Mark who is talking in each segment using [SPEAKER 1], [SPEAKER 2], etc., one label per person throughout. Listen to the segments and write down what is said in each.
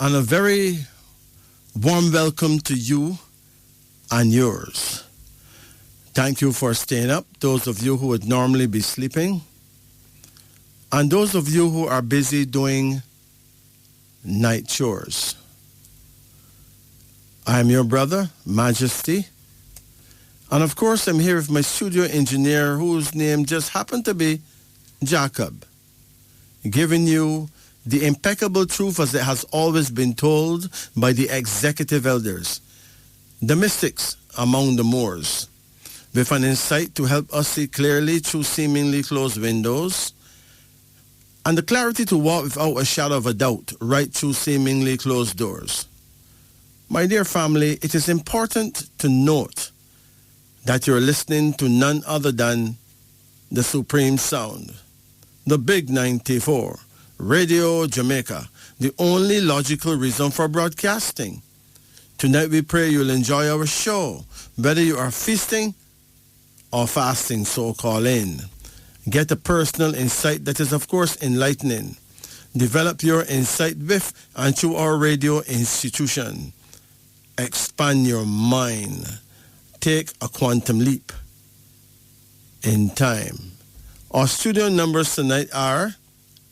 [SPEAKER 1] and a very warm welcome to you and yours. Thank you for staying up, those of you who would normally be sleeping, and those of you who are busy doing night chores. I am your brother, Majesty, and of course I'm here with my studio engineer whose name just happened to be Jacob, giving you the impeccable truth as it has always been told by the executive elders, the mystics among the Moors, with an insight to help us see clearly through seemingly closed windows, and the clarity to walk without a shadow of a doubt right through seemingly closed doors. My dear family, it is important to note that you're listening to none other than the Supreme Sound, the Big 94, Radio Jamaica, the only logical reason for broadcasting. Tonight we pray you'll enjoy our show, whether you are feasting or fasting, so call in. Get a personal insight that is, of course, enlightening. Develop your insight with and through our radio institution. Expand your mind. Take a quantum leap in time. Our studio numbers tonight are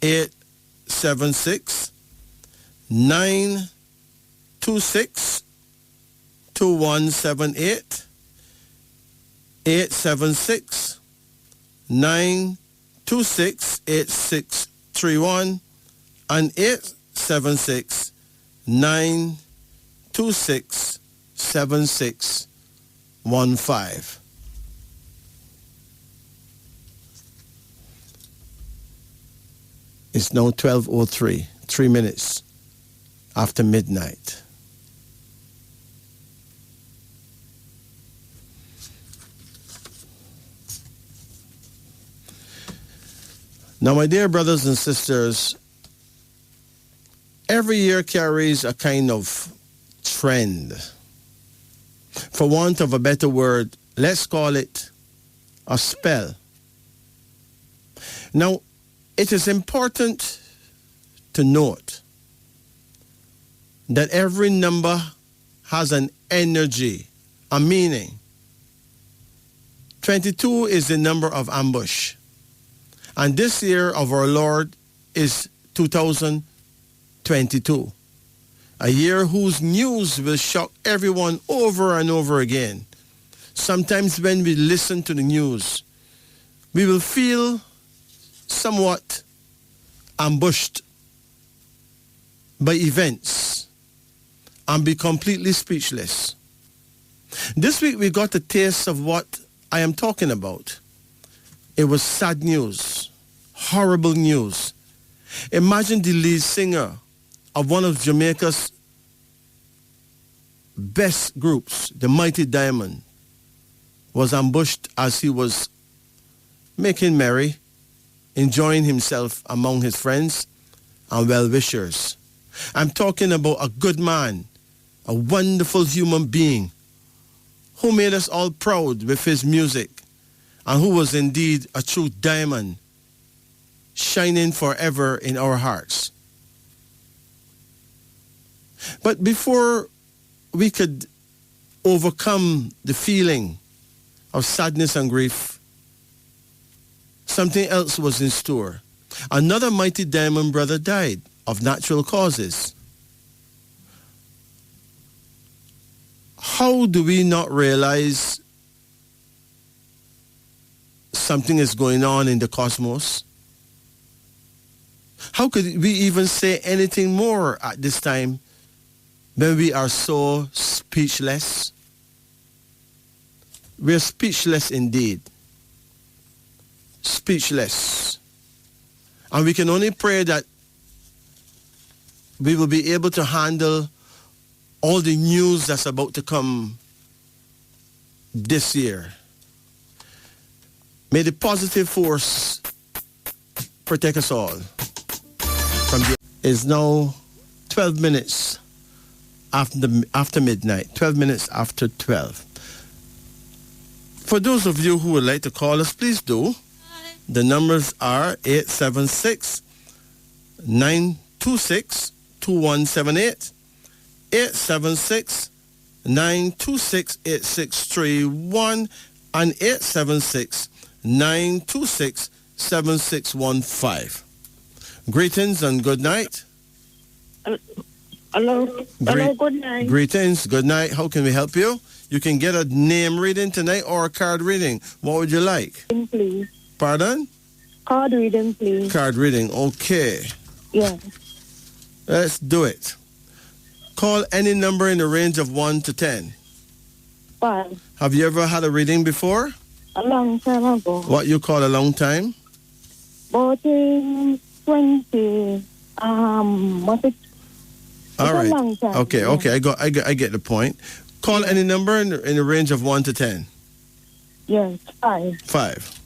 [SPEAKER 1] 876-926-2178, 876-926-8631, and 876-926-7615. It's now 12:03, 3 minutes after midnight. Now, my dear brothers and sisters, every year carries a kind of trend. For want of a better word, let's call it a spell. Now, it is important to note that every number has an energy, a meaning. 22 is the number of ambush. And this year of our Lord is 2022. A year whose news will shock everyone over and over again. Sometimes when we listen to the news, we will feel somewhat ambushed by events and be completely speechless. This week we got a taste of what I am talking about. It was sad news, horrible news. Imagine the lead singer of one of Jamaica's best groups, the Mighty Diamond, was ambushed as he was making merry, enjoying himself among his friends and well-wishers. I'm talking about a good man, a wonderful human being who made us all proud with his music and who was indeed a true diamond, shining forever in our hearts. But before we could overcome the feeling of sadness and grief, something else was in store. Another Mighty Diamond brother died of natural causes. How do we not realize something is going on in the cosmos? How could we even say anything more at this time when we are so speechless? We're speechless indeed. Speechless. And we can only pray that we will be able to handle all the news that's about to come this year. May the positive force protect us all. It's now 12 minutes after midnight, 12 minutes after 12. For those of you who would like to call us, please do. The numbers are 876-926-2178, 876-926-2178. 876-926-8631 and 876-926-7615. Greetings and good night.
[SPEAKER 2] Hello. Hello, good night.
[SPEAKER 1] Greetings, good night. How can we help you? You can get a name reading tonight or a card reading. What would you like?
[SPEAKER 2] Please.
[SPEAKER 1] Pardon?
[SPEAKER 2] Card reading, please.
[SPEAKER 1] Card reading, okay.
[SPEAKER 2] Yeah.
[SPEAKER 1] Let's do it. Call any number in the range of 1 to 10.
[SPEAKER 2] 5.
[SPEAKER 1] Have you ever had a reading before?
[SPEAKER 2] A long time ago.
[SPEAKER 1] What you call a long time?
[SPEAKER 2] About 20. What's it?
[SPEAKER 1] All right.
[SPEAKER 2] A long time.
[SPEAKER 1] Okay,
[SPEAKER 2] yeah.
[SPEAKER 1] okay. I get the point. Call any number in the range of 1 to 10.
[SPEAKER 2] Yes, 5.
[SPEAKER 1] 5.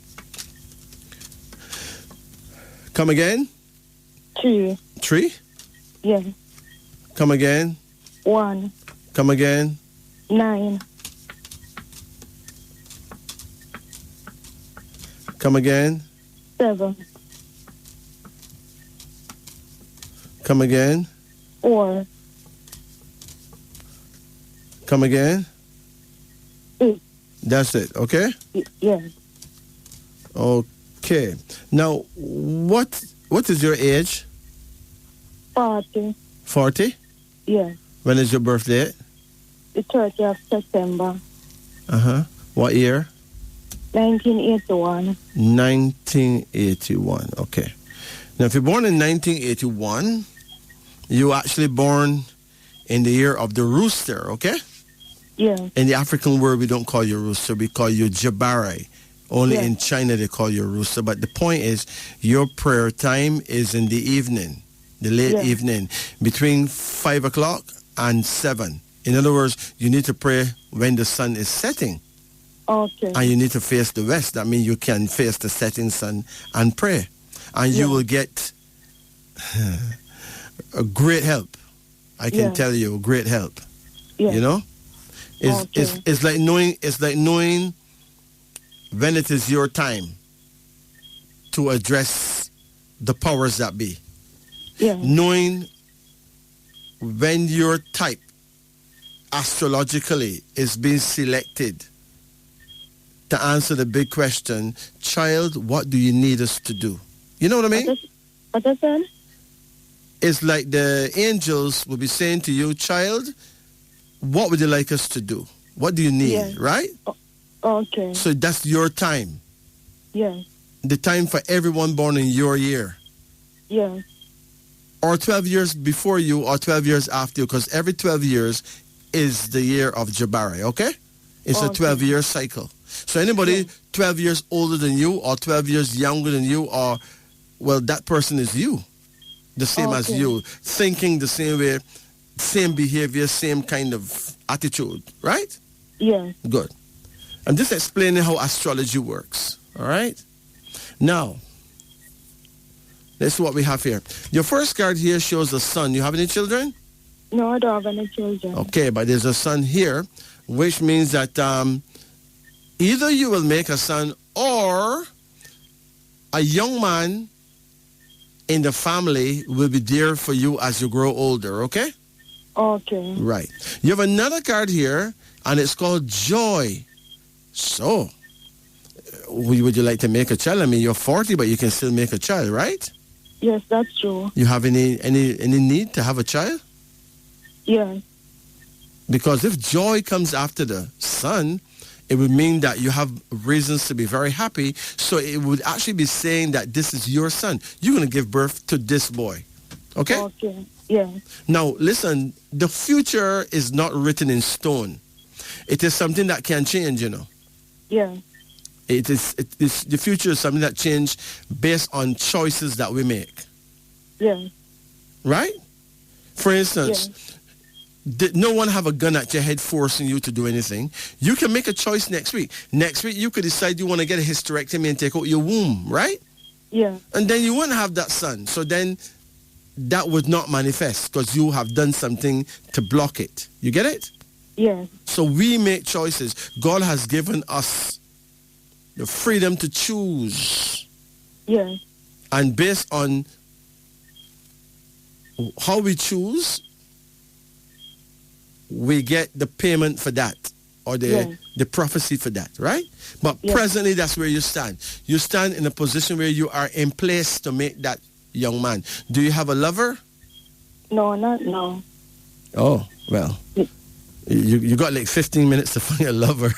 [SPEAKER 1] Come again?
[SPEAKER 2] 3.
[SPEAKER 1] 3?
[SPEAKER 2] Yes.
[SPEAKER 1] Come again?
[SPEAKER 2] 1.
[SPEAKER 1] Come again?
[SPEAKER 2] 9.
[SPEAKER 1] Come again?
[SPEAKER 2] 7.
[SPEAKER 1] Come again?
[SPEAKER 2] 4.
[SPEAKER 1] Come again?
[SPEAKER 2] 8.
[SPEAKER 1] That's it, okay?
[SPEAKER 2] Yes.
[SPEAKER 1] Okay. Now, what is your age?
[SPEAKER 2] 40.
[SPEAKER 1] 40?
[SPEAKER 2] Yes.
[SPEAKER 1] When is your birthday?
[SPEAKER 2] The 30th of September.
[SPEAKER 1] Uh-huh. What year?
[SPEAKER 2] 1981.
[SPEAKER 1] 1981. Okay. Now, if you're born in 1981, you actually born in the year of the rooster, okay?
[SPEAKER 2] Yes.
[SPEAKER 1] In the African world, we don't call you rooster. We call you Jabari. Only in China, they call you rooster. But the point is, your prayer time is in the evening, the late evening, between 5 o'clock and 7. In other words, you need to pray when the sun is setting.
[SPEAKER 2] Okay.
[SPEAKER 1] And you need to face the west. That means you can face the setting sun and pray. And you will get a great help. I can tell you, great help. You know? It's like knowing when it is your time to address the powers that be.
[SPEAKER 2] Yeah.
[SPEAKER 1] Knowing when your type astrologically is being selected to answer the big question, child, what do you need us to do? You know what I mean?
[SPEAKER 2] What is that?
[SPEAKER 1] It's like the angels will be saying to you, child, what would you like us to do? What do you need, right?
[SPEAKER 2] Okay.
[SPEAKER 1] So that's your time.
[SPEAKER 2] Yes.
[SPEAKER 1] The time for everyone born in your year.
[SPEAKER 2] Yes.
[SPEAKER 1] Or 12 years before you or 12 years after you, because every 12 years is the year of Jabari, okay? It's a 12-year cycle. So anybody 12 years older than you or 12 years younger than you, or, well, that person is you. The same as you. Thinking the same way, same behavior, same kind of attitude, right?
[SPEAKER 2] Yeah.
[SPEAKER 1] Good. I'm just explaining how astrology works, all right? Now, let's see what we have here. Your first card here shows the sun. You have any children?
[SPEAKER 2] No, I don't have any children.
[SPEAKER 1] Okay, but there's a son here, which means that either you will make a son or a young man in the family will be there for you as you grow older, okay?
[SPEAKER 2] Okay.
[SPEAKER 1] Right. You have another card here, and it's called joy. So, would you like to make a child? I mean, you're 40, but you can still make a child, right?
[SPEAKER 2] Yes, that's true.
[SPEAKER 1] You have any need to have a child?
[SPEAKER 2] Yes.
[SPEAKER 1] Because if joy comes after the son, it would mean that you have reasons to be very happy. So it would actually be saying that this is your son. You're going to give birth to this boy. Okay?
[SPEAKER 2] Okay. Yeah.
[SPEAKER 1] Now, listen, the future is not written in stone. It is something that can change, you know.
[SPEAKER 2] Yeah.
[SPEAKER 1] It is the future is something that changes based on choices that we make.
[SPEAKER 2] Yeah.
[SPEAKER 1] Right? For instance, no one have a gun at your head forcing you to do anything. You can make a choice next week. Next week, you could decide you want to get a hysterectomy and take out your womb, right?
[SPEAKER 2] Yeah.
[SPEAKER 1] And then you wouldn't have that son. So then that would not manifest because you have done something to block it. You get it?
[SPEAKER 2] Yeah.
[SPEAKER 1] So we make choices. God has given us the freedom to choose.
[SPEAKER 2] Yeah.
[SPEAKER 1] And based on how we choose, we get the payment for that, or the prophecy for that, right? But presently, that's where you stand. You stand in a position where you are in place to make that young man. Do you have a lover?
[SPEAKER 2] No, not no.
[SPEAKER 1] Oh, well, you got like 15 minutes to find a lover.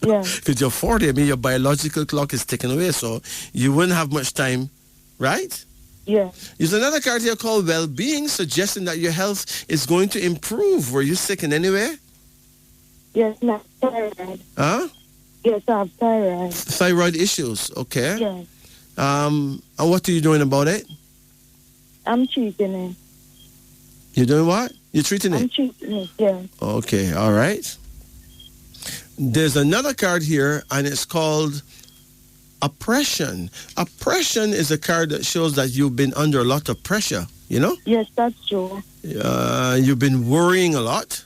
[SPEAKER 2] Yeah.
[SPEAKER 1] Because you're 40, I mean, your biological clock is ticking away, so you wouldn't have much time, right?
[SPEAKER 2] Yeah.
[SPEAKER 1] There's another card here called well-being, suggesting that your health is going to improve. Were you sick in any way?
[SPEAKER 2] Yes, not thyroid.
[SPEAKER 1] Huh?
[SPEAKER 2] Yes, I have thyroid.
[SPEAKER 1] Thyroid issues, okay.
[SPEAKER 2] Yes.
[SPEAKER 1] And what are you doing about it?
[SPEAKER 2] I'm treating it.
[SPEAKER 1] You're doing what? You're treating it?
[SPEAKER 2] I'm treating it, yeah.
[SPEAKER 1] Okay, all right. There's another card here, and it's called oppression. Oppression is a card that shows that you've been under a lot of pressure, you know?
[SPEAKER 2] Yes, that's true.
[SPEAKER 1] You've been worrying a lot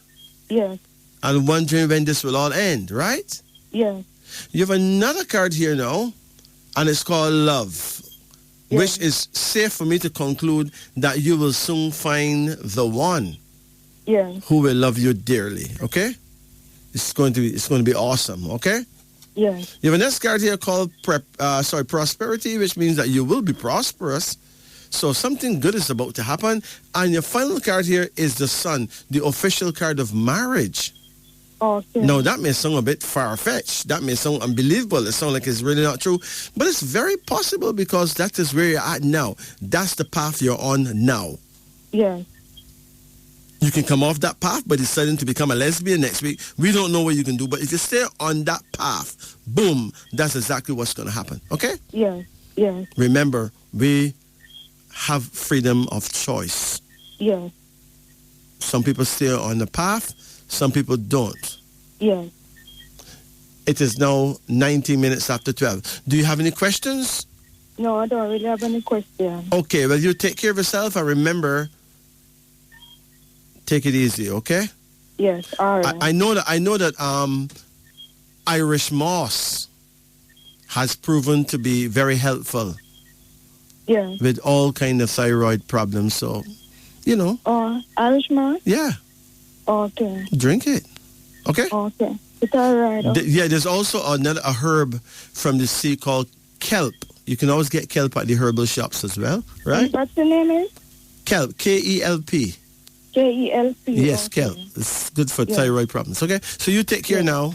[SPEAKER 2] Yes.
[SPEAKER 1] and wondering when this will all end, right?
[SPEAKER 2] Yes.
[SPEAKER 1] You have another card here now, and it's called love, which is safe for me to conclude that you will soon find the one who will love you dearly, okay? It's going to be awesome, okay?
[SPEAKER 2] Yes.
[SPEAKER 1] You have a next card here called prosperity, which means that you will be prosperous. So something good is about to happen. And your final card here is the Sun, the official card of marriage.
[SPEAKER 2] Okay.
[SPEAKER 1] Now, that may sound a bit far-fetched. That may sound unbelievable. It sounds like it's really not true. But it's very possible because that is where you're at now. That's the path you're on now.
[SPEAKER 2] Yes.
[SPEAKER 1] You can come off that path by deciding to become a lesbian next week. We don't know what you can do, but if you stay on that path, boom, that's exactly what's going to happen. Okay?
[SPEAKER 2] Yes. Yes.
[SPEAKER 1] Remember, we have freedom of choice.
[SPEAKER 2] Yes.
[SPEAKER 1] Some people stay on the path, some people don't.
[SPEAKER 2] Yes.
[SPEAKER 1] It is now 19 minutes after 12. Do you have any questions?
[SPEAKER 2] No, I don't really have any questions.
[SPEAKER 1] Okay, well, you take care of yourself, and remember, take it easy, okay?
[SPEAKER 2] Yes, all right.
[SPEAKER 1] I know that Irish moss has proven to be very helpful.
[SPEAKER 2] Yeah.
[SPEAKER 1] With all kind of thyroid problems, so you know.
[SPEAKER 2] Irish moss?
[SPEAKER 1] Yeah.
[SPEAKER 2] Okay.
[SPEAKER 1] Drink it. Okay?
[SPEAKER 2] Okay. It's all right. Okay.
[SPEAKER 1] There's also a herb from the sea called kelp. You can always get kelp at the herbal shops as well, right?
[SPEAKER 2] What's the name is?
[SPEAKER 1] Kelp, K-E-L-P.
[SPEAKER 2] K-E-L-P.
[SPEAKER 1] Yes,
[SPEAKER 2] okay.
[SPEAKER 1] kelp. It's good for thyroid problems, okay? So you take care now.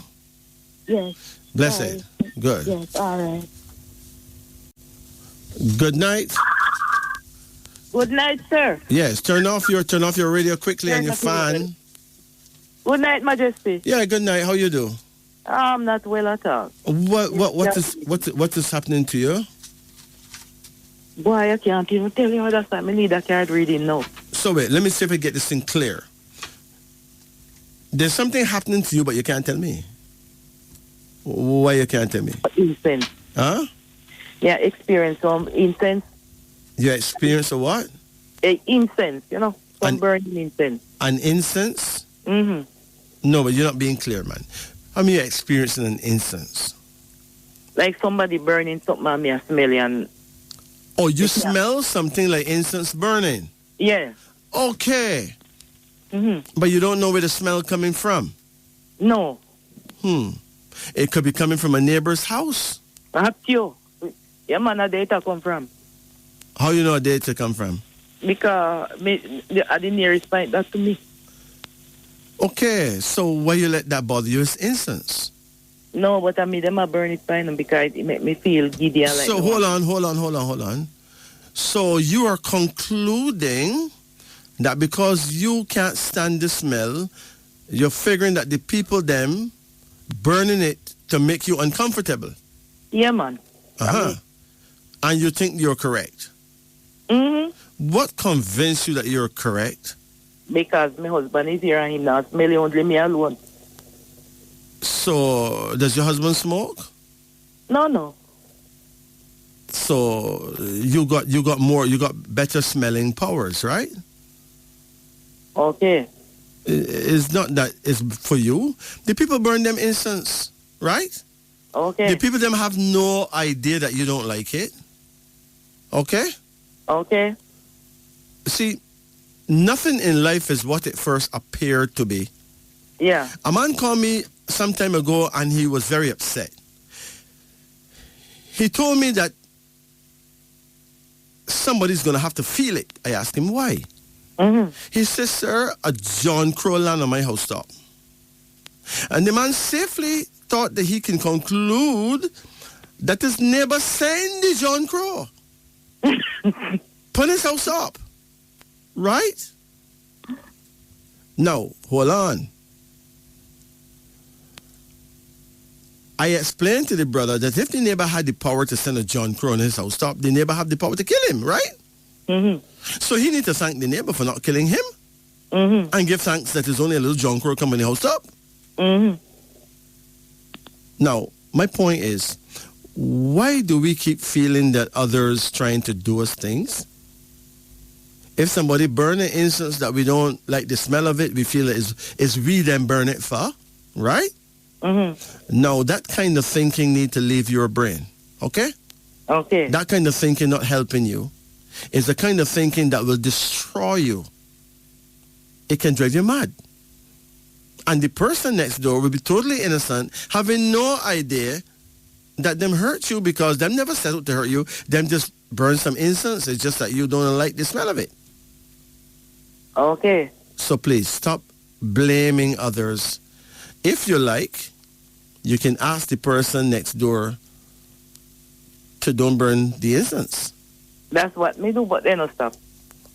[SPEAKER 2] Yes.
[SPEAKER 1] Blessed.
[SPEAKER 2] Right.
[SPEAKER 1] Good.
[SPEAKER 2] Yes, all right.
[SPEAKER 1] Good night.
[SPEAKER 3] Good night, sir.
[SPEAKER 1] Yes, turn off your radio quickly and your fan.
[SPEAKER 3] Good night, Majesty.
[SPEAKER 1] Yeah, good night. How you do?
[SPEAKER 3] I'm not well at all.
[SPEAKER 1] What is happening to you?
[SPEAKER 3] Boy, I can't even tell you how that's time. I need a card reading now.
[SPEAKER 1] So wait, let me see if I get this thing clear. There's something happening to you, but you can't tell me. Why you can't tell me?
[SPEAKER 3] Incense.
[SPEAKER 1] Huh?
[SPEAKER 3] Yeah, experience some incense.
[SPEAKER 1] You experience a what?
[SPEAKER 3] Incense, some burning incense.
[SPEAKER 1] An incense?
[SPEAKER 3] Mm-hmm.
[SPEAKER 1] No, but you're not being clear, man. I mean, you're experiencing an incense.
[SPEAKER 3] Like somebody burning something on me, I smell it and...
[SPEAKER 1] Oh, you smell something like incense burning?
[SPEAKER 3] Yeah.
[SPEAKER 1] Okay.
[SPEAKER 3] Mm-hmm.
[SPEAKER 1] But you don't know where the smell coming from?
[SPEAKER 3] No.
[SPEAKER 1] It could be coming from a neighbor's house.
[SPEAKER 3] Perhaps you. Yeah, man, a data come from.
[SPEAKER 1] How you know a data come from?
[SPEAKER 3] Because the nearest point that to me.
[SPEAKER 1] Okay, so why you let that bother you? It's incense.
[SPEAKER 3] No, but I mean, them a burn it by them because it make me feel giddy. And like
[SPEAKER 1] so hold on. So you are concluding that because you can't stand the smell, you're figuring that the people them burning it to make you uncomfortable.
[SPEAKER 3] Yeah, man.
[SPEAKER 1] And you think you're correct.
[SPEAKER 3] Mm-hmm.
[SPEAKER 1] What convinced you that you're correct?
[SPEAKER 3] Because my husband is here and he not smelling only me alone.
[SPEAKER 1] So, does your husband smoke?
[SPEAKER 3] No.
[SPEAKER 1] So, you got better smelling powers, right?
[SPEAKER 3] Okay.
[SPEAKER 1] It's not that it's for you. The people burn them incense, right?
[SPEAKER 3] Okay.
[SPEAKER 1] The people them have no idea that you don't like it. Okay?
[SPEAKER 3] Okay.
[SPEAKER 1] See, nothing in life is what it first appeared to be.
[SPEAKER 3] Yeah.
[SPEAKER 1] A man called me some time ago and he was very upset. He told me that somebody's going to have to feel it. I asked him why.
[SPEAKER 3] Mm-hmm.
[SPEAKER 1] He says, sir, a John Crow land on my house top. And the man safely thought that he can conclude that his neighbor sent the John Crow. Put his house up. Right? Now, hold on. I explained to the brother that if the neighbor had the power to send a John Crow in his house top, the neighbor had the power to kill him, right?
[SPEAKER 3] Mm-hmm.
[SPEAKER 1] So he needs to thank the neighbor for not killing him and give thanks that there's only a little John Crow coming in the house top.
[SPEAKER 3] Mm-hmm.
[SPEAKER 1] Now, my point is, why do we keep feeling that others trying to do us things? If somebody burn an incense that we don't like the smell of it, we feel it's we then burn it for, right?
[SPEAKER 3] Mm-hmm.
[SPEAKER 1] Now, that kind of thinking need to leave your brain, okay?
[SPEAKER 3] Okay.
[SPEAKER 1] That kind of thinking not helping you is the kind of thinking that will destroy you. It can drive you mad. And the person next door will be totally innocent, having no idea that them hurt you because them never set out to hurt you. Them just burn some incense. It's just that you don't like the smell of it.
[SPEAKER 3] Okay.
[SPEAKER 1] So please stop blaming others. If you like, you can ask the person next door to don't burn the incense.
[SPEAKER 3] That's what me do, but they don't stop.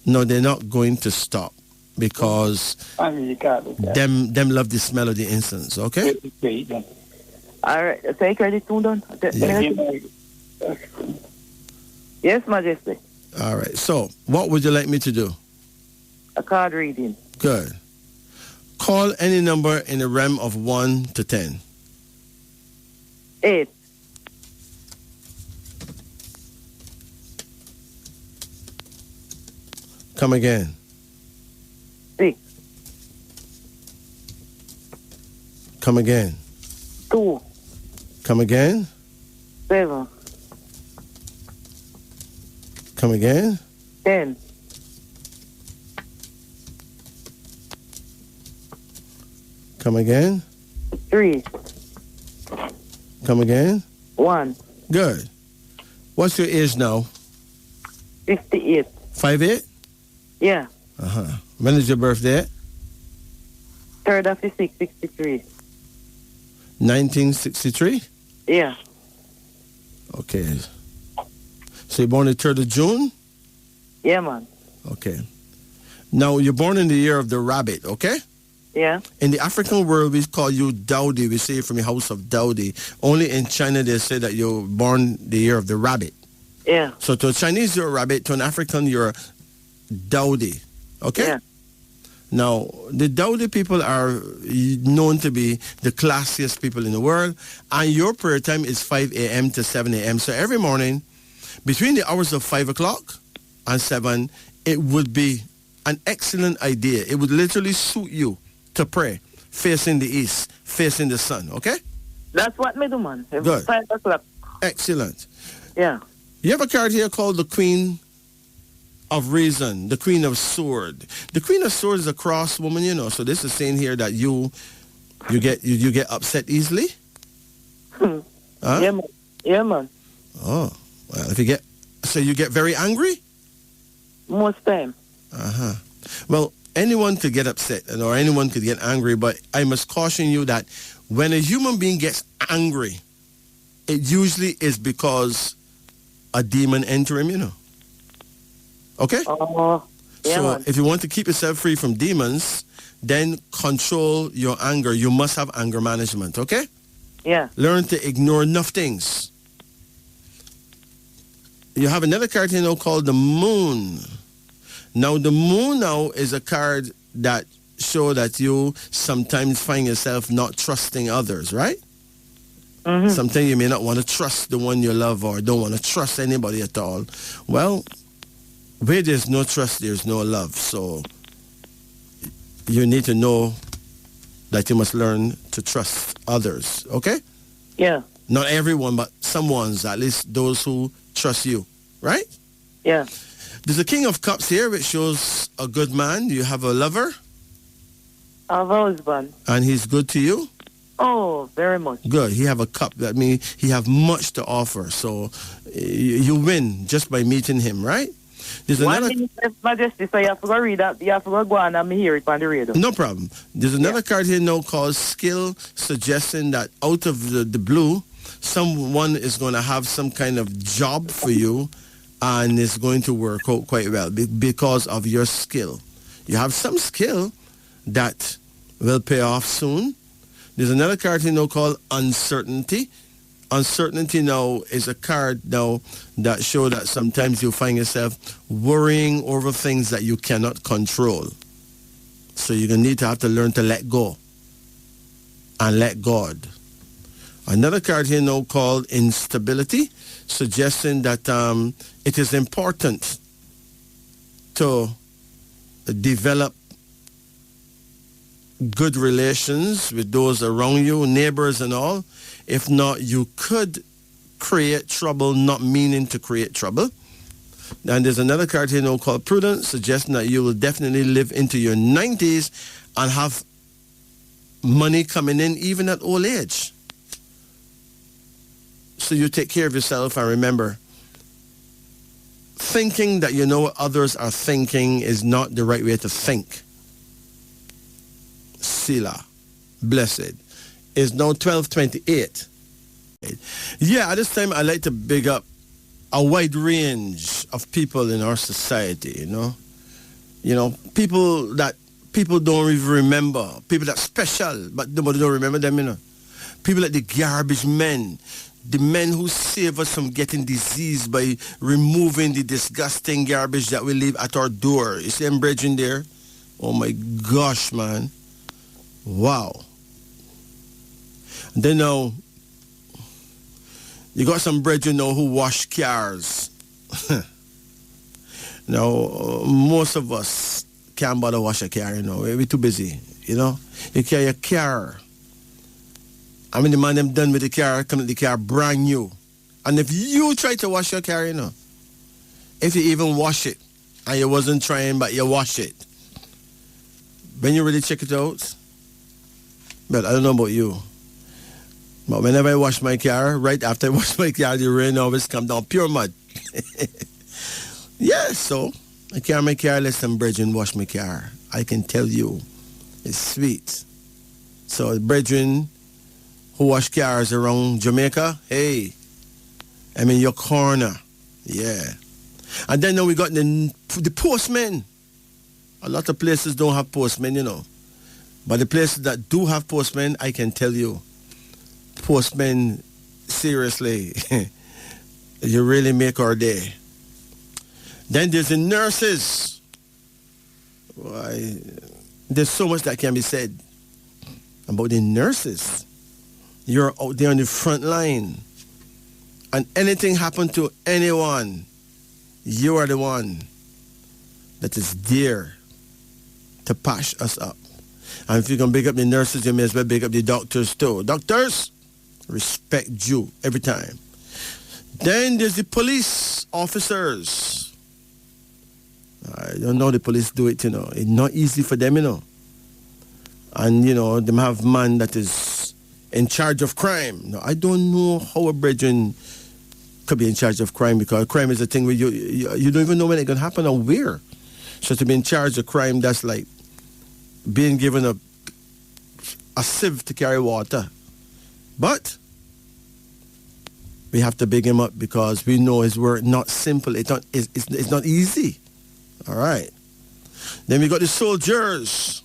[SPEAKER 1] No, they're not going to stop because them love the smell of the incense, okay?
[SPEAKER 3] All right. Take credit too, done. Yes, Majesty.
[SPEAKER 1] All right. So, what would you like me to do?
[SPEAKER 3] A card reading.
[SPEAKER 1] Good. Call any number in the realm of 1 to 10.
[SPEAKER 3] 8.
[SPEAKER 1] Come again.
[SPEAKER 3] 6.
[SPEAKER 1] Come again.
[SPEAKER 3] 2.
[SPEAKER 1] Come again.
[SPEAKER 3] 7.
[SPEAKER 1] Come again.
[SPEAKER 3] 10.
[SPEAKER 1] Come again.
[SPEAKER 3] 3.
[SPEAKER 1] Come again.
[SPEAKER 3] 1.
[SPEAKER 1] Good. What's your age now?
[SPEAKER 3] 58.
[SPEAKER 1] 5'8"?
[SPEAKER 3] Yeah.
[SPEAKER 1] Uh-huh. When is your birthday?
[SPEAKER 3] 3rd of the 6th, 63.
[SPEAKER 1] 1963?
[SPEAKER 3] Yeah.
[SPEAKER 1] Okay. So you're born the 3rd of June?
[SPEAKER 3] Yeah, man.
[SPEAKER 1] Okay. Now, you're born in the year of the rabbit, okay?
[SPEAKER 3] Yeah.
[SPEAKER 1] In the African world, we call you Dowdy. We say you're from the house of Dowdy. Only in China, they say that you're born the year of the rabbit.
[SPEAKER 3] Yeah.
[SPEAKER 1] So to a Chinese, you're a rabbit. To an African, you're Dowdy. Okay?
[SPEAKER 3] Yeah.
[SPEAKER 1] Now, the Dowdy people are known to be the classiest people in the world. And your prayer time is 5 a.m. to 7 a.m. So every morning, between the hours of 5 o'clock and 7, it would be an excellent idea. It would literally suit you to pray, facing the east, facing the sun, okay?
[SPEAKER 3] That's what me do, man.
[SPEAKER 1] Good.
[SPEAKER 3] 5 o'clock.
[SPEAKER 1] Excellent.
[SPEAKER 3] Yeah.
[SPEAKER 1] You have a card here called the Queen of Reason, the Queen of Sword. The Queen of Sword is a cross woman, you know, so this is saying here that you get upset easily? Huh?
[SPEAKER 3] Yeah, man. Yeah, man.
[SPEAKER 1] Oh, well, so you get very angry?
[SPEAKER 3] Most time.
[SPEAKER 1] Uh-huh. Well, anyone could get upset or anyone could get angry, but I must caution you that when a human being gets angry, it usually is because a demon enter him, you know. Okay?
[SPEAKER 3] Oh, yeah,
[SPEAKER 1] so
[SPEAKER 3] man.
[SPEAKER 1] if you want to keep yourself free from demons, then control your anger. You must have anger management, okay?
[SPEAKER 3] Yeah.
[SPEAKER 1] Learn to ignore enough things. You have another card here now called the Moon. Now, the Moon now is a card that show that you sometimes find yourself not trusting others, right?
[SPEAKER 3] Mm-hmm.
[SPEAKER 1] Sometimes you may not want to trust the one you love or don't want to trust anybody at all. Well, where there's no trust, there's no love. So you need to know that you must learn to trust others, okay?
[SPEAKER 3] Yeah.
[SPEAKER 1] Not everyone, but some ones, at least those who trust you, right?
[SPEAKER 3] Yeah.
[SPEAKER 1] There's a King of Cups here, which shows a good man? You have a lover?
[SPEAKER 3] I have a husband.
[SPEAKER 1] And he's good to you?
[SPEAKER 3] Oh, very much.
[SPEAKER 1] Good. He have a cup. That means he have much to offer. So you win just by meeting him, right? There's
[SPEAKER 3] One
[SPEAKER 1] another...
[SPEAKER 3] minute, Majesty, so you have to go read that. You have to go on and hear it on the radio.
[SPEAKER 1] No problem. There's another card here now called skill, suggesting that out of the blue, someone is going to have some kind of job for you and it's going to work out quite well because of your skill. You have some skill that will pay off soon. There's another card here now called uncertainty. Uncertainty now is a card now that shows that sometimes you find yourself worrying over things that you cannot control. So you're going to have to learn to let go and let God. Another card here now called instability, suggesting that it is important to develop good relations with those around you, neighbors and all. If not, you could create trouble, not meaning to create trouble. And there's another card here now called prudence, suggesting that you will definitely live into your 90s and have money coming in even at old age. So you take care of yourself and remember, thinking that you know what others are thinking is not the right way to think. Sila, blessed. Is now 12:28. Yeah, at this time I like to big up a wide range of people in our society, you know, people that people don't even remember, people that special, but nobody don't remember them, you know. People like the garbage men, the men who save us from getting disease by removing the disgusting garbage that we leave at our door. You see them bridging there? Oh my gosh, man. Wow. Then now, you got some brethren now who wash cars. Now, most of us can't bother wash a car, you know. We're too busy, you know. You carry a car. I mean, the man them done with the car, come to the car brand new. And if you try to wash your car, you know, if you even wash it, and you wasn't trying, but you wash it, when you really check it out, but I don't know about you. But whenever I wash my car, right after I wash my car, the rain always come down, pure mud. Yeah, so I carry my car, let some brethren wash my car. I can tell you, it's sweet. So brethren who wash cars around Jamaica, hey, I'm in your corner. Yeah. And then now we got the postmen. A lot of places don't have postmen, you know. But the places that do have postmen, I can tell you, postmen, seriously, you really make our day. Then there's the nurses. Why, there's so much that can be said about the nurses. You're out there on the front line. And anything happen to anyone, you are the one that is there to patch us up. And if you can big up the nurses, you may as well big up the doctors too. Doctors, respect you every time. Then there's the police officers. I don't know the police do it, you know. It's not easy for them, you know. And, you know, them have man that is in charge of crime. Now, I don't know how a brethren could be in charge of crime, because crime is a thing where you don't even know when it's going to happen or where. So to be in charge of crime, that's like being given a sieve to carry water. But we have to big him up because we know his work not simple. It's not easy. All right. Then we got the soldiers,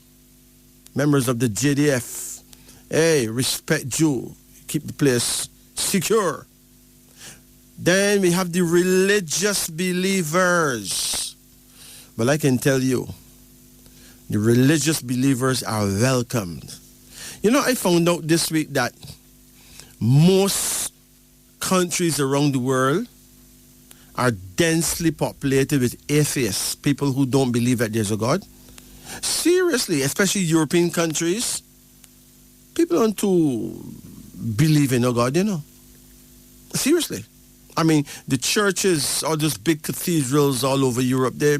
[SPEAKER 1] members of the JDF. Hey, respect you. Keep the place secure. Then we have the religious believers. But I can tell you, the religious believers are welcomed. You know, I found out this week that most countries around the world are densely populated with atheists, people who don't believe that there's a God. Seriously, especially European countries, people don't believe in a God, you know. Seriously. I mean, the churches, all those big cathedrals all over Europe, they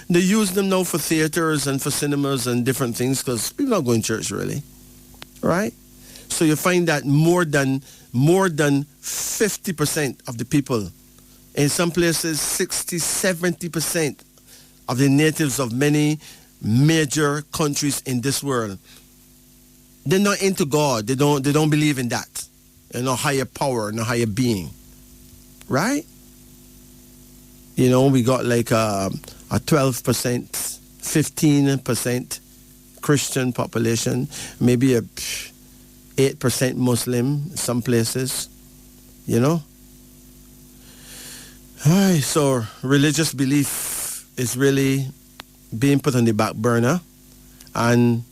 [SPEAKER 1] use them now for theaters and for cinemas and different things because people don't go in church really, right? So you find that more than 50% of the people, in some places 60, 70% of the natives of many major countries in this world, they're not into God. They don't believe in that. No higher power, no higher being. Right? You know, we got like a 12%, 15% Christian population, maybe a 8% Muslim in some places, you know? So religious belief is really being put on the back burner, and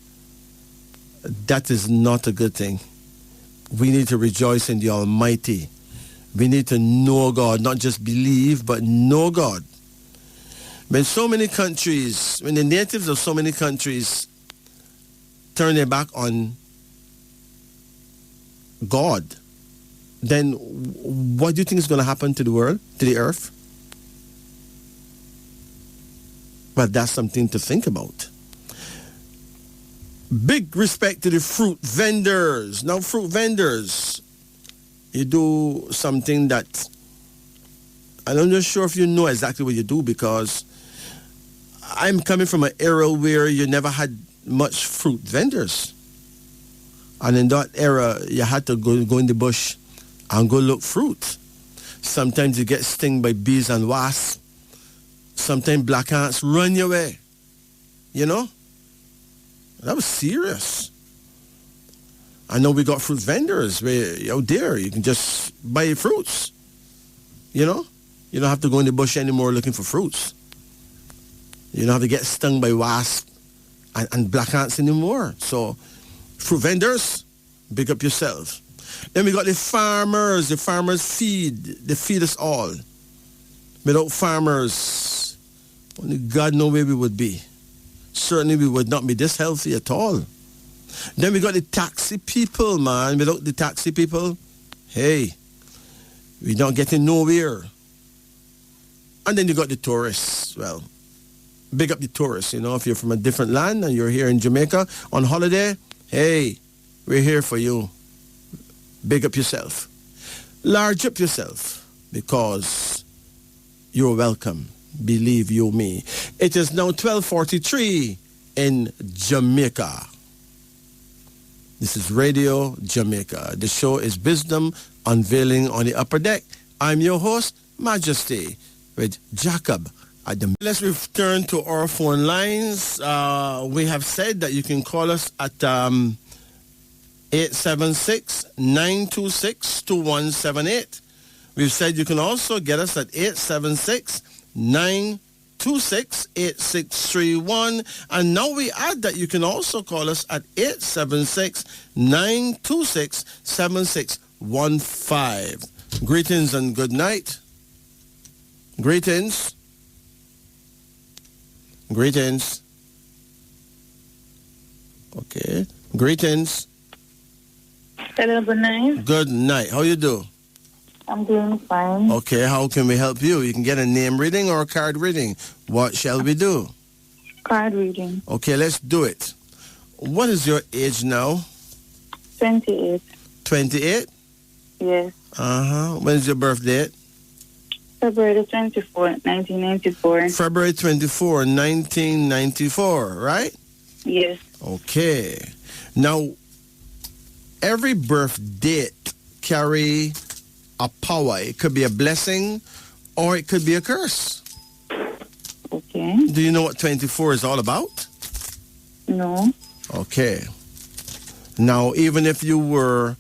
[SPEAKER 1] that is not a good thing. We need to rejoice in the Almighty. We need to know God, not just believe, but know God. When so many countries, when the natives of so many countries turn their back on God, then what do you think is going to happen to the world, to the earth? Well, that's something to think about. Big respect to the fruit vendors. Now, fruit vendors, you do something that I'm not sure if you know exactly what you do, because I'm coming from an era where you never had much fruit vendors. And in that era, you had to go in the bush and go look fruit. Sometimes you get stung by bees and wasps. Sometimes black ants run your way. You know? That was serious. I know we got fruit vendors where out there you can just buy your fruits. You know? You don't have to go in the bush anymore looking for fruits. You don't have to get stung by wasps and black ants anymore. So, fruit vendors, big up yourself. Then we got the farmers. The farmers they feed us all. Without farmers, only God knows where we would be. Certainly we would not be this healthy at all. Then we got the taxi people, man. Without the taxi people, hey, we're not getting nowhere. And then you got the tourists. Well, big up the tourists, you know. If you're from a different land and you're here in Jamaica on holiday, hey, we're here for you. Big up yourself. Large up yourself, because you're welcome. Believe you me. It is now 12:43 in Jamaica. This is Radio Jamaica. The show is Wisdom Unveiling on the Upper Deck. I'm your host, Majesty, with Jacob. Let's return to our phone lines. We have said that you can call us at 876-926-2178. We've said you can also get us at 876-926-8631. And now we add that you can also call us at 876-926-7615. Greetings and good night. Greetings. Greetings. Okay. Greetings.
[SPEAKER 2] Hello, good night.
[SPEAKER 1] Good night. How you do?
[SPEAKER 2] I'm doing fine.
[SPEAKER 1] Okay, how can we help you? You can get a name reading or a card reading. What shall we do?
[SPEAKER 2] Card reading.
[SPEAKER 1] Okay, let's do it. What is your age now?
[SPEAKER 2] 28.
[SPEAKER 1] 28?
[SPEAKER 2] Yes.
[SPEAKER 1] When's your birth date?
[SPEAKER 2] February 24, 1994.
[SPEAKER 1] February 24, 1994, right?
[SPEAKER 2] Yes.
[SPEAKER 1] Okay. Now, every birth date carry a power. It could be a blessing or it could be a curse.
[SPEAKER 2] Okay.
[SPEAKER 1] Do you know what 24 is all about?
[SPEAKER 2] No.
[SPEAKER 1] Okay. Now, even if you were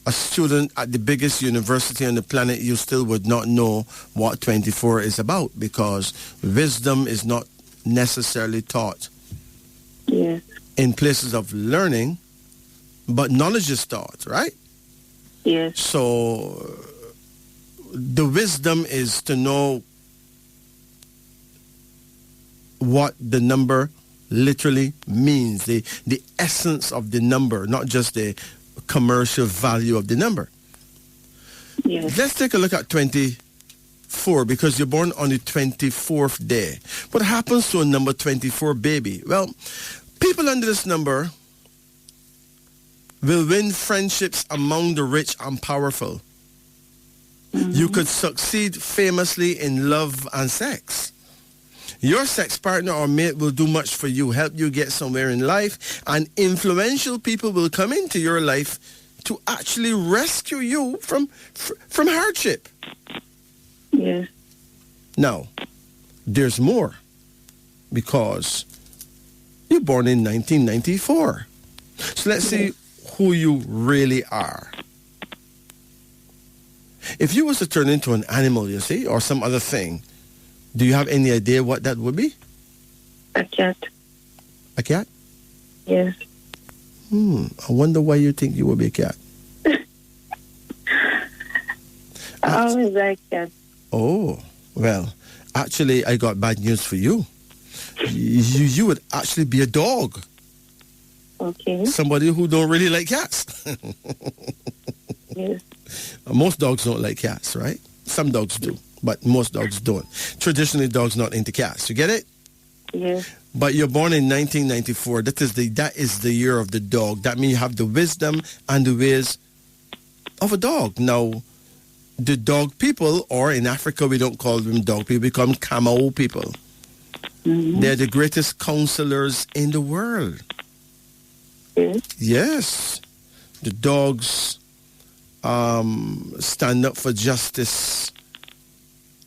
[SPEAKER 1] a student at the biggest university on the planet, you still would not know what 24 is about, because wisdom is not necessarily taught
[SPEAKER 2] Yes.
[SPEAKER 1] in places of learning, but knowledge is taught, right?
[SPEAKER 2] Yes.
[SPEAKER 1] So the wisdom is to know what the number literally means, the essence of the number, not just the commercial value of the number.
[SPEAKER 2] Yes.
[SPEAKER 1] Let's take a look at 24. 24 because you're born on the 24th day. What happens to a number 24 baby? Well, people under this number will win friendships among the rich and powerful. You could succeed famously in love and sex. Your sex partner or mate will do much for you, help you get somewhere in life, and influential people will come into your life to actually rescue you from hardship.
[SPEAKER 2] Yes.
[SPEAKER 1] Now, there's more because you're born in 1994. So let's see who you really are. If you was to turn into an animal, you see, or some other thing, do you have any idea what that would be?
[SPEAKER 2] A cat.
[SPEAKER 1] A cat?
[SPEAKER 2] Yes.
[SPEAKER 1] I wonder why you think you would be a cat.
[SPEAKER 2] I always like cats.
[SPEAKER 1] Oh, well, actually, I got bad news for you. You would actually be a dog.
[SPEAKER 2] Okay.
[SPEAKER 1] Somebody who don't really like cats.
[SPEAKER 2] Yes.
[SPEAKER 1] Most dogs don't like cats, right? Some dogs do, but most dogs don't. Traditionally, dogs not into cats. You get it?
[SPEAKER 2] Yes.
[SPEAKER 1] But you're born in 1994. That is the year of the dog. That means you have the wisdom and the ways of a dog. Now, the dog people, or in Africa we don't call them dog people, we call them camo people. They're the greatest counselors in the world.
[SPEAKER 2] Yes.
[SPEAKER 1] Yes. The dogs stand up for justice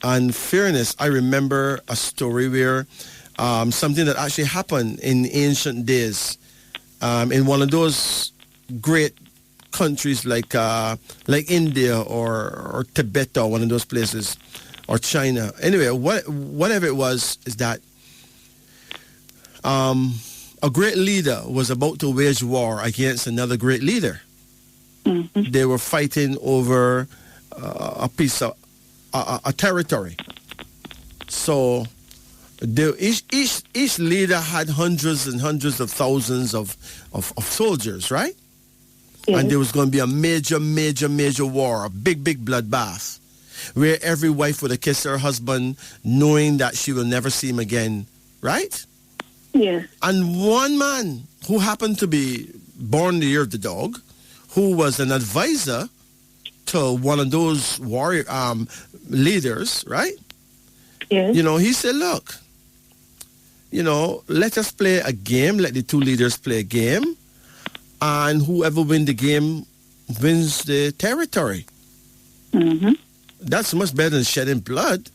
[SPEAKER 1] and fairness. I remember a story where something that actually happened in ancient days in one of those great countries like India or Tibet or one of those places, or China. Anyway, whatever it was, is that a great leader was about to wage war against another great leader. They were fighting over a piece of a territory. So each leader had hundreds and hundreds of thousands of soldiers, right?
[SPEAKER 2] Yes.
[SPEAKER 1] And there was going to be a major war, a big bloodbath, where every wife would have kissed her husband knowing that she will never see him again, right?
[SPEAKER 2] Yes.
[SPEAKER 1] And one man who happened to be born the year of the dog, who was an advisor to one of those warrior leaders, right?
[SPEAKER 2] Yes.
[SPEAKER 1] You know, he said, look, you know, let us play a game, let the two leaders play a game, and whoever wins the game wins the territory. That's much better than shedding blood.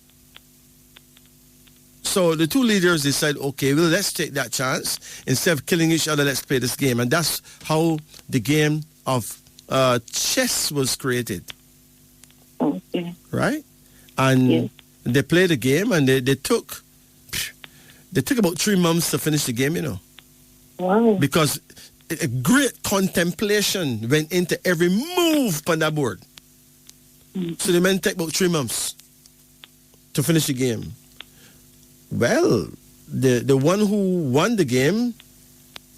[SPEAKER 1] So the two leaders decide, okay, well, let's take that chance. Instead of killing each other, let's play this game. And that's how the game of chess was created.
[SPEAKER 2] Okay.
[SPEAKER 1] Right? And
[SPEAKER 2] Yes.
[SPEAKER 1] they played the game, and they took about 3 months to finish the game, you know.
[SPEAKER 2] Wow.
[SPEAKER 1] Because a great contemplation went into every move on that board. So the men take about 3 months to finish the game. Well, the one who won the game,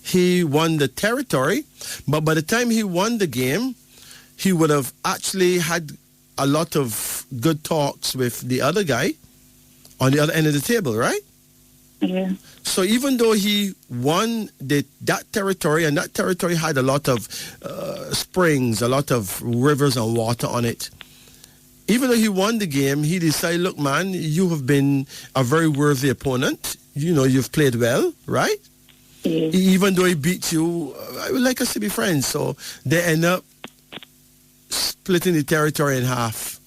[SPEAKER 1] he won the territory, but by the time he won the game, he would have actually had a lot of good talks with the other guy on the other end of the table, right?
[SPEAKER 2] Yeah.
[SPEAKER 1] So even though he won that territory, and that territory had a lot of springs, a lot of rivers and water on it, even though he won the game, he decided, look, man, you have been a very worthy opponent. You know, you've played well, right?
[SPEAKER 2] Yes.
[SPEAKER 1] Even though he beat you, I would like us to be friends. So they end up splitting the territory in half.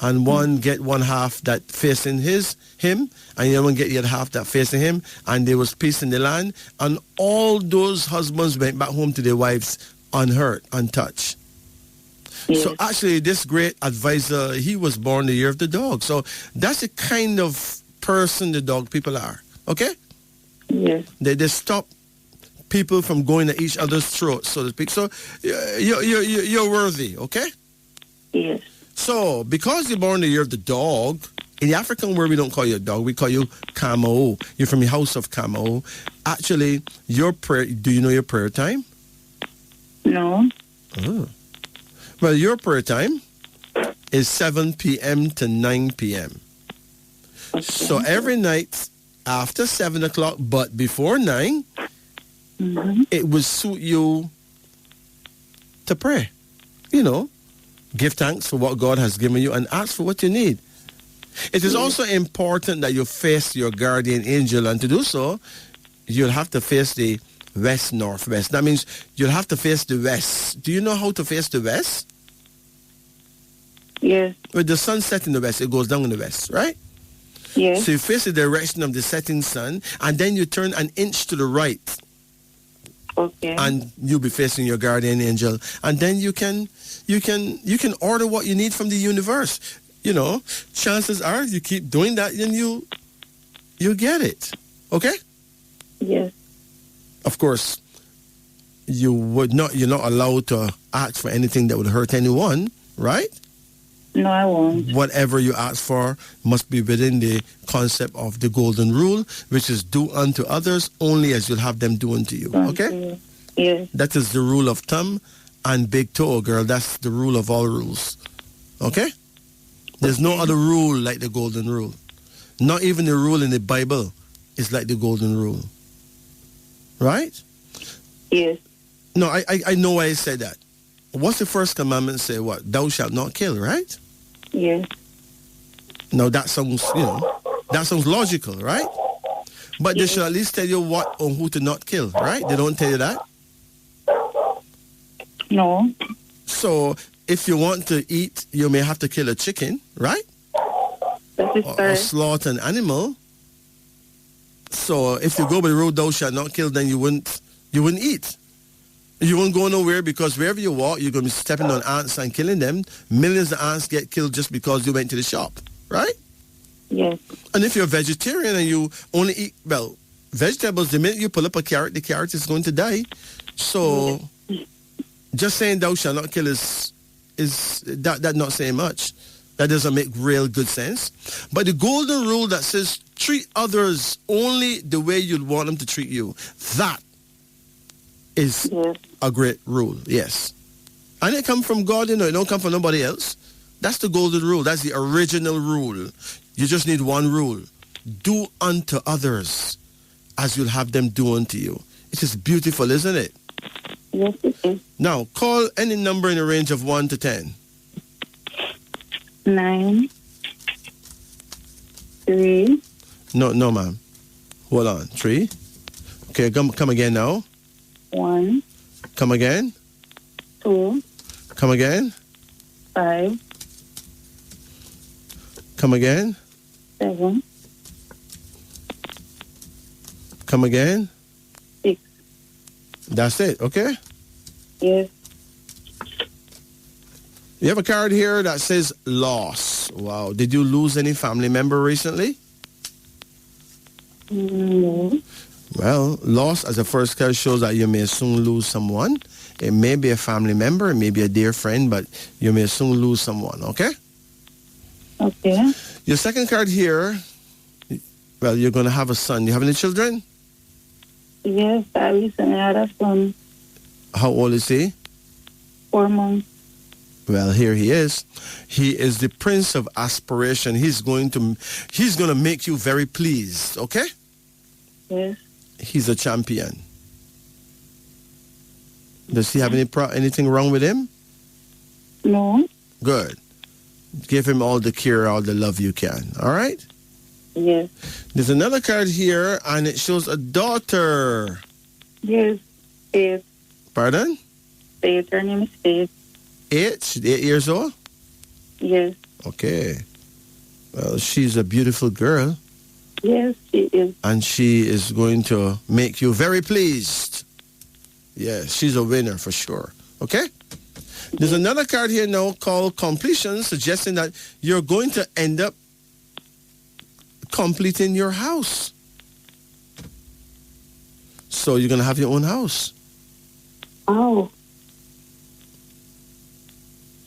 [SPEAKER 1] And one get one half that facing him, and the other one get the other half that facing him. And there was peace in the land. And all those husbands went back home to their wives unhurt, untouched.
[SPEAKER 2] Yes.
[SPEAKER 1] So actually, this great advisor, he was born the year of the dog. So that's the kind of person the dog people are. Okay?
[SPEAKER 2] Yes.
[SPEAKER 1] They stop people from going at each other's throats, so to speak. So you're worthy. Okay?
[SPEAKER 2] Yes.
[SPEAKER 1] So because you're born the year of the dog, in the African world we don't call you a dog, we call you Camo. You're from the house of Camo. Actually, your prayer. Do you know your prayer time?
[SPEAKER 2] No.
[SPEAKER 1] Oh. Well, your prayer time is 7 p.m. to 9 p.m.
[SPEAKER 2] Okay.
[SPEAKER 1] So every night after 7 o'clock, but before 9, it would suit you to pray. You know, give thanks for what God has given you and ask for what you need. It is also important that you face your guardian angel, and to do so, you'll have to face the west, northwest. That means you'll have to face the west. Do you know how to face the west?
[SPEAKER 2] Yes.
[SPEAKER 1] With the sun set in the west, it goes down in the west, right?
[SPEAKER 2] Yes.
[SPEAKER 1] So you face the direction of the setting sun, and then you turn an inch to the right,
[SPEAKER 2] Okay.
[SPEAKER 1] and you'll be facing your guardian angel. And then you can order what you need from the universe. You know, chances are you keep doing that, then you get it. Okay?
[SPEAKER 2] Yes.
[SPEAKER 1] Of course, you're not allowed to ask for anything that would hurt anyone, right?
[SPEAKER 2] No, I won't.
[SPEAKER 1] Whatever you ask for must be within the concept of the golden rule, which is do unto others only as you'll have them do unto you. Okay?
[SPEAKER 2] Yes.
[SPEAKER 1] That is the rule of thumb and big toe, girl. That's the rule of all rules. Okay? There's no other rule like the golden rule. Not even the rule in the Bible is like the golden rule. Right?
[SPEAKER 2] Yes.
[SPEAKER 1] No, I know why I said that. What's the first commandment say? What? Thou shalt not kill, right?
[SPEAKER 2] Yes.
[SPEAKER 1] Now that sounds, that sounds logical, right? But they should at least tell you what or who to not kill, right? They don't tell you that.
[SPEAKER 2] No.
[SPEAKER 1] So if you want to eat, you may have to kill a chicken, right?
[SPEAKER 2] That is
[SPEAKER 1] Or
[SPEAKER 2] correct.
[SPEAKER 1] slaughter an animal. So if you go by the road, thou shalt not kill, then you wouldn't eat. You won't go nowhere, because wherever you walk, you're going to be stepping on ants and killing them. Millions of ants get killed just because you went to the shop, right?
[SPEAKER 2] Yes.
[SPEAKER 1] And if you're a vegetarian and you only eat, vegetables, the minute you pull up a carrot, the carrot is going to die. So just saying thou shalt not kill is that not saying much. That doesn't make real good sense. But the golden rule that says treat others only the way you'd want them to treat you, that is a great rule, yes. And it comes from God, it don't come from nobody else. That's the golden rule. That's the original rule. You just need one rule. Do unto others as you'll have them do unto you. It is beautiful, isn't it?
[SPEAKER 2] Yes, it is.
[SPEAKER 1] Now, call any number in a range of 1 to 10.
[SPEAKER 2] 9, 3.
[SPEAKER 1] No, ma'am. Hold on. 3. Okay, come again now.
[SPEAKER 2] 1,
[SPEAKER 1] Come again.
[SPEAKER 2] 2,
[SPEAKER 1] Come again.
[SPEAKER 2] 5,
[SPEAKER 1] Come again.
[SPEAKER 2] 7,
[SPEAKER 1] Come again.
[SPEAKER 2] 6.
[SPEAKER 1] That's it, okay?
[SPEAKER 2] Yes.
[SPEAKER 1] You have a card here that says loss. Wow. Did you lose any family member recently?
[SPEAKER 2] No.
[SPEAKER 1] Well, loss as a first card shows that you may soon lose someone. It may be a family member, it may be a dear friend, but you may soon lose someone, okay?
[SPEAKER 2] Okay.
[SPEAKER 1] Your second card here, well, you're going to have a son. You have any children?
[SPEAKER 2] Yes, I recently had a son.
[SPEAKER 1] How old is he?
[SPEAKER 2] 4 months.
[SPEAKER 1] Well, here he is. He is the Prince of Aspiration. He's going to make you very pleased, okay?
[SPEAKER 2] Yes.
[SPEAKER 1] He's a champion. Does he have anything wrong with him?
[SPEAKER 2] No.
[SPEAKER 1] Good. Give him all the care, all the love you can. All right?
[SPEAKER 2] Yes.
[SPEAKER 1] There's another card here, and it shows a daughter.
[SPEAKER 2] Yes. Faith.
[SPEAKER 1] Pardon?
[SPEAKER 2] Faith. Her name is Faith.
[SPEAKER 1] 8? She's 8 years old?
[SPEAKER 2] Yes.
[SPEAKER 1] Okay. Well, she's a beautiful girl.
[SPEAKER 2] Yes, she is.
[SPEAKER 1] And she is going to make you very pleased. Yes, she's a winner for sure. Okay? There's another card here now called completion, suggesting that you're going to end up completing your house. So you're going to have your own house.
[SPEAKER 2] Oh.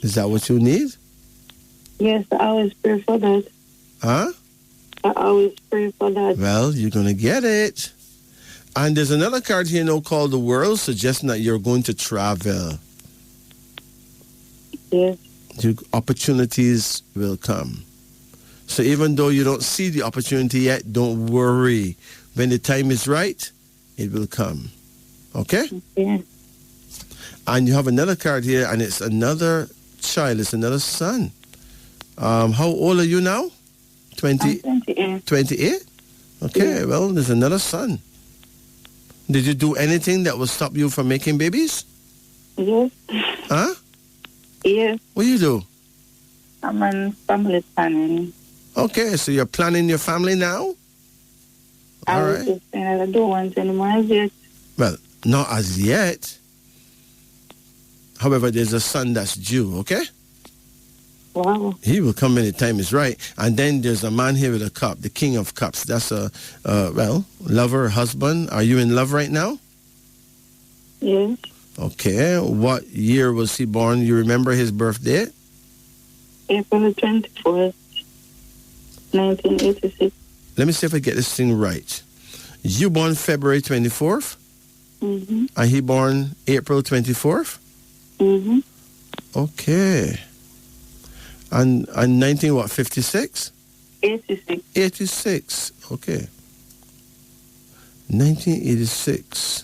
[SPEAKER 1] Is that what you need?
[SPEAKER 2] Yes, I always pray for that.
[SPEAKER 1] Huh?
[SPEAKER 2] I always pray for that.
[SPEAKER 1] Well, you're going to get it. And there's another card here now called the world, suggesting that you're going to travel.
[SPEAKER 2] Yes.
[SPEAKER 1] Opportunities will come. So even though you don't see the opportunity yet, don't worry. When the time is right, it will come. Okay?
[SPEAKER 2] Yeah.
[SPEAKER 1] And you have another card here, and it's another child. It's another son. How old are you now? 20?
[SPEAKER 2] I'm 28.
[SPEAKER 1] 28? Okay,
[SPEAKER 2] Yeah.
[SPEAKER 1] well, there's another son. Did you do anything that will stop you from making babies?
[SPEAKER 2] Yes.
[SPEAKER 1] Huh?
[SPEAKER 2] Yes.
[SPEAKER 1] What do you do?
[SPEAKER 2] I'm on family planning.
[SPEAKER 1] Okay, so you're planning your family now?
[SPEAKER 2] I
[SPEAKER 1] All
[SPEAKER 2] was
[SPEAKER 1] right.
[SPEAKER 2] just saying that I don't want any more yet.
[SPEAKER 1] Well, not as yet. However, there's a son that's due, okay?
[SPEAKER 2] Wow.
[SPEAKER 1] He will come when the time is right. And then there's a man here with a cup, the king of cups. That's a, lover, husband. Are you in love right now?
[SPEAKER 2] Yes.
[SPEAKER 1] Okay. What year was he born? You remember his birthday?
[SPEAKER 2] April 24th, 1986.
[SPEAKER 1] Let me see if I get this thing right. You born February 24th?
[SPEAKER 2] Mm-hmm.
[SPEAKER 1] And he born April 24th?
[SPEAKER 2] Mm-hmm.
[SPEAKER 1] Okay. And 56?
[SPEAKER 2] 86.
[SPEAKER 1] 86. Okay. 1986.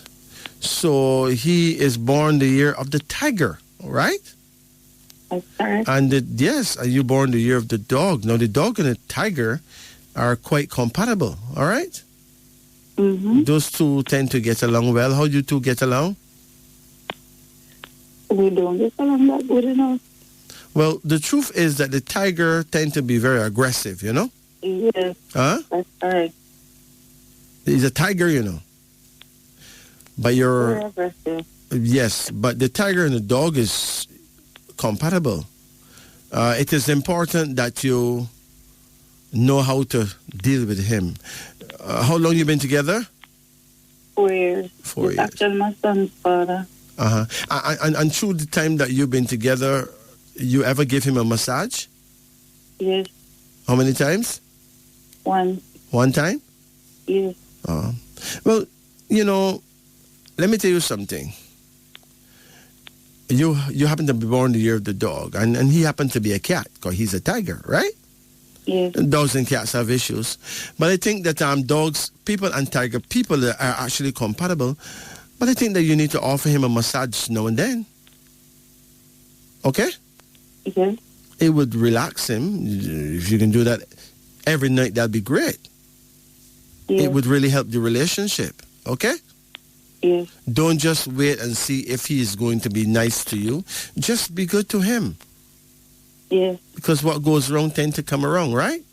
[SPEAKER 1] So he is born the year of the tiger, all right?
[SPEAKER 2] That's correct.
[SPEAKER 1] And yes, and you born the year of the dog. Now the dog and the tiger are quite compatible, all right?
[SPEAKER 2] Mm-hmm.
[SPEAKER 1] Those two tend to get along well. How do you two get along?
[SPEAKER 2] We don't get along that good enough.
[SPEAKER 1] Well, the truth is that the tiger tend to be very aggressive, you know?
[SPEAKER 2] Yes.
[SPEAKER 1] Huh?
[SPEAKER 2] That's correct.
[SPEAKER 1] He's a tiger, you know. But
[SPEAKER 2] Very aggressive.
[SPEAKER 1] yes, but the tiger and the dog is compatible. It is important that you know how to deal with him. How long you been together?
[SPEAKER 2] 4 years.
[SPEAKER 1] 4
[SPEAKER 2] He's
[SPEAKER 1] years.
[SPEAKER 2] actually my son's father.
[SPEAKER 1] Uh-huh. And through the time that you've been together, you ever give him a massage?
[SPEAKER 2] Yes.
[SPEAKER 1] How many times?
[SPEAKER 2] One.
[SPEAKER 1] One time?
[SPEAKER 2] Yes.
[SPEAKER 1] Well, you know, let me tell you something. You happen to be born the year of the dog, and he happened to be a cat, because he's a tiger, right?
[SPEAKER 2] Yes.
[SPEAKER 1] Dogs and cats have issues. But I think that dogs, people and tiger, people are actually compatible. But I think that you need to offer him a massage now and then. Okay?
[SPEAKER 2] Yes.
[SPEAKER 1] It would relax him. If you can do that every night, that'd be great.
[SPEAKER 2] Yes.
[SPEAKER 1] It would really help the relationship. Okay?
[SPEAKER 2] Yes.
[SPEAKER 1] Don't just wait and see if he is going to be nice to you. Just be good to him.
[SPEAKER 2] Yes.
[SPEAKER 1] Because what goes wrong tends to come around, right?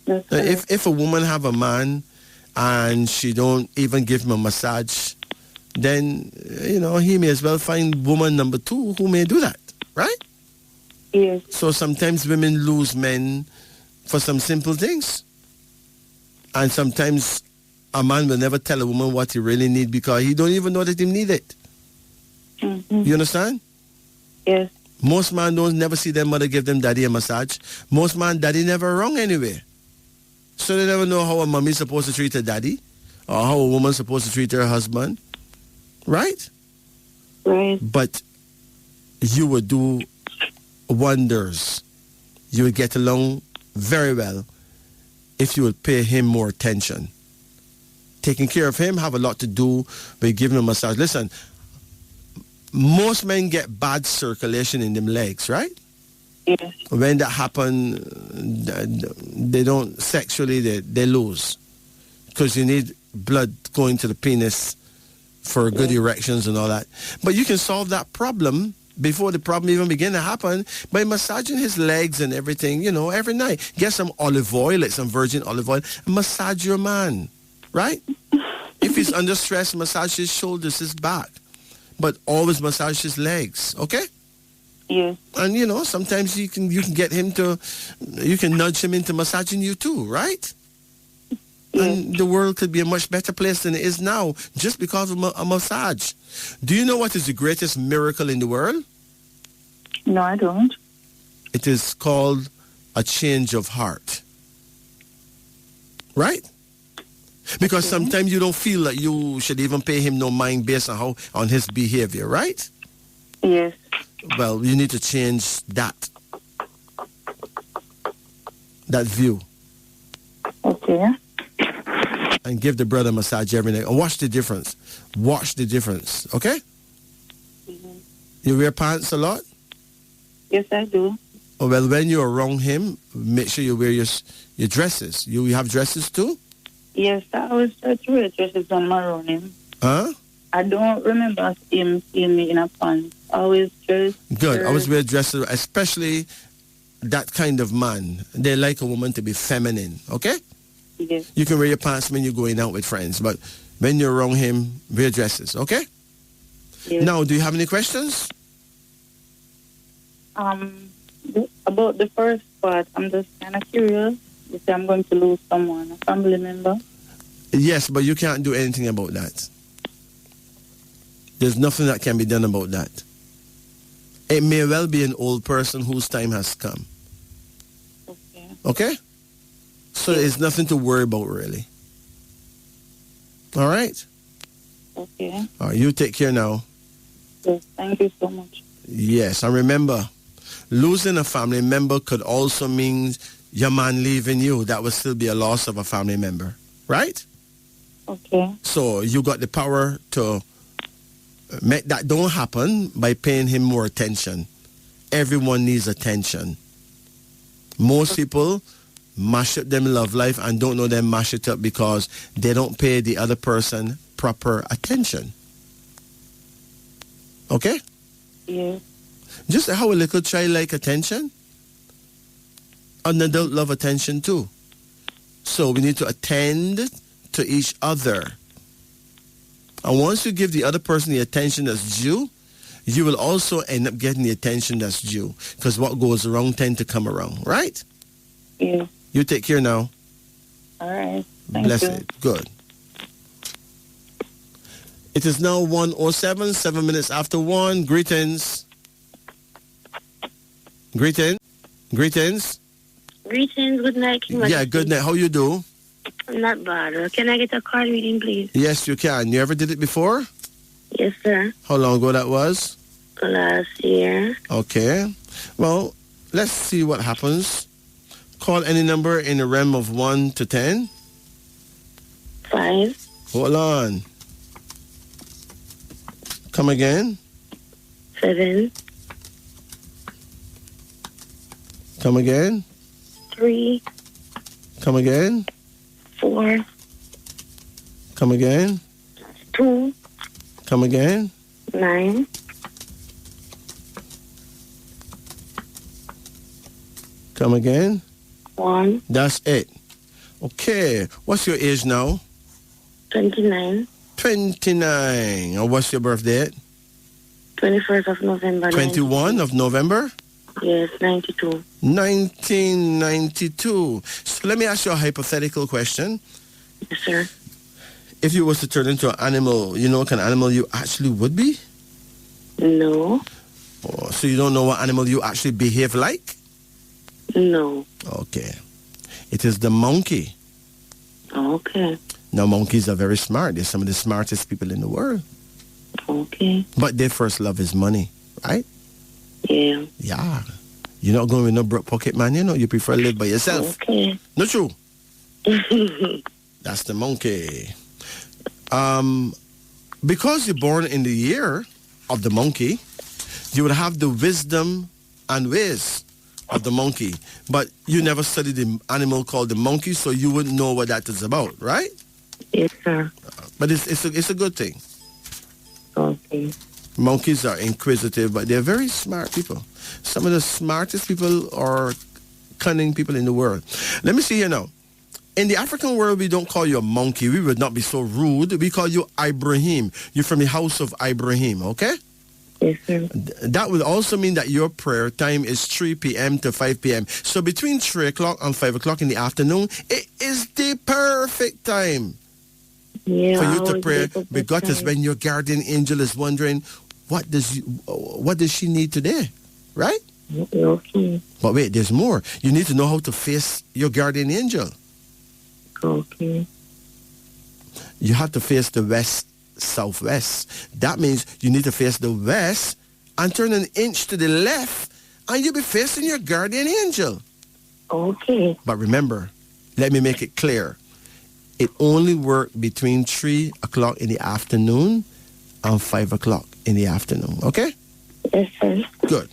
[SPEAKER 2] That's
[SPEAKER 1] Now,
[SPEAKER 2] correct.
[SPEAKER 1] if a woman have a man and she don't even give him a massage, then, you know, he may as well find woman number 2 who may do that, right?
[SPEAKER 2] Yes.
[SPEAKER 1] So sometimes women lose men for some simple things. And sometimes a man will never tell a woman what he really need because he don't even know that he need it.
[SPEAKER 2] Mm-hmm.
[SPEAKER 1] You understand?
[SPEAKER 2] Yes.
[SPEAKER 1] Most men don't never see their mother give them daddy a massage. Most man, daddy never wrong anyway. So they never know how a mommy is supposed to treat her daddy or how a woman's supposed to treat her husband. Right?
[SPEAKER 2] Right.
[SPEAKER 1] But you would do wonders. You would get along very well if you would pay him more attention. Taking care of him have a lot to do with giving him a massage. Listen, most men get bad circulation in them legs, right?
[SPEAKER 2] Yes.
[SPEAKER 1] When that happen, they don't sexually, they lose. Because you need blood going to the penis for good erections and all that. But you can solve that problem before the problem even begin to happen by massaging his legs and everything, you know, every night. Get some olive oil, like some virgin olive oil, and massage your man, right? If he's under stress, massage his shoulders, his back. But always massage his legs, okay?
[SPEAKER 2] Yes.
[SPEAKER 1] And, you know, sometimes you can get him to, you can nudge him into massaging you too, right? And the world could be a much better place than it is now just because of a massage. Do you know what is the greatest miracle in the world?
[SPEAKER 2] No, I don't.
[SPEAKER 1] It is called a change of heart. Right? Because sometimes you don't feel like you should even pay him no mind based on his behavior, right?
[SPEAKER 2] Yes.
[SPEAKER 1] Well, you need to change that view.
[SPEAKER 2] Okay.
[SPEAKER 1] And give the brother a massage every night. And watch the difference. Watch the difference. Okay?
[SPEAKER 2] Mhm.
[SPEAKER 1] You wear pants a lot?
[SPEAKER 2] Yes, I do.
[SPEAKER 1] Oh, well, when you're around him, make sure you wear your dresses. You have dresses too?
[SPEAKER 2] Yes, I always try to wear dresses on my own him.
[SPEAKER 1] Huh?
[SPEAKER 2] I don't remember him seeing me in a pants. I always dress.
[SPEAKER 1] Good. I always wear dresses, especially that kind of man. They like a woman to be feminine. Okay?
[SPEAKER 2] Yes.
[SPEAKER 1] You can wear your pants when you're going out with friends, but when you're around him, wear dresses. Okay?
[SPEAKER 2] Yes.
[SPEAKER 1] Now, do you have any questions?
[SPEAKER 2] About the first part, I'm just kind of curious if I'm going to lose someone, a family member.
[SPEAKER 1] Yes, but you can't do anything about that. There's nothing that can be done about that. It may well be an old person whose time has come.
[SPEAKER 2] Okay.
[SPEAKER 1] Okay? So there's nothing to worry about, really. All right?
[SPEAKER 2] Okay.
[SPEAKER 1] All right, you take care now.
[SPEAKER 2] Yes, thank you so much.
[SPEAKER 1] Yes, and remember, losing a family member could also mean your man leaving you. That would still be a loss of a family member, right?
[SPEAKER 2] Okay.
[SPEAKER 1] So you got the power to make that don't happen by paying him more attention. Everyone needs attention. Most people mash up them love life and don't know them mash it up because they don't pay the other person proper attention. Okay?
[SPEAKER 2] Yes.
[SPEAKER 1] Just how a little child like attention, an adult love attention too. So we need to attend to each other. And once you give the other person the attention that's due, you will also end up getting the attention that's due. Because what goes around tend to come around, right?
[SPEAKER 2] Yes.
[SPEAKER 1] You take care now.
[SPEAKER 2] All right. Thank
[SPEAKER 1] Bless
[SPEAKER 2] you.
[SPEAKER 1] it. Good. It is now 1:07, 7 minutes after 1. Greetings. Greetings. Greetings.
[SPEAKER 4] Greetings, good night, King
[SPEAKER 1] Yeah,
[SPEAKER 4] Majesty.
[SPEAKER 1] good night. How you do?
[SPEAKER 4] Not bad. Can I get a card reading, please?
[SPEAKER 1] Yes, you can. You ever did it before?
[SPEAKER 4] Yes, sir.
[SPEAKER 1] How long ago that was?
[SPEAKER 4] Last year.
[SPEAKER 1] Okay. Well, let's see what happens. Call any number in the realm of 1 to 10.
[SPEAKER 4] 5.
[SPEAKER 1] Hold on. Come again.
[SPEAKER 4] 7.
[SPEAKER 1] Come again.
[SPEAKER 4] 3.
[SPEAKER 1] Come again.
[SPEAKER 4] 4.
[SPEAKER 1] Come again.
[SPEAKER 4] 2.
[SPEAKER 1] Come again.
[SPEAKER 4] 9.
[SPEAKER 1] Come again.
[SPEAKER 4] 1.
[SPEAKER 1] That's it. Okay. What's your age now?
[SPEAKER 4] 29.
[SPEAKER 1] 29. And what's your birth date?
[SPEAKER 4] 21st of November.
[SPEAKER 1] 21 of November?
[SPEAKER 4] Yes, 92.
[SPEAKER 1] 1992. So let me ask you a hypothetical question.
[SPEAKER 4] Yes, sir.
[SPEAKER 1] If you was to turn into an animal, you know what kind of animal you actually would be?
[SPEAKER 4] No.
[SPEAKER 1] Oh, so you don't know what animal you actually behave like?
[SPEAKER 4] No.
[SPEAKER 1] Okay. It is the monkey.
[SPEAKER 4] Okay.
[SPEAKER 1] Now, monkeys are very smart. They're some of the smartest people in the world.
[SPEAKER 4] Okay.
[SPEAKER 1] But their first love is money, right?
[SPEAKER 4] Yeah.
[SPEAKER 1] Yeah. You're not going with no broke pocket man, you know. You prefer to live by yourself.
[SPEAKER 4] Okay.
[SPEAKER 1] Not true. That's the monkey. Because you're born in the year of the monkey, you would have the wisdom and ways of the monkey. But you never studied the animal called the monkey, so you wouldn't know what that is about, right?
[SPEAKER 4] Yes, sir.
[SPEAKER 1] But it's a good thing.
[SPEAKER 4] Okay.
[SPEAKER 1] Monkeys are inquisitive, but they're very smart people. Some of the smartest people are cunning people in the world. Let me see here now. In the African world, we don't call you a monkey. We would not be so rude. We call you Ibrahim. You're from the house of Ibrahim, okay?
[SPEAKER 4] Yes, sir.
[SPEAKER 1] That would also mean that your prayer time is 3 p.m. to 5 p.m. So between 3 o'clock and 5 o'clock in the afternoon, it is the perfect time
[SPEAKER 4] Yeah,
[SPEAKER 1] for you
[SPEAKER 4] I
[SPEAKER 1] to
[SPEAKER 4] always
[SPEAKER 1] pray.
[SPEAKER 4] wake up
[SPEAKER 1] Because
[SPEAKER 4] that time.
[SPEAKER 1] when your guardian angel is wondering, what does she need today, right?
[SPEAKER 4] Okay.
[SPEAKER 1] But wait, there's more. You need to know how to face your guardian angel.
[SPEAKER 4] Okay.
[SPEAKER 1] You have to face the west, southwest. That means you need to face the west and turn an inch to the left, and you'll be facing your guardian angel.
[SPEAKER 4] Okay.
[SPEAKER 1] But remember, let me make it clear. It only worked between 3 o'clock in the afternoon and 5 o'clock in the afternoon, okay?
[SPEAKER 4] Yes, sir.
[SPEAKER 1] Good.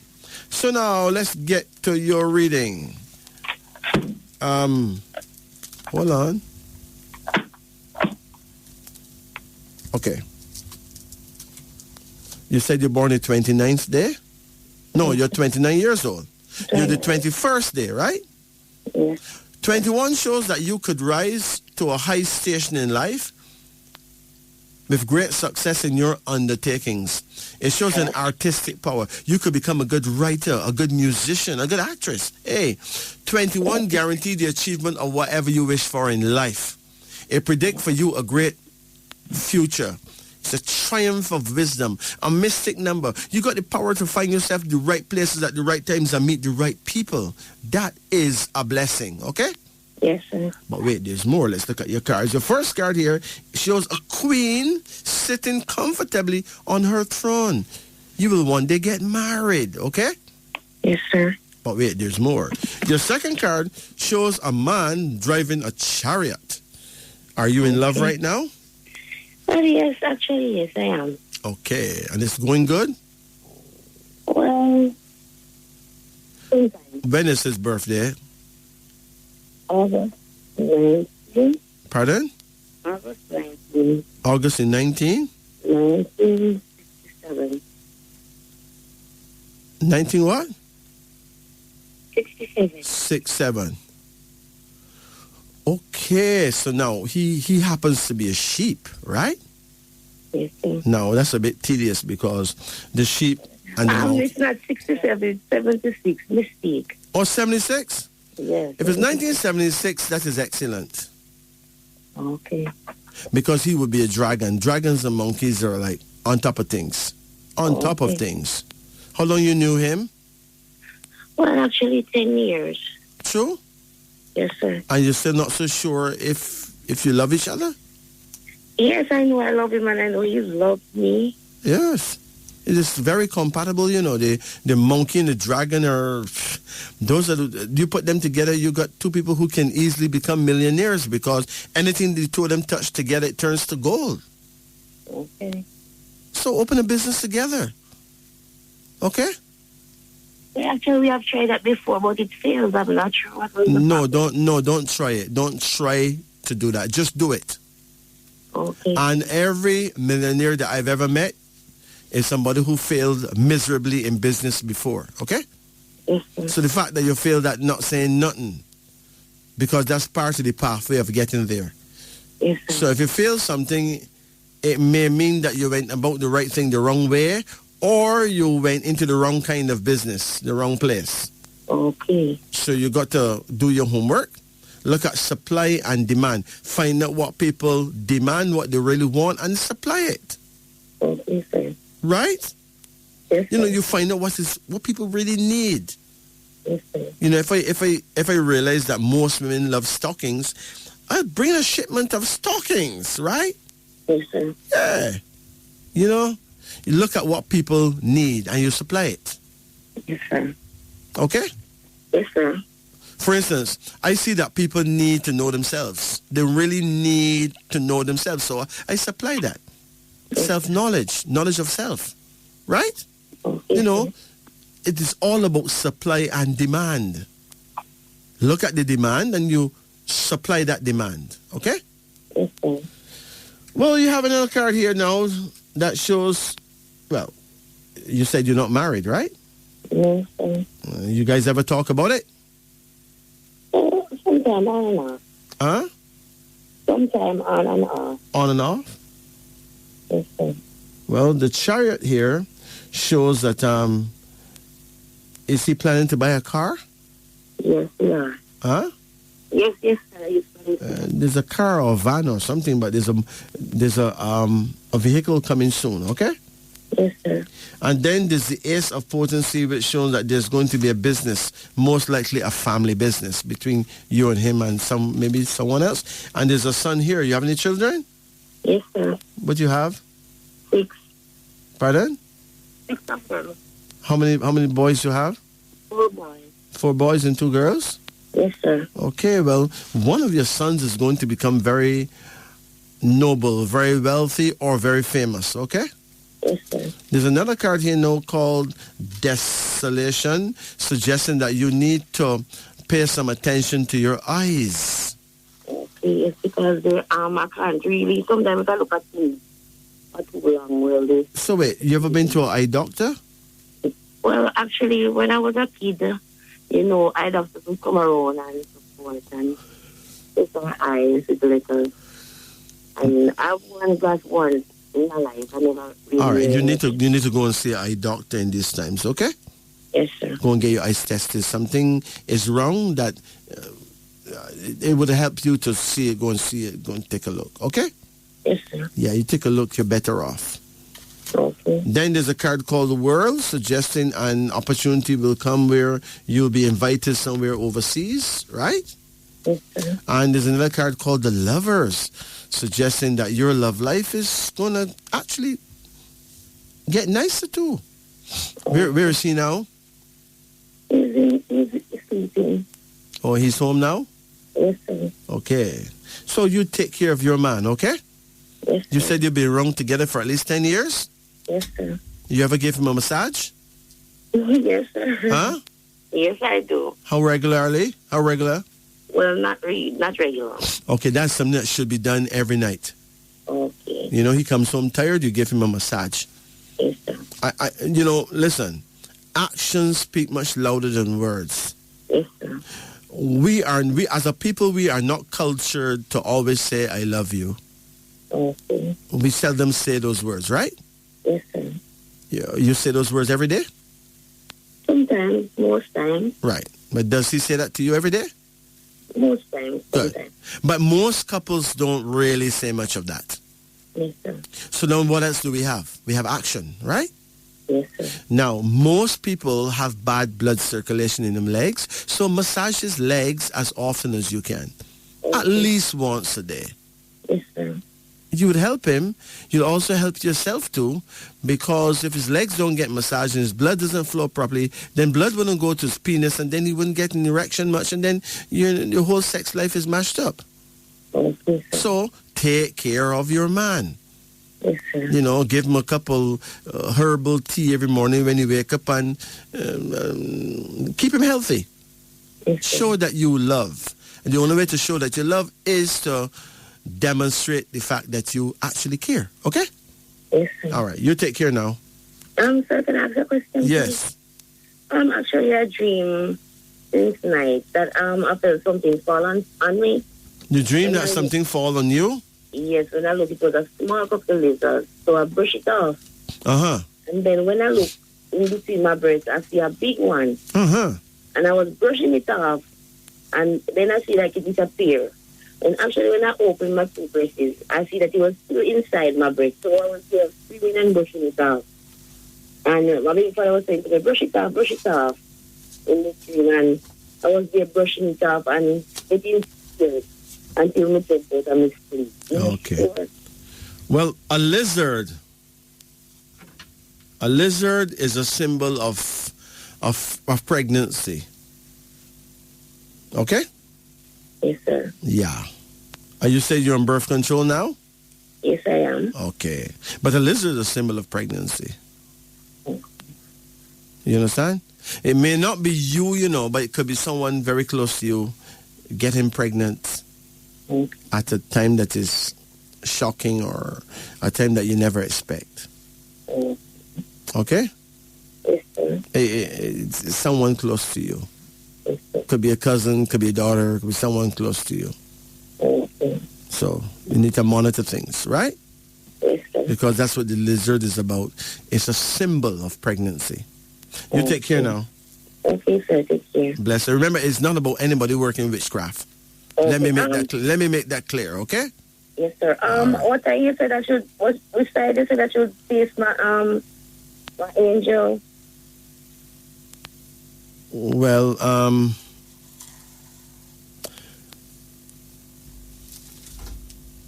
[SPEAKER 1] So now let's get to your reading. Hold on. Okay. You said you're born the 29th day? No, you're 29 years old. You're the 21st day, right?
[SPEAKER 4] Yes.
[SPEAKER 1] 21 shows that you could rise to a high station in life with great success in your undertakings. It shows an artistic power. You could become a good writer, a good musician, a good actress. Hey, 21 guarantee the achievement of whatever you wish for in life. It predicts for you a great future. It's a triumph of wisdom, a mystic number. You got the power to find yourself in the right places at the right times and meet the right people. That is a blessing, okay?
[SPEAKER 4] Yes, sir.
[SPEAKER 1] But wait, there's more. Let's look at your cards. Your first card here shows a queen sitting comfortably on her throne. You will one day get married, okay?
[SPEAKER 4] Yes, sir.
[SPEAKER 1] But wait, there's more. Your second card shows a man driving a chariot. Are you in love right now?
[SPEAKER 4] Well, yes, actually, yes, I am.
[SPEAKER 1] Okay, and it's going good?
[SPEAKER 4] Well, sometime.
[SPEAKER 1] When is his birthday?
[SPEAKER 4] August 19.
[SPEAKER 1] Pardon?
[SPEAKER 4] August 19.
[SPEAKER 1] August in
[SPEAKER 4] 1967.
[SPEAKER 1] 19 what?
[SPEAKER 4] 67.
[SPEAKER 1] 67. Okay, so now he happens to be a sheep, right?
[SPEAKER 4] Yes, sir.
[SPEAKER 1] No, that's a bit tedious because the sheep and the mount.
[SPEAKER 4] It's not 67, it's 76. Mistake.
[SPEAKER 1] Or 76?
[SPEAKER 4] Yes.
[SPEAKER 1] If it's 1976, that is excellent.
[SPEAKER 4] Okay.
[SPEAKER 1] Because he would be a dragon. Dragons and monkeys are like on top of things. On top of things. How long you knew him?
[SPEAKER 4] Well, actually, 10 years.
[SPEAKER 1] True?
[SPEAKER 4] Yes, sir.
[SPEAKER 1] And you're still not so sure if you love each other?
[SPEAKER 4] Yes, I know I love him and I know he loves me.
[SPEAKER 1] Yes. It is very compatible, you know. The monkey and the dragon are, those are, you put them together, you got two people who can easily become millionaires because anything the two of them touch together, it turns to gold.
[SPEAKER 4] Okay.
[SPEAKER 1] So open a business together. Okay?
[SPEAKER 4] Actually, we have tried that before, but it failed. I'm not sure what was the problem.
[SPEAKER 1] Don't try it. Don't try to do that. Just do it.
[SPEAKER 4] Okay.
[SPEAKER 1] And every millionaire that I've ever met is somebody who failed miserably in business before, okay?
[SPEAKER 4] Yes, sir.
[SPEAKER 1] So the fact that you failed at not saying nothing, because that's part of the pathway of getting there.
[SPEAKER 4] Yes, sir.
[SPEAKER 1] So if you fail something, it may mean that you went about the right thing the wrong way, or you went into the wrong kind of business, the wrong place.
[SPEAKER 4] Okay.
[SPEAKER 1] So you got to do your homework, look at supply and demand, find out what people demand, what they really want, and supply it.
[SPEAKER 4] Okay, sir.
[SPEAKER 1] Right?
[SPEAKER 4] Yes,
[SPEAKER 1] You know,
[SPEAKER 4] sir.
[SPEAKER 1] you find out what people really need.
[SPEAKER 4] Yes, sir.
[SPEAKER 1] You know, if I realize that most women love stockings, I'll bring a shipment of stockings, right?
[SPEAKER 4] Yes, sir.
[SPEAKER 1] Yeah. You know, you look at what people need and you supply it.
[SPEAKER 4] Yes, sir.
[SPEAKER 1] Okay?
[SPEAKER 4] Yes, sir.
[SPEAKER 1] For instance, I see that people need to know themselves. They really need to know themselves. So I supply that. Self-knowledge, knowledge of self. Right?
[SPEAKER 4] Okay,
[SPEAKER 1] You know,
[SPEAKER 4] sir.
[SPEAKER 1] it is all about supply and demand. Look at the demand and you supply that demand. Okay?
[SPEAKER 4] Yes, sir.
[SPEAKER 1] Well, you have another card here now that shows, well, you said you're not married, right?
[SPEAKER 4] Yes, sir.
[SPEAKER 1] You guys ever talk about it?
[SPEAKER 4] Sometime on and off.
[SPEAKER 1] Huh?
[SPEAKER 4] Sometime on and off.
[SPEAKER 1] On and off?
[SPEAKER 4] Yes, sir.
[SPEAKER 1] Well, the chariot here shows that, is he planning to buy a car?
[SPEAKER 4] Yes, we are.
[SPEAKER 1] Huh?
[SPEAKER 4] Yes, sir. Yes, sir.
[SPEAKER 1] There's a car or a van or something, but there's a vehicle coming soon, okay?
[SPEAKER 4] Yes, sir.
[SPEAKER 1] And then there's the Ace of Potency, which shows that there's going to be a business, most likely a family business between you and him and maybe someone else. And there's a son here. You have any children?
[SPEAKER 4] Yes, sir.
[SPEAKER 1] What do you have?
[SPEAKER 4] 6.
[SPEAKER 1] Pardon?
[SPEAKER 4] 6 of them.
[SPEAKER 1] How many boys you have?
[SPEAKER 4] 4 boys.
[SPEAKER 1] 4 boys and 2 girls?
[SPEAKER 4] Yes, sir.
[SPEAKER 1] Okay, well, one of your sons is going to become very noble, very wealthy, or very famous, okay?
[SPEAKER 4] Yes, sir.
[SPEAKER 1] There's another card here now called Desolation, suggesting that you need to pay some attention to your eyes.
[SPEAKER 4] Okay, it's because I can't really, sometimes I look at things for too long, really.
[SPEAKER 1] So wait, you ever been to an eye doctor?
[SPEAKER 4] Well, actually, when I was a kid, I'd have to come around and support and fix my eyes with little. And I've one glass once in my life. I never really.
[SPEAKER 1] All right, you need to go and see an eye doctor in these times, okay?
[SPEAKER 4] Yes, sir.
[SPEAKER 1] Go and get your eyes tested. Something is wrong that it would help you to see it. Go and see it. Go and take a look, okay?
[SPEAKER 4] Yes, sir.
[SPEAKER 1] Yeah, you take a look, you're better off.
[SPEAKER 4] Okay.
[SPEAKER 1] Then there's a card called the World, suggesting an opportunity will come where you'll be invited somewhere overseas, right?
[SPEAKER 4] Yes, sir.
[SPEAKER 1] And there's another card called the Lovers, suggesting that your love life is going to actually get nicer too. Where is he now?
[SPEAKER 4] He's sleeping.
[SPEAKER 1] Oh, he's home now?
[SPEAKER 4] Yes, sir.
[SPEAKER 1] Okay. So you take care of your man, okay?
[SPEAKER 4] Yes, sir.
[SPEAKER 1] You said you've been wrong together for at least 10 years?
[SPEAKER 4] Yes, sir.
[SPEAKER 1] You ever give him a massage?
[SPEAKER 4] Yes, sir.
[SPEAKER 1] Huh?
[SPEAKER 4] Yes, I do.
[SPEAKER 1] How regularly? How regular?
[SPEAKER 4] Well, not regular.
[SPEAKER 1] Okay, that's something that should be done every night.
[SPEAKER 4] Okay.
[SPEAKER 1] He comes home tired, you give him a massage.
[SPEAKER 4] Yes, sir.
[SPEAKER 1] Listen, actions speak much louder than words.
[SPEAKER 4] Yes, sir.
[SPEAKER 1] We as a people, we are not cultured to always say, I love you.
[SPEAKER 4] Okay.
[SPEAKER 1] We seldom say those words, right?
[SPEAKER 4] Yes, sir.
[SPEAKER 1] You say those words every day?
[SPEAKER 4] Sometimes, most times.
[SPEAKER 1] Right. But does he say that to you every day?
[SPEAKER 4] Most times.
[SPEAKER 1] Good.
[SPEAKER 4] Sometimes.
[SPEAKER 1] But most couples don't really say much of that.
[SPEAKER 4] Yes, sir.
[SPEAKER 1] So then what else do we have? We have action, right?
[SPEAKER 4] Yes, sir.
[SPEAKER 1] Now, most people have bad blood circulation in them legs, so massage his legs as often as you can.
[SPEAKER 4] Okay.
[SPEAKER 1] At least once a day.
[SPEAKER 4] Yes, sir.
[SPEAKER 1] You would help him. You'll also help yourself too, because if his legs don't get massaged and his blood doesn't flow properly, then blood wouldn't go to his penis, and then he wouldn't get an erection much, and then your whole sex life is mashed up.
[SPEAKER 4] Okay, sir.
[SPEAKER 1] So take care of your man.
[SPEAKER 4] Yes, sir.
[SPEAKER 1] Give him a couple herbal tea every morning when you wake up, and keep him healthy.
[SPEAKER 4] Yes, sir.
[SPEAKER 1] Show that you love. And the only way to show that you love is to demonstrate the fact that you actually care. Okay?
[SPEAKER 4] Yes, sir.
[SPEAKER 1] All right. You take care now.
[SPEAKER 4] Sir, can I ask a question?
[SPEAKER 1] Yes.
[SPEAKER 4] Please? Actually, I dream this night that I felt something fall on me.
[SPEAKER 1] You dream that something fall on you?
[SPEAKER 4] Yes, when I look, it was a small couple lizard. So I brush it off.
[SPEAKER 1] Uh-huh.
[SPEAKER 4] And then when I look in between my breasts, I see a big one.
[SPEAKER 1] Uh-huh.
[SPEAKER 4] And I was brushing it off. And then I see like it disappear. And actually, when I opened my two breasts, I see that it was still inside my breast. So I was there screaming and brushing it off. And my baby father was saying to me, brush it off in the dream. And I was there brushing it off and getting scared until my chest was on my sleep.
[SPEAKER 1] Okay. Well, a lizard is a symbol of pregnancy. Okay?
[SPEAKER 4] Yes, sir.
[SPEAKER 1] Yeah. Are you saying you're on birth control now?
[SPEAKER 4] Yes, I am.
[SPEAKER 1] Okay. But a lizard is a symbol of pregnancy.
[SPEAKER 4] Okay.
[SPEAKER 1] You understand? It may not be you, but it could be someone very close to you getting pregnant at a time that is shocking or a time that you never expect. Okay?
[SPEAKER 4] Yes, sir.
[SPEAKER 1] It's someone close to you.
[SPEAKER 4] Yes, sir.
[SPEAKER 1] Could be a cousin, could be a daughter, could be someone close to you.
[SPEAKER 4] Okay.
[SPEAKER 1] So you need to monitor things, right?
[SPEAKER 4] Yes, sir.
[SPEAKER 1] Because that's what the lizard is about. It's a symbol of pregnancy. You take care now.
[SPEAKER 4] Okay, sir. Take care.
[SPEAKER 1] Bless her. Remember, it's not about anybody working witchcraft.
[SPEAKER 4] Okay.
[SPEAKER 1] Let me make that clear, okay?
[SPEAKER 4] Yes, sir. What time you said I should? Which side you said I should face my my angel?
[SPEAKER 1] Well,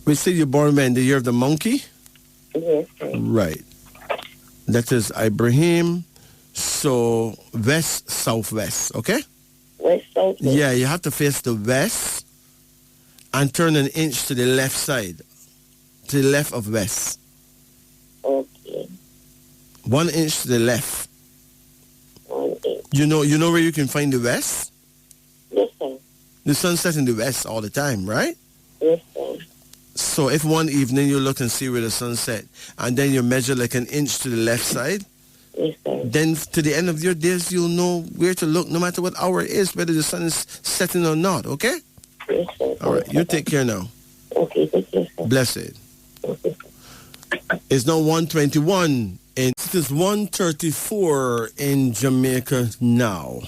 [SPEAKER 1] we say you're born in the year of the monkey?
[SPEAKER 4] Yes, sir.
[SPEAKER 1] Right. That is Ibrahim So west, southwest, okay?
[SPEAKER 4] West, south, west.
[SPEAKER 1] Yeah, you have to face the west and turn an inch to the left side, to the left of west.
[SPEAKER 4] Okay.
[SPEAKER 1] 1 inch to the left.
[SPEAKER 4] 1 inch.
[SPEAKER 1] You know where you can find the west?
[SPEAKER 4] Yes, sir.
[SPEAKER 1] The sun sets in the west all the time, right?
[SPEAKER 4] Yes, sir.
[SPEAKER 1] So if one evening you look and see where the sun set, and then you measure like an inch to the left side,
[SPEAKER 4] Yes, sir.
[SPEAKER 1] then to the end of your days, you'll know where to look no matter what hour it is, whether the sun is setting or not, okay?
[SPEAKER 4] Yes, sir.
[SPEAKER 1] All right, you take care now.
[SPEAKER 4] Okay, take care, sir.
[SPEAKER 1] Blessed.
[SPEAKER 4] Okay, sir.
[SPEAKER 1] It's now 1:21, and it is 1:34 in Jamaica now.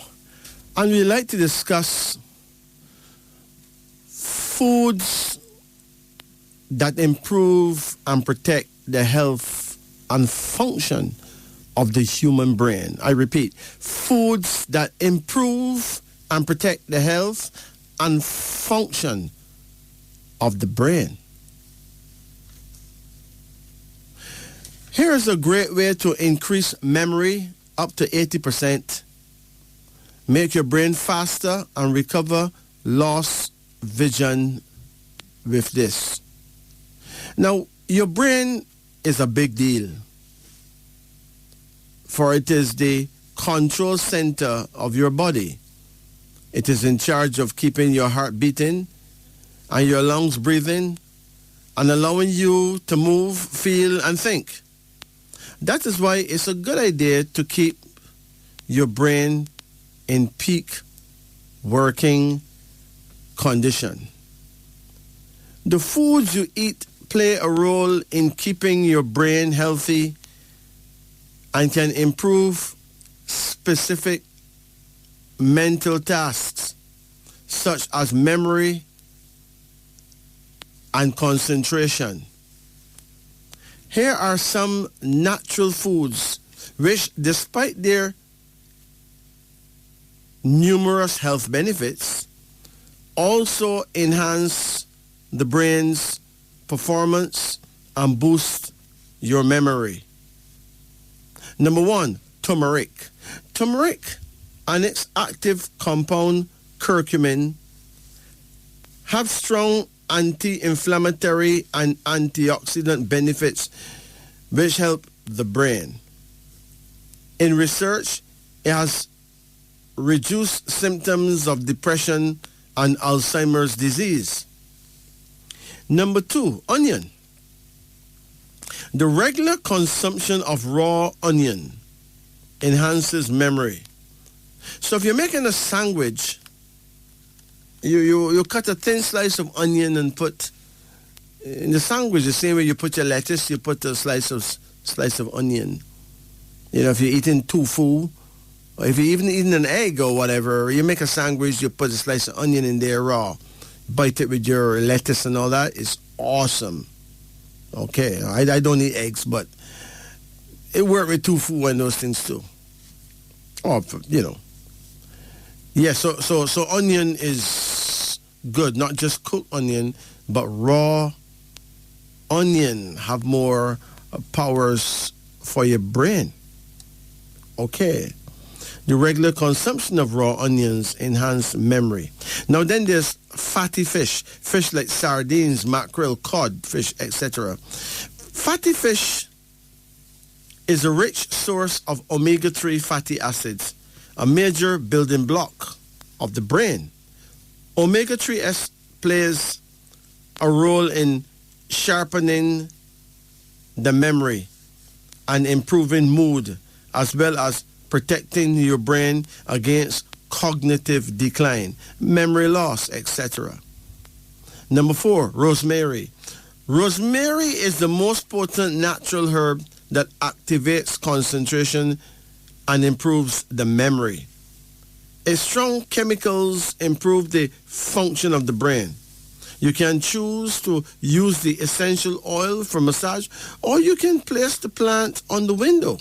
[SPEAKER 1] And we like to discuss foods that improve and protect the health and function of the human brain. I repeat, foods that improve and protect the health and function of the brain. Here is a great way to increase memory up to 80%, make your brain faster, and recover lost vision with this. Now, your brain is a big deal, for it is the control center of your body. It is in charge of keeping your heart beating and your lungs breathing and allowing you to move, feel, and think. That is why it's a good idea to keep your brain in peak working condition. The foods you eat play a role in keeping your brain healthy and can improve specific mental tasks such as memory and concentration. Here are some natural foods which, despite their numerous health benefits, also enhance the brain's performance and boost your memory. Number 1, turmeric. Turmeric and its active compound curcumin have strong anti-inflammatory and antioxidant benefits which help the brain. In research, it has reduced symptoms of depression and Alzheimer's disease. Number 2, onion. The regular consumption of raw onion enhances memory. So if you're making a sandwich, you cut a thin slice of onion and put in the sandwich the same way you put your lettuce, you put a slice of onion. You know, if you're eating tofu, or if you're even eating an egg or whatever, you make a sandwich, you put a slice of onion in there raw. Bite it with your lettuce and all that. It's awesome. Okay, I don't eat eggs, but it worked with tofu and those things too. Oh, you know. Yeah, so onion is good, not just cooked onion, but raw onion have more powers for your brain. Okay. The regular consumption of raw onions enhance memory. Now then there's fatty fish like sardines, mackerel, cod, fish, etc. Fatty fish is a rich source of omega-3 fatty acids, a major building block of the brain. Omega-3 plays a role in sharpening the memory and improving mood, as well as protecting your brain against cognitive decline, memory loss, etc. Number 4, rosemary. Rosemary is the most potent natural herb that activates concentration and improves the memory. Its strong chemicals improve the function of the brain. You can choose to use the essential oil for massage, or you can place the plant on the window.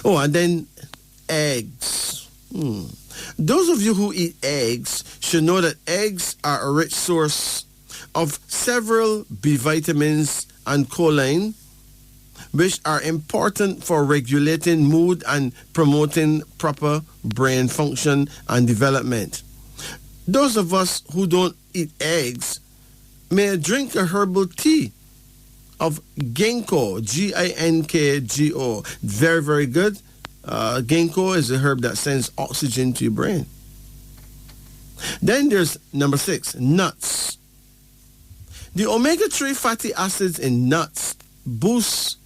[SPEAKER 1] Oh, and then eggs. Those of you who eat eggs should know that eggs are a rich source of several B vitamins and choline, which are important for regulating mood and promoting proper brain function and development. Those of us who don't eat eggs may drink a herbal tea of ginkgo, Ginkgo. Very, very good. Ginkgo is a herb that sends oxygen to your brain. Then there's number 6, nuts. The omega-3 fatty acids in nuts boost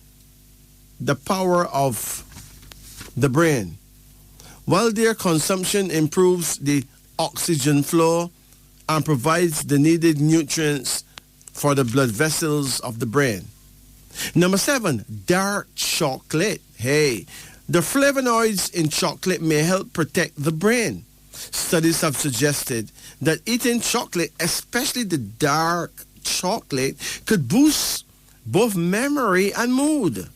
[SPEAKER 1] the power of the brain, while their consumption improves the oxygen flow and provides the needed nutrients for the blood vessels of the brain. Number 7, dark chocolate. Hey, the flavonoids in chocolate may help protect the brain. Studies have suggested that eating chocolate, especially the dark chocolate, could boost both memory and mood.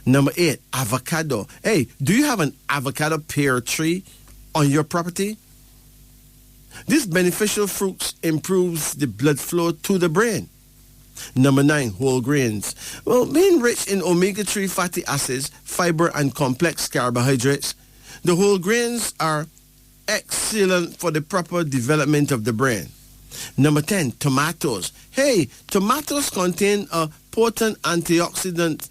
[SPEAKER 1] Number 8, avocado. Hey, do you have an avocado pear tree on your property? This beneficial fruit improves the blood flow to the brain. Number 9, whole grains. Well, being rich in omega-3 fatty acids, fiber, and complex carbohydrates, the whole grains are excellent for the proper development of the brain. Number 10, tomatoes. Hey, tomatoes contain a potent antioxidant,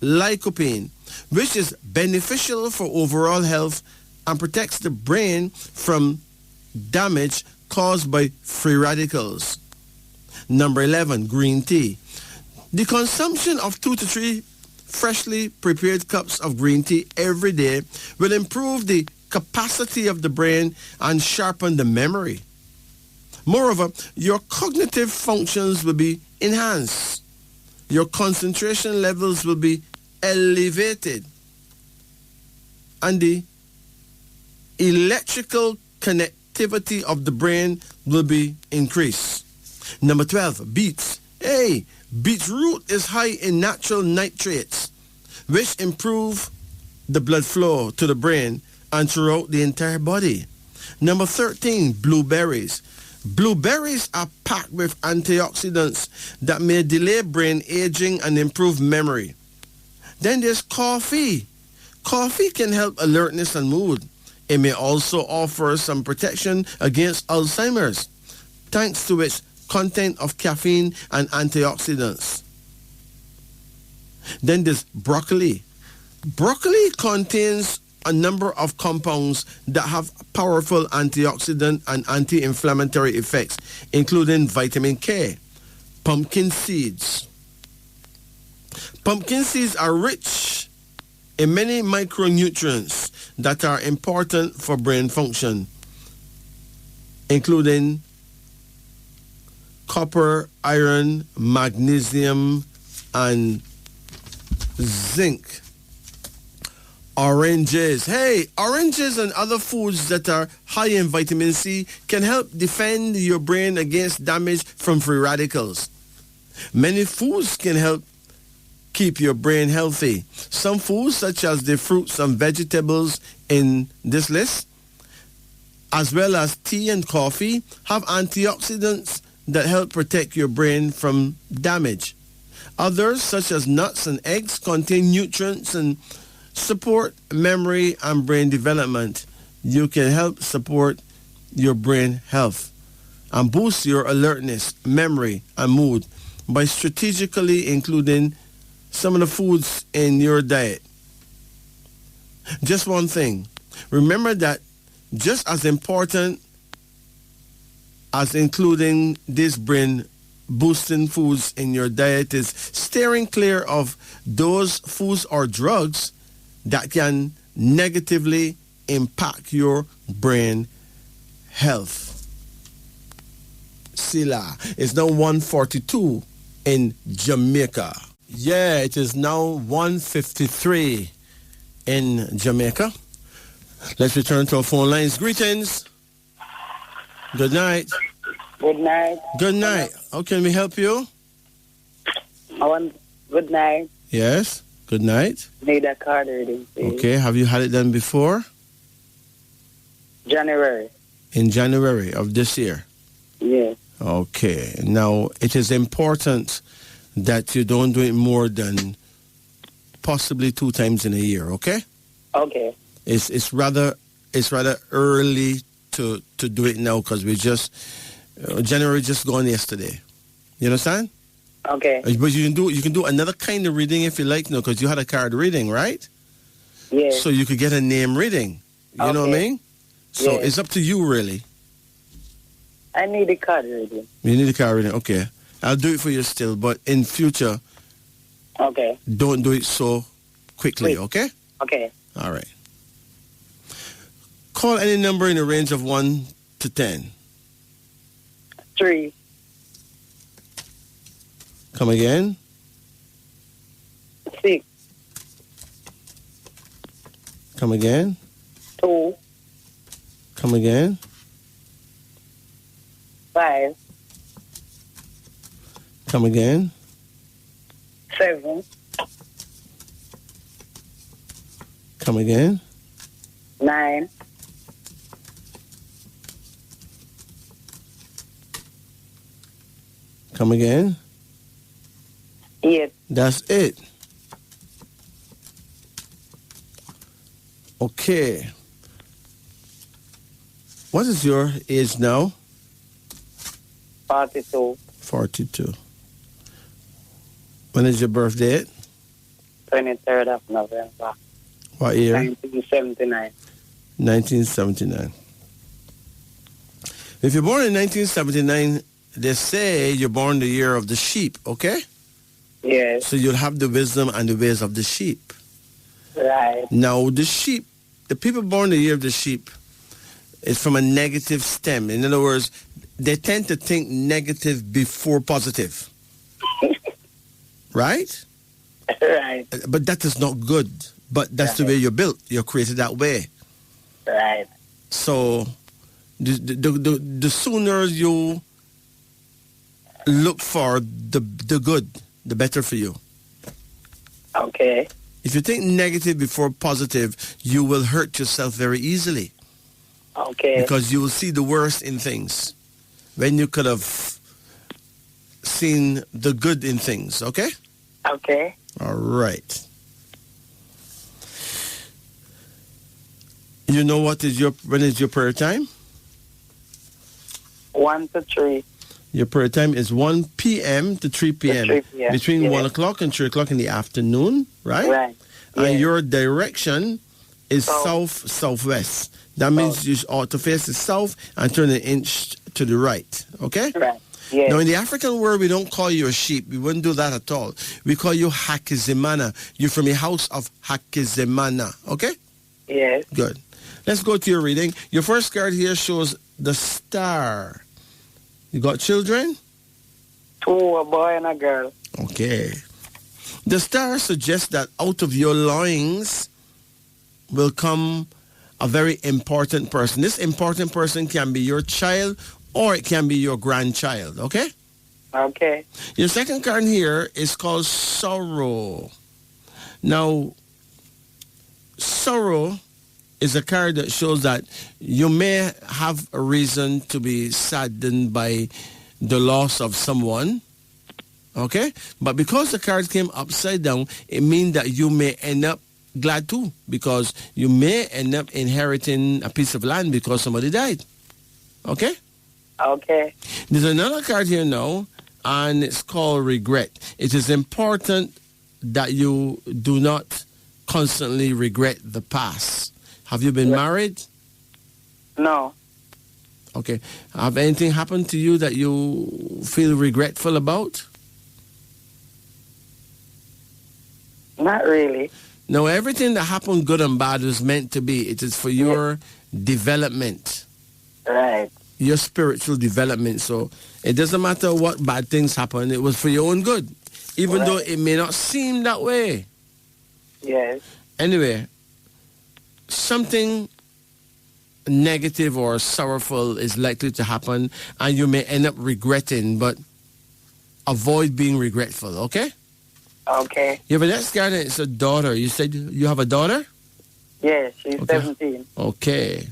[SPEAKER 1] lycopene, which is beneficial for overall health and protects the brain from damage caused by free radicals. Number 11, green tea. The consumption of 2 to 3 freshly prepared cups of green tea every day will improve the capacity of the brain and sharpen the memory. Moreover, your cognitive functions will be enhanced. Your concentration levels will be elevated. And the electrical connectivity of the brain will be increased. Number 12, beets. Hey, beetroot is high in natural nitrates, which improve the blood flow to the brain and throughout the entire body. Number 13, blueberries. Blueberries are packed with antioxidants that may delay brain aging and improve memory. Then there's coffee. Coffee can help alertness and mood. It may also offer some protection against Alzheimer's, thanks to its content of caffeine and antioxidants. Then there's broccoli. Broccoli contains a number of compounds that have powerful antioxidant and anti-inflammatory effects, including vitamin K. Pumpkin seeds. Pumpkin seeds are rich in many micronutrients that are important for brain function, including copper, iron, magnesium, and zinc. Oranges. Hey, oranges and other foods that are high in vitamin C can help defend your brain against damage from free radicals. Many foods can help keep your brain healthy. Some foods, such as the fruits and vegetables in this list, as well as tea and coffee, have antioxidants that help protect your brain from damage. Others, such as nuts and eggs, contain nutrients and support memory and brain development. You can help support your brain health and boost your alertness, memory, and mood by strategically including some of the foods in your diet. Just one thing. Remember that just as important as including these brain boosting foods in your diet is steering clear of those foods or drugs that can negatively impact your brain health. Sila, it's now 1:42 in Jamaica. Yeah, it is now 1:53 in Jamaica. Let's return to our phone lines. Greetings. Good night.
[SPEAKER 5] Good night.
[SPEAKER 1] Good night. How can we help you?
[SPEAKER 5] Good night.
[SPEAKER 1] Yes. Good night.
[SPEAKER 5] Need a card reading, please.
[SPEAKER 1] Okay. Have you had it done before?
[SPEAKER 5] January.
[SPEAKER 1] In January of this year?
[SPEAKER 5] Yes.
[SPEAKER 1] Okay. Now, it is important that you don't do it more than possibly 2 times in a year, okay?
[SPEAKER 5] Okay.
[SPEAKER 1] It's rather early to do it now because we just January just gone yesterday. You understand?
[SPEAKER 5] Okay.
[SPEAKER 1] But you can do another kind of reading if you like, because you had a card reading, right?
[SPEAKER 5] Yes.
[SPEAKER 1] So you could get a name reading. You know what I mean? So
[SPEAKER 5] Yes.
[SPEAKER 1] it's up to you, really.
[SPEAKER 5] I need a card reading.
[SPEAKER 1] You need a card reading, okay? I'll do it for you still, but in future,
[SPEAKER 5] Okay.
[SPEAKER 1] don't do it so quickly,
[SPEAKER 5] Quick.
[SPEAKER 1] okay?
[SPEAKER 5] Okay.
[SPEAKER 1] All right. Call any number in the range of 1 to 10.
[SPEAKER 5] 3,
[SPEAKER 1] Come again.
[SPEAKER 5] 6,
[SPEAKER 1] Come again.
[SPEAKER 5] 2,
[SPEAKER 1] Come again.
[SPEAKER 5] 5,
[SPEAKER 1] Come again.
[SPEAKER 5] 7,
[SPEAKER 1] Come again.
[SPEAKER 5] 9,
[SPEAKER 1] Come again.
[SPEAKER 5] 8,
[SPEAKER 1] That's it. Okay. What is your age now?
[SPEAKER 5] 42,
[SPEAKER 1] 42. When is your birth date?
[SPEAKER 5] 23rd of November,
[SPEAKER 1] What year?
[SPEAKER 5] 1979.
[SPEAKER 1] 1979. If you're born in 1979, they say you're born the year of the sheep, okay?
[SPEAKER 5] Yes.
[SPEAKER 1] So you'll have the wisdom and the ways of the sheep.
[SPEAKER 5] Right.
[SPEAKER 1] Now, the sheep, the people born the year of the sheep, is from a negative stem. In other words, they tend to think negative before positive. Right?
[SPEAKER 5] Right.
[SPEAKER 1] But that is not good. But that's the way you're built. You're created that way.
[SPEAKER 5] Right.
[SPEAKER 1] So the sooner you look for the good, the better for you.
[SPEAKER 5] Okay.
[SPEAKER 1] If you think negative before positive, you will hurt yourself very easily
[SPEAKER 5] Okay.
[SPEAKER 1] because you will see the worst in things when you could have seen the good in things, okay?
[SPEAKER 5] Okay.
[SPEAKER 1] All right. You know when is your prayer time?
[SPEAKER 5] 1 to 3.
[SPEAKER 1] Your prayer time is 1 p.m. to 3 p.m.
[SPEAKER 5] 3 p.m.
[SPEAKER 1] Between
[SPEAKER 5] Yeah.
[SPEAKER 1] 1 o'clock and 3 o'clock in the afternoon, right?
[SPEAKER 5] Right.
[SPEAKER 1] And
[SPEAKER 5] Yeah.
[SPEAKER 1] your direction is
[SPEAKER 5] South.
[SPEAKER 1] southwest. That means you ought to face the south and turn an inch to the right, okay?
[SPEAKER 5] Right. Yes.
[SPEAKER 1] Now, in the African world, we don't call you a sheep. We wouldn't do that at all. We call you Hakizimana. You're from the house of Hakizimana, okay?
[SPEAKER 5] Yes.
[SPEAKER 1] Good. Let's go to your reading. Your first card here shows the star. You got children?
[SPEAKER 5] 2, a boy and a girl.
[SPEAKER 1] Okay. The star suggests that out of your loins will come a very important person. This important person can be your child or it can be your grandchild, okay?
[SPEAKER 5] Okay.
[SPEAKER 1] Your second card here is called sorrow. Now, sorrow is a card that shows that you may have a reason to be saddened by the loss of someone, okay? But because the card came upside down, it means that you may end up glad too, because you may end up inheriting a piece of land because somebody died, okay?
[SPEAKER 5] Okay.
[SPEAKER 1] There's another card here now, and it's called regret. It is important that you do not constantly regret the past. Have you been married?
[SPEAKER 5] No.
[SPEAKER 1] Okay. Have anything happened to you that you feel regretful about?
[SPEAKER 5] Not really.
[SPEAKER 1] No, everything that happened, good and bad, was meant to be. It is for your development,
[SPEAKER 5] Right.
[SPEAKER 1] your spiritual development. So it doesn't matter what bad things happen. It was for your own good, even though it may not seem that way.
[SPEAKER 5] Yes.
[SPEAKER 1] Anyway, something negative or sorrowful is likely to happen, and you may end up regretting, but avoid being regretful, okay?
[SPEAKER 5] Okay.
[SPEAKER 1] You have a next card, and it's a daughter. You said you have a daughter?
[SPEAKER 5] Yes, she's
[SPEAKER 1] Okay.
[SPEAKER 5] 17.
[SPEAKER 1] Okay.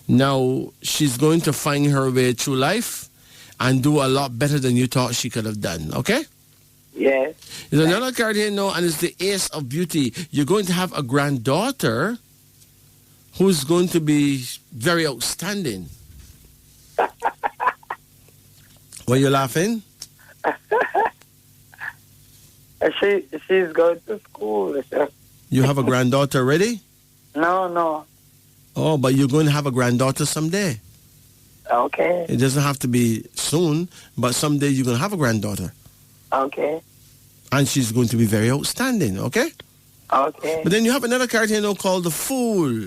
[SPEAKER 1] Now, she's going to find her way through life and do a lot better than you thought she could have done, okay?
[SPEAKER 5] Yes.
[SPEAKER 1] There's another card here now, and it's the Ace of Beauty. You're going to have a granddaughter who's going to be very outstanding. Why you laughing?
[SPEAKER 5] She's going to school. So.
[SPEAKER 1] You have a granddaughter already?
[SPEAKER 5] No.
[SPEAKER 1] Oh, but you're going to have a granddaughter someday.
[SPEAKER 5] Okay.
[SPEAKER 1] It doesn't have to be soon, but someday you're going to have a granddaughter.
[SPEAKER 5] Okay.
[SPEAKER 1] And she's going to be very outstanding, okay?
[SPEAKER 5] Okay.
[SPEAKER 1] But then you have another card here now called the Fool.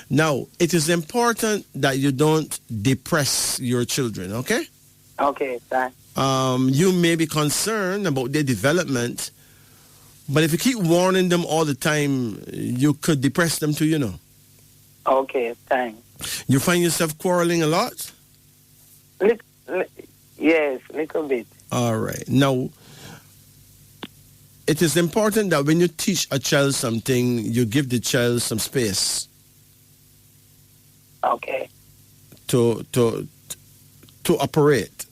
[SPEAKER 1] Now, it is important that you don't depress your children, okay?
[SPEAKER 5] Okay, thanks.
[SPEAKER 1] You may be concerned about their development, but if you keep warning them all the time, you could depress them too, you know.
[SPEAKER 5] Okay, thanks.
[SPEAKER 1] You find yourself quarreling a lot?
[SPEAKER 5] Yes, little bit.
[SPEAKER 1] All right. Now, it is important that when you teach a child something, you give the child some space
[SPEAKER 5] Okay.
[SPEAKER 1] to operate.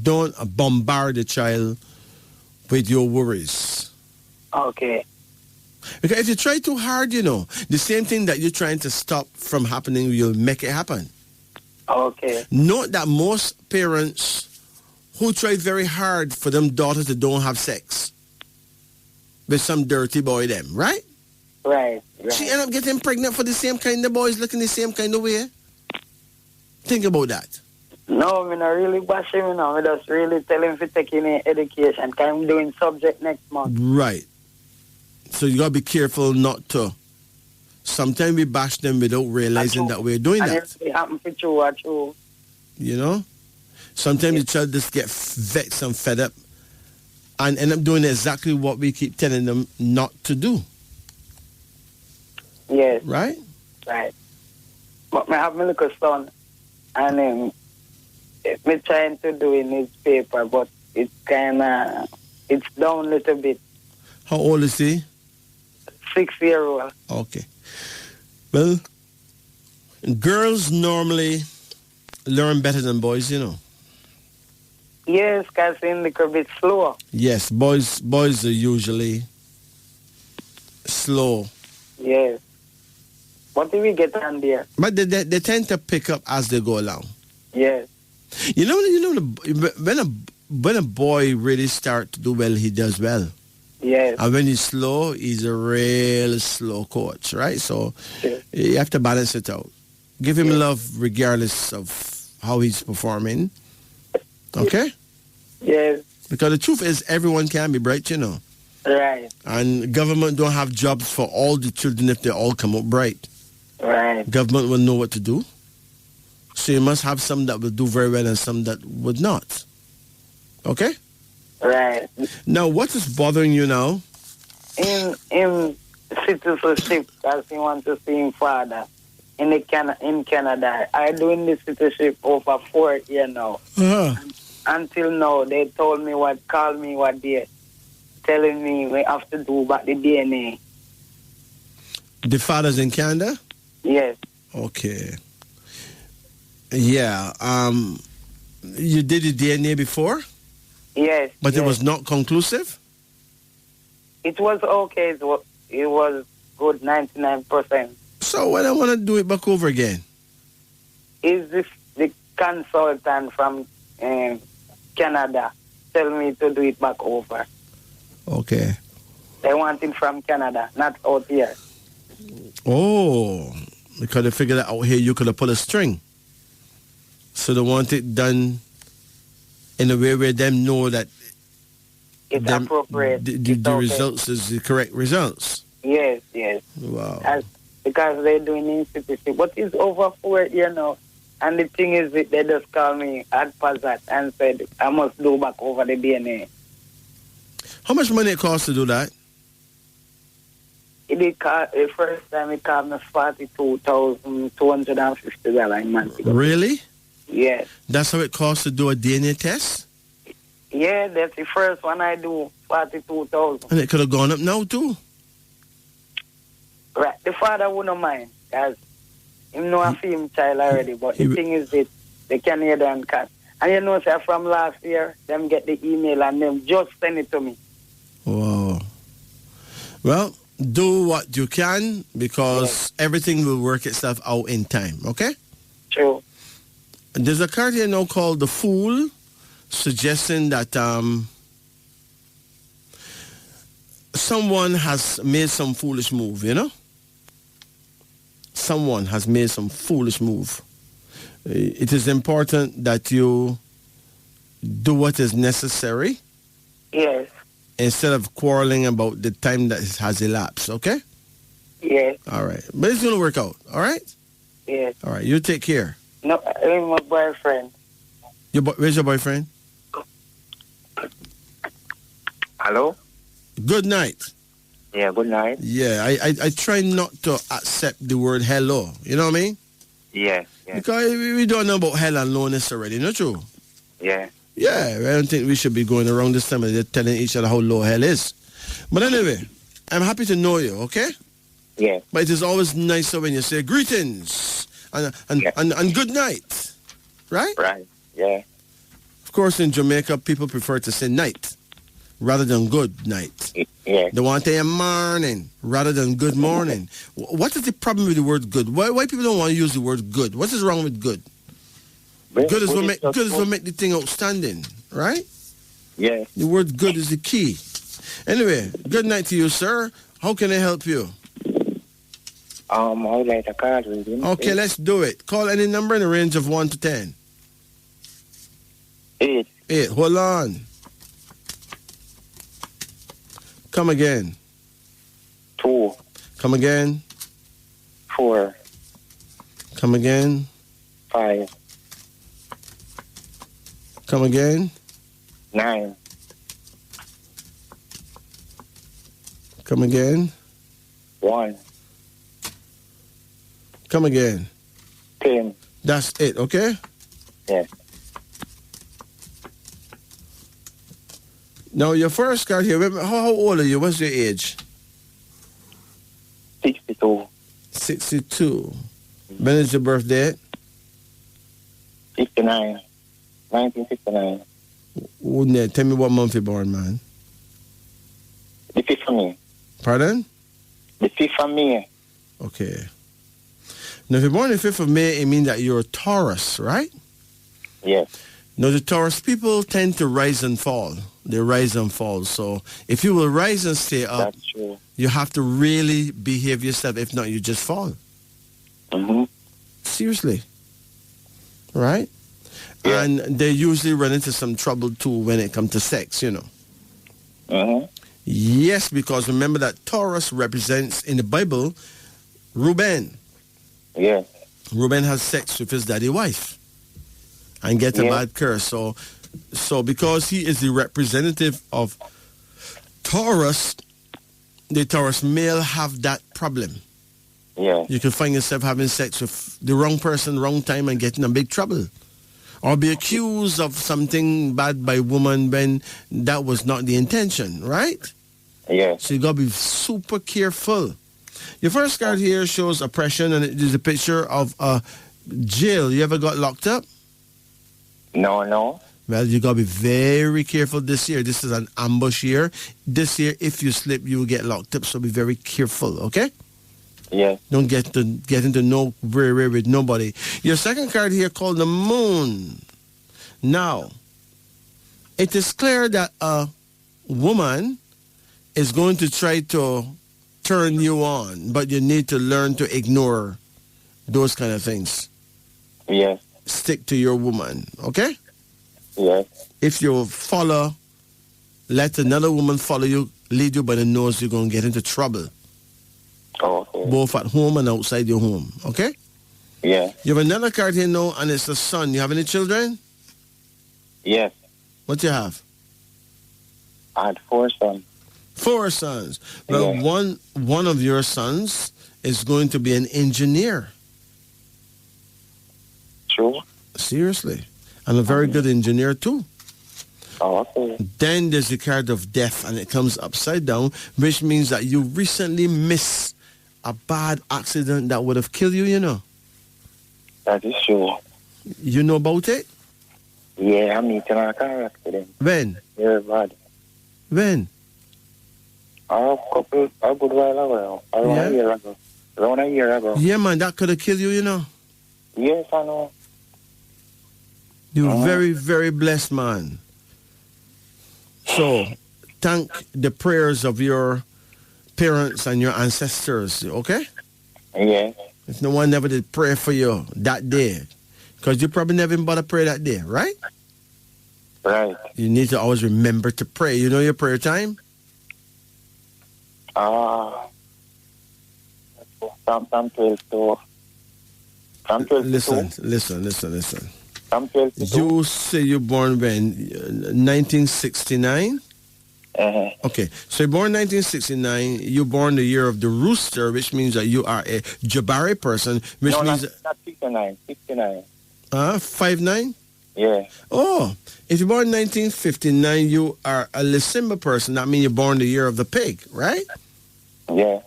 [SPEAKER 1] Don't bombard the child with your worries.
[SPEAKER 5] Okay.
[SPEAKER 1] Because if you try too hard, you know, the same thing that you're trying to stop from happening, you'll make it happen.
[SPEAKER 5] Okay.
[SPEAKER 1] Note that most parents who try very hard for them daughters that don't have sex with some dirty boy them, right?
[SPEAKER 5] Right.
[SPEAKER 1] She end up getting pregnant for the same kind of boys looking the same kind of way. Think about that.
[SPEAKER 5] No, I'm not really bashing him now. I just really tell him to take in education. Because I'm doing subject next month.
[SPEAKER 1] Right. So you got to be careful not to. Sometimes we bash them without realizing that we're doing that.
[SPEAKER 5] It happens to you.
[SPEAKER 1] You know? Sometimes the child just get vexed and fed up and end up doing exactly what we keep telling them not to do.
[SPEAKER 5] Yes.
[SPEAKER 1] Right?
[SPEAKER 5] Right. But I have my little son, and me trying to do in his paper, but it's it's down a little bit.
[SPEAKER 1] How old is he?
[SPEAKER 5] 6-year-old.
[SPEAKER 1] Okay. Well, girls normally learn better than boys, you know.
[SPEAKER 5] Yes, because he's a little bit slow.
[SPEAKER 1] Yes, boys are usually slow.
[SPEAKER 5] Yes. What do we get on there?
[SPEAKER 1] But they tend to pick up as they go along.
[SPEAKER 5] Yes.
[SPEAKER 1] You know, when a boy really starts to do well, he does well.
[SPEAKER 5] Yes.
[SPEAKER 1] And when he's slow, he's a real slow coach, right? So
[SPEAKER 5] Yes.
[SPEAKER 1] you have to balance it out. Give him love regardless of how he's performing. Okay?
[SPEAKER 5] Yes.
[SPEAKER 1] Because the truth is, everyone can be bright, you know.
[SPEAKER 5] Right.
[SPEAKER 1] And government don't have jobs for all the children if they all come up bright.
[SPEAKER 5] Right.
[SPEAKER 1] Government will know what to do. So you must have some that will do very well and some that would not. Okay?
[SPEAKER 5] Right.
[SPEAKER 1] Now, what is bothering you now?
[SPEAKER 5] In citizenship, because he wants to see his father in Canada. I doing the citizenship over 4 years now.
[SPEAKER 1] Uh-huh.
[SPEAKER 5] Until now, they told me called me what they telling me we have to do about the DNA.
[SPEAKER 1] The father's in Canada?
[SPEAKER 5] Yes.
[SPEAKER 1] Okay. Yeah. You did the DNA before?
[SPEAKER 5] Yes.
[SPEAKER 1] But
[SPEAKER 5] yes.
[SPEAKER 1] it was not conclusive?
[SPEAKER 5] It was okay. It was good, 99%.
[SPEAKER 1] So why do I want to do it back over again?
[SPEAKER 5] Is this the consultant from Canada tell me to do it back over?
[SPEAKER 1] Okay.
[SPEAKER 5] They want it from Canada, not out here.
[SPEAKER 1] Oh, because they figured out here you could have pulled a string. So they want it done in a way where them know that
[SPEAKER 5] It's appropriate.
[SPEAKER 1] The
[SPEAKER 5] okay.
[SPEAKER 1] results is the correct results.
[SPEAKER 5] Yes, yes.
[SPEAKER 1] Wow.
[SPEAKER 5] Because they're doing institution. But it's over 4 years now. And the thing is, they just call me at Pazat and said, I must do back over the DNA.
[SPEAKER 1] How much money it costs to do that?
[SPEAKER 5] The first time it cost me $42,250 a month.
[SPEAKER 1] Really?
[SPEAKER 5] Yes.
[SPEAKER 1] That's how it costs to do a DNA test?
[SPEAKER 5] Yeah, that's the first one I do, 42,000.
[SPEAKER 1] And it could have gone up now too.
[SPEAKER 5] Right. The father wouldn't mind, because he know a film child already, but the thing is that the Canadian And you know, sir, from last year, them get the email and them just send it to me.
[SPEAKER 1] Wow. Well, do what you can because everything will work itself out in time, okay?
[SPEAKER 5] True.
[SPEAKER 1] There's a card here now called the Fool, suggesting that someone has made some foolish move, you know? Someone has made some foolish move. It is important that you do what is necessary.
[SPEAKER 5] Yes.
[SPEAKER 1] Instead of quarreling about the time that has elapsed, okay?
[SPEAKER 5] Yes.
[SPEAKER 1] All right. But it's going to work out, all right?
[SPEAKER 5] Yes.
[SPEAKER 1] All right. You take care.
[SPEAKER 5] No, I'm my boyfriend.
[SPEAKER 1] Where's your boyfriend?
[SPEAKER 6] Hello?
[SPEAKER 1] Good night.
[SPEAKER 6] Yeah, good night.
[SPEAKER 1] Yeah, I try not to accept the word hello. You know what I mean?
[SPEAKER 6] Yeah, yeah.
[SPEAKER 1] Because we don't know about hell and loneliness already, not true?
[SPEAKER 6] Yeah.
[SPEAKER 1] Yeah, I don't think we should be going around this time and telling each other how low hell is. But anyway, I'm happy to know you, okay?
[SPEAKER 6] Yeah.
[SPEAKER 1] But it is always nicer when you say greetings and good night, right?
[SPEAKER 6] Right, yeah.
[SPEAKER 1] Of course, in Jamaica, people prefer to say night rather than good night.
[SPEAKER 6] Yeah.
[SPEAKER 1] They want to say morning rather than good morning. What is the problem with the word good? Why people don't want to use the word good? What is wrong with good? Good is what make the thing outstanding, right?
[SPEAKER 6] Yeah.
[SPEAKER 1] The word good is the key. Anyway, good night to you, sir. How can I help you?
[SPEAKER 6] I would like a card reading.
[SPEAKER 1] Okay, let's do it. Call any number in the range of 1 to 10.
[SPEAKER 6] 8.
[SPEAKER 1] 8. Hold on. Come again.
[SPEAKER 6] 2.
[SPEAKER 1] Come again.
[SPEAKER 6] 4.
[SPEAKER 1] Come again.
[SPEAKER 6] 5.
[SPEAKER 1] Come again.
[SPEAKER 6] 9.
[SPEAKER 1] Come again.
[SPEAKER 6] 1.
[SPEAKER 1] Come again.
[SPEAKER 6] 10.
[SPEAKER 1] That's it, okay?
[SPEAKER 6] Yeah.
[SPEAKER 1] Now, your first card here, how old are you? What's your age?
[SPEAKER 6] 62.
[SPEAKER 1] 62. When is your birthday?
[SPEAKER 6] 59. 1959.
[SPEAKER 1] Wouldn't it? Tell me what month you're born, man.
[SPEAKER 6] The 5th of May.
[SPEAKER 1] Pardon?
[SPEAKER 6] The 5th of May.
[SPEAKER 1] Okay. Now, if you're born the 5th of May, it means that you're a Taurus, right?
[SPEAKER 6] Yes.
[SPEAKER 1] Now, the Taurus people tend to rise and fall. They rise and fall. So, if you will rise and stay up,
[SPEAKER 6] That's true.
[SPEAKER 1] you have to really behave yourself. If not, you just fall.
[SPEAKER 6] Mm-hmm.
[SPEAKER 1] Seriously. Right?
[SPEAKER 6] Yeah.
[SPEAKER 1] And they usually run into some trouble, too, when it comes to sex, you know.
[SPEAKER 6] Mm-hmm.
[SPEAKER 1] Yes, because remember that Taurus represents, in the Bible, Reuben.
[SPEAKER 6] Yeah.
[SPEAKER 1] Reuben has sex with his daddy wife and get a bad curse. So because he is the representative of Taurus, the Taurus male have that problem.
[SPEAKER 6] Yeah.
[SPEAKER 1] You can find yourself having sex with the wrong person, wrong time, and getting in big trouble. Or be accused of something bad by a woman when that was not the intention, right?
[SPEAKER 6] Yeah.
[SPEAKER 1] So you got to be super careful. Your first card here shows oppression, and it is a picture of a jail. You ever got locked up?
[SPEAKER 6] No.
[SPEAKER 1] Well, you got to be very careful this year. This is an ambush year. This year, if you slip, you will get locked up. So be very careful, okay?
[SPEAKER 6] Yeah.
[SPEAKER 1] Don't get into no worry with nobody. Your second card here called the Moon. Now, it is clear that a woman is going to try to turn you on, but you need to learn to ignore those kind of things.
[SPEAKER 6] Yes.
[SPEAKER 1] Stick to your woman, okay?
[SPEAKER 6] Yes.
[SPEAKER 1] If you follow, let another woman follow you, lead you by the nose, you're going to get into trouble.
[SPEAKER 6] Okay.
[SPEAKER 1] Both at home and outside your home, okay?
[SPEAKER 6] Yeah.
[SPEAKER 1] You have another card here now, and it's the son. You have any children?
[SPEAKER 6] Yes.
[SPEAKER 1] What you have?
[SPEAKER 6] I had 4 sons.
[SPEAKER 1] 4 sons. Well,
[SPEAKER 6] Yeah.
[SPEAKER 1] one of your sons is going to be an engineer.
[SPEAKER 6] True.
[SPEAKER 1] Seriously. And a very good engineer, too.
[SPEAKER 6] Oh, okay.
[SPEAKER 1] Then there's the card of death, and it comes upside down, which means that you recently missed a bad accident that would have killed you, you know.
[SPEAKER 6] That is true.
[SPEAKER 1] You know about it?
[SPEAKER 6] Yeah, I'm meeting a car accident.
[SPEAKER 1] When?
[SPEAKER 6] Very bad.
[SPEAKER 1] When?
[SPEAKER 6] A good while ago. Around a year ago.
[SPEAKER 1] Yeah, man, that could have killed you, you know.
[SPEAKER 6] Yes, I know.
[SPEAKER 1] You're very, very blessed, man. So, thank the prayers of your parents and your ancestors, okay?
[SPEAKER 6] Yeah.
[SPEAKER 1] If no one never did pray for you that day, because you probably never even bother pray that day, right?
[SPEAKER 6] Right.
[SPEAKER 1] You need to always remember to pray. You know your prayer time?
[SPEAKER 6] From 12 to... From 12 to 2.
[SPEAKER 1] Listen.
[SPEAKER 6] From 12 to 2.
[SPEAKER 1] You say you're born when? 1969?
[SPEAKER 6] Uh-huh.
[SPEAKER 1] Okay, so you're born 1969. You're born the year of the rooster, which means that you are a Jabari person, which means...
[SPEAKER 6] not 69. 69.
[SPEAKER 1] 5'9"?
[SPEAKER 6] Yeah.
[SPEAKER 1] Oh, if you're born in 1959, you are a Lisimba person. That means you're born the year of the pig, right?
[SPEAKER 6] Yeah.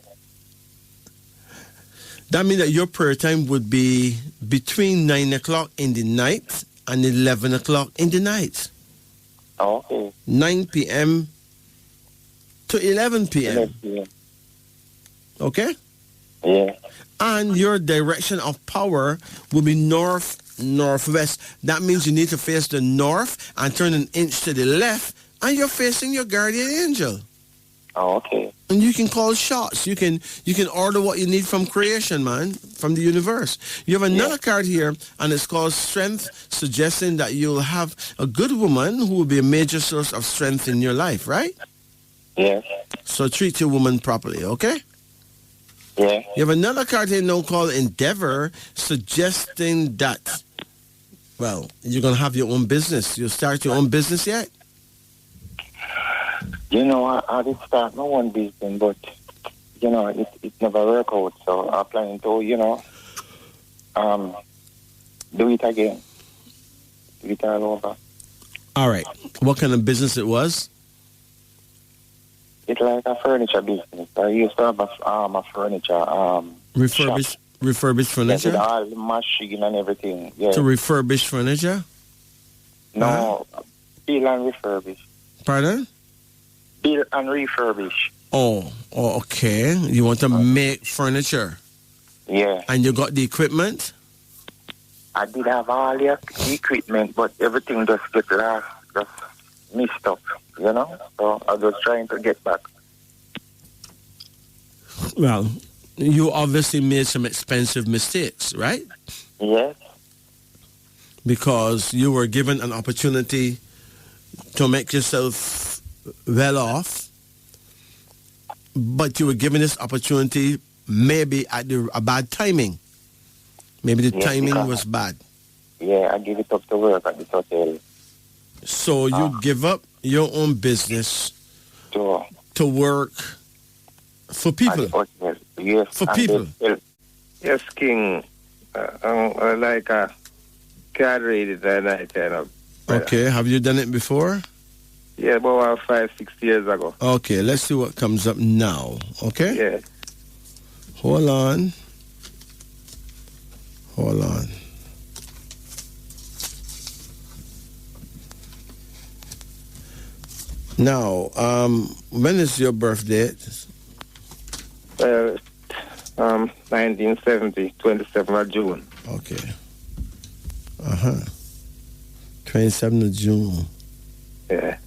[SPEAKER 1] That means that your prayer time would be between 9 o'clock in the night and 11 o'clock in the night.
[SPEAKER 6] Oh, okay.
[SPEAKER 1] 9 p.m. to 11 p.m.
[SPEAKER 6] Yeah.
[SPEAKER 1] Okay?
[SPEAKER 6] Yeah.
[SPEAKER 1] And your direction of power will be northwest. That means you need to face the north and turn an inch to the left, and you're facing your guardian angel.
[SPEAKER 6] Oh, okay.
[SPEAKER 1] And you can call shots. You can order what you need from creation, man, from the universe. You have another card here, and it's called Strength, suggesting that you'll have a good woman who will be a major source of strength in your life, right?
[SPEAKER 6] Yes.
[SPEAKER 1] So treat your woman properly, okay?
[SPEAKER 6] Yeah.
[SPEAKER 1] You have another card here now called Endeavor, suggesting that, well, you're going to have your own business. You'll start your own business yet?
[SPEAKER 6] You know, I did start my own business, but, you know, it never worked out. So I'm planning to, you know, do it again. Do it all over.
[SPEAKER 1] All right. What kind of business it was?
[SPEAKER 6] It's like a furniture business. I used to have a furniture
[SPEAKER 1] Refurbished furniture?
[SPEAKER 6] With all the machine and everything. Yeah.
[SPEAKER 1] To refurbish furniture?
[SPEAKER 6] No, build and refurbish.
[SPEAKER 1] Pardon?
[SPEAKER 6] Build and refurbish.
[SPEAKER 1] Oh, okay. You want to make furniture?
[SPEAKER 6] Yeah.
[SPEAKER 1] And you got the equipment?
[SPEAKER 6] I did have all the equipment, but everything just get lost, just messed up, you know? So I was trying to get back.
[SPEAKER 1] Well, you obviously made some expensive mistakes, right?
[SPEAKER 6] Yes.
[SPEAKER 1] Because you were given an opportunity to make yourself well off, but you were given this opportunity maybe at a bad timing. Maybe the timing was bad.
[SPEAKER 6] Yeah, I give it up to work at the hotel.
[SPEAKER 1] So you give up your own business to work for people.
[SPEAKER 6] Yes,
[SPEAKER 1] for people.
[SPEAKER 7] Yes, King. Like a card reader that night, kind of.
[SPEAKER 1] Okay, have you done it before?
[SPEAKER 7] Yeah, about 5-6 years ago.
[SPEAKER 1] Okay, let's see what comes up now. Okay?
[SPEAKER 7] Yeah.
[SPEAKER 1] Hold on. Now, when is your birth date?
[SPEAKER 7] 1970, 27th of June.
[SPEAKER 1] Okay. 27th of June.
[SPEAKER 7] Yeah.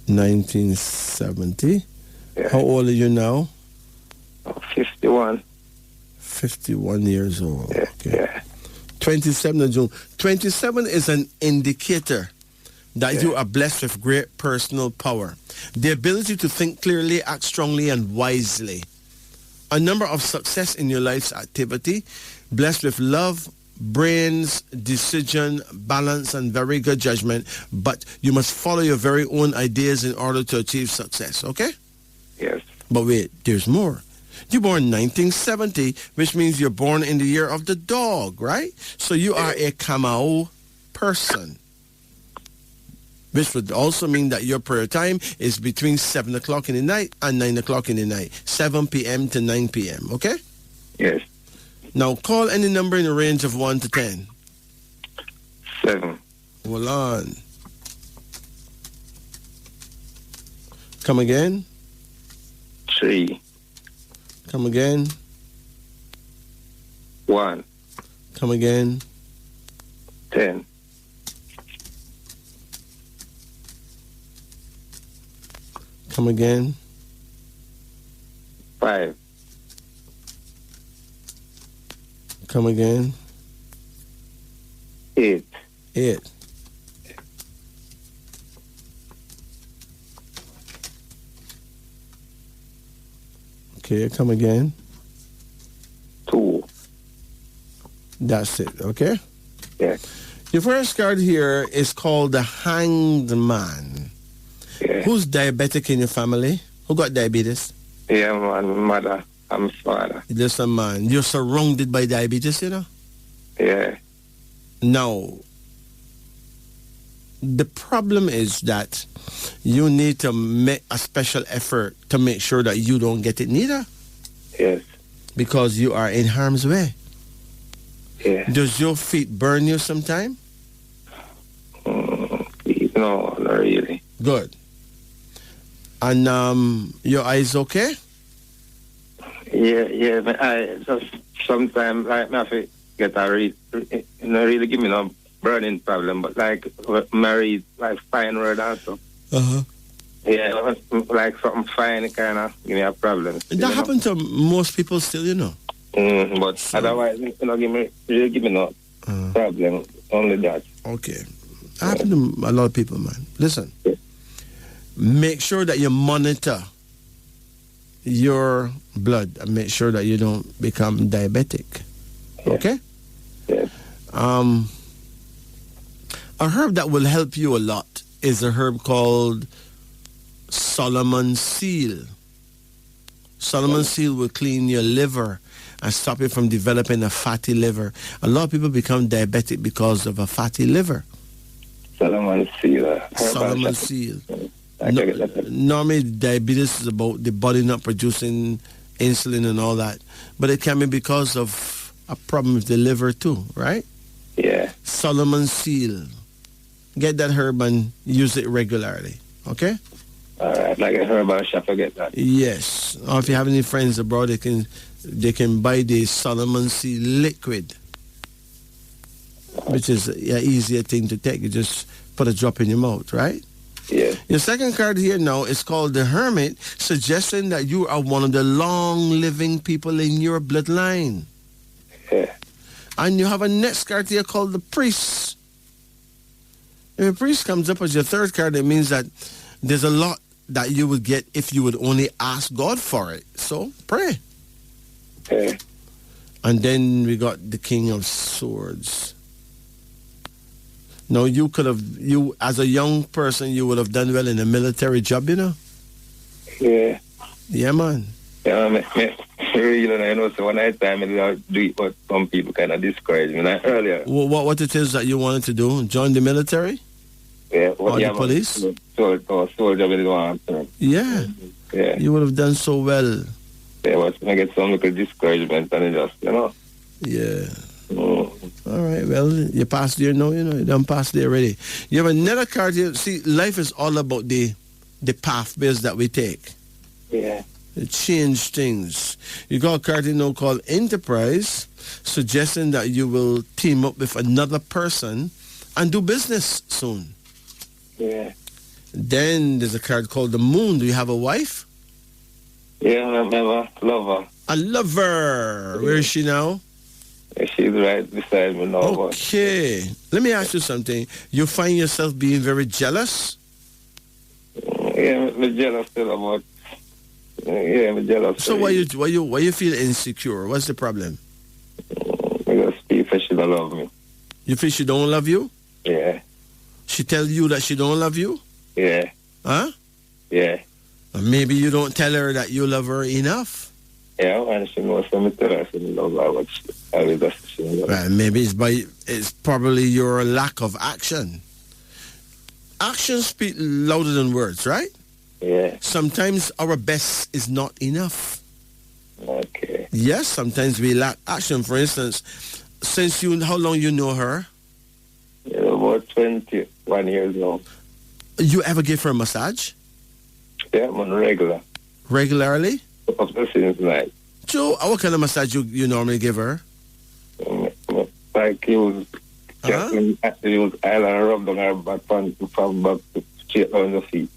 [SPEAKER 1] 1970.
[SPEAKER 7] Yeah.
[SPEAKER 1] How old are you now?
[SPEAKER 7] 51.
[SPEAKER 1] 51 years old.
[SPEAKER 7] Yeah.
[SPEAKER 1] Okay.
[SPEAKER 7] Yeah.
[SPEAKER 1] 27th of June. 27 is an indicator that you are blessed with great personal power. The ability to think clearly, act strongly, and wisely. A number of success in your life's activity, blessed with love, brains, decision, balance, and very good judgment, but you must follow your very own ideas in order to achieve success, okay?
[SPEAKER 7] Yes.
[SPEAKER 1] But wait, there's more. You're born 1970, which means you're born in the year of the dog, right? So you are a Kamau person, which would also mean that your prayer time is between 7 o'clock in the night and 9 o'clock in the night, 7 p.m. to 9 p.m., okay?
[SPEAKER 7] Yes.
[SPEAKER 1] Now, call any number in the range of 1 to 10.
[SPEAKER 7] 7.
[SPEAKER 1] Hold on. Come again.
[SPEAKER 7] 3.
[SPEAKER 1] Come again.
[SPEAKER 7] 1.
[SPEAKER 1] Come again.
[SPEAKER 7] 10.
[SPEAKER 1] Come again.
[SPEAKER 7] 5.
[SPEAKER 1] Come again.
[SPEAKER 7] 8.
[SPEAKER 1] 8. Okay, come again.
[SPEAKER 7] 2.
[SPEAKER 1] That's it, okay?
[SPEAKER 7] Yeah.
[SPEAKER 1] Your first card here is called the Hanged Man.
[SPEAKER 7] Yeah.
[SPEAKER 1] Who's diabetic in your family? Who got diabetes?
[SPEAKER 7] Yeah, my mother. I'm father.
[SPEAKER 1] Listen, man, you're surrounded by diabetes, you know?
[SPEAKER 7] Yeah.
[SPEAKER 1] Now, the problem is that you need to make a special effort to make sure that you don't get it neither.
[SPEAKER 7] Yes.
[SPEAKER 1] Because you are in harm's way.
[SPEAKER 7] Yeah.
[SPEAKER 1] Does your feet burn you sometime?
[SPEAKER 7] No, not really.
[SPEAKER 1] Good. And your eyes okay?
[SPEAKER 7] Yeah. But I just sometimes like I have to get a not really give me no burning problem, but like married, like fine word also. Yeah, like something fine kind of give me a problem.
[SPEAKER 1] That happens to most people still, you know.
[SPEAKER 7] But so, otherwise, give me no problem. Only that.
[SPEAKER 1] Okay. That happens to a lot of people, man. Listen. Yeah. Make sure that you monitor your blood and make sure that you don't become diabetic. Yeah. Okay?
[SPEAKER 7] Yeah.
[SPEAKER 1] A herb that will help you a lot is a herb called Solomon Seal. Solomon Seal will clean your liver and stop you from developing a fatty liver. A lot of people become diabetic because of a fatty liver.
[SPEAKER 7] Solomon Seal.
[SPEAKER 1] Solomon Seal. Normally, diabetes is about the body not producing insulin and all that. But it can be because of a problem with the liver too, right?
[SPEAKER 7] Yeah.
[SPEAKER 1] Solomon Seal. Get that herb and use it regularly, okay?
[SPEAKER 7] All right, like a herbal shop, I get that.
[SPEAKER 1] Yes. Or if you have any friends abroad, they can buy the Solomon Seal liquid, which is an easier thing to take. You just put a drop in your mouth, right?
[SPEAKER 7] Yeah.
[SPEAKER 1] Your second card here now is called the Hermit, suggesting that you are one of the long-living people in your bloodline.
[SPEAKER 7] Yeah.
[SPEAKER 1] And you have a next card here called the Priest. If a priest comes up as your third card, it means that there's a lot that you would get if you would only ask God for it. So pray.
[SPEAKER 7] Okay.
[SPEAKER 1] And then we got the King of Swords. Now you as a young person, you would have done well in a military job, you know?
[SPEAKER 7] Yeah.
[SPEAKER 1] Yeah, man.
[SPEAKER 7] Yeah, I know, so when I time I do it, but some people kind of discourage me. Like earlier.
[SPEAKER 1] What it is that you wanted to do? Join the military?
[SPEAKER 7] Yeah.
[SPEAKER 1] Or the police?
[SPEAKER 7] Soldier with the one.
[SPEAKER 1] Yeah.
[SPEAKER 7] Yeah.
[SPEAKER 1] You would have done so well.
[SPEAKER 7] Yeah, but I get some little discouragement and it just, you know.
[SPEAKER 1] Yeah. All right, well, you passed there now, you know, you done passed there already. You have another card here. See, life is all about the pathways that we take.
[SPEAKER 7] Yeah.
[SPEAKER 1] It change things. You got a card here now called Enterprise, suggesting that you will team up with another person and do business soon.
[SPEAKER 7] Yeah.
[SPEAKER 1] Then there's a card called the Moon. Do you have a wife?
[SPEAKER 7] Yeah, I have a lover.
[SPEAKER 1] A lover. Where is she now?
[SPEAKER 7] Yeah, she's right beside me now.
[SPEAKER 1] Okay. Let me ask you something. You find yourself being very jealous?
[SPEAKER 7] Yeah, I'm jealous still about. Yeah, I'm jealous.
[SPEAKER 1] So why you feel insecure? What's the problem?
[SPEAKER 7] Because people she don't love me.
[SPEAKER 1] You feel she don't love you?
[SPEAKER 7] Yeah.
[SPEAKER 1] She tell you that she don't love you?
[SPEAKER 7] Yeah.
[SPEAKER 1] Huh?
[SPEAKER 7] Yeah.
[SPEAKER 1] Or maybe you don't tell her that you love her enough?
[SPEAKER 7] Yeah, and she knows some tell her she love her, but she doesn't.
[SPEAKER 1] Right, maybe it's probably your lack of action. Actions speak louder than words, right?
[SPEAKER 7] Yeah.
[SPEAKER 1] Sometimes our best is not enough.
[SPEAKER 7] Okay.
[SPEAKER 1] Yes, sometimes we lack action. For instance, how long you know her?
[SPEAKER 7] Yeah, about about 21 years old.
[SPEAKER 1] You ever give her a massage?
[SPEAKER 7] Yeah, I'm on regular.
[SPEAKER 1] Regularly?
[SPEAKER 7] Up to since night.
[SPEAKER 1] Joe, what kind of massage you normally give her?
[SPEAKER 7] Like he was island rub down her back from back to straight down the feet.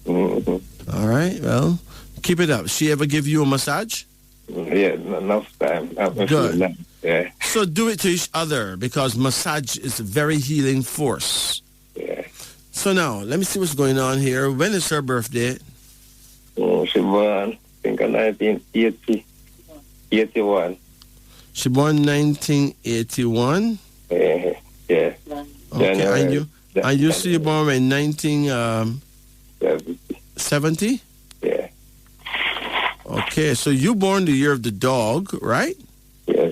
[SPEAKER 1] All right, well, keep it up. She ever give you a massage?
[SPEAKER 7] Yeah, enough time.
[SPEAKER 1] Good.
[SPEAKER 7] Yeah.
[SPEAKER 1] So do it to each other because massage is a very healing force.
[SPEAKER 7] Yeah.
[SPEAKER 1] So now, let me see what's going on here. When is her birthday?
[SPEAKER 7] She born, I think, in 1980. 81.
[SPEAKER 1] She born 1981?
[SPEAKER 7] Yeah.
[SPEAKER 1] Okay, and you see you born in 1970?
[SPEAKER 7] Yeah.
[SPEAKER 1] Okay, so you born the year of the dog, right?
[SPEAKER 7] Yeah.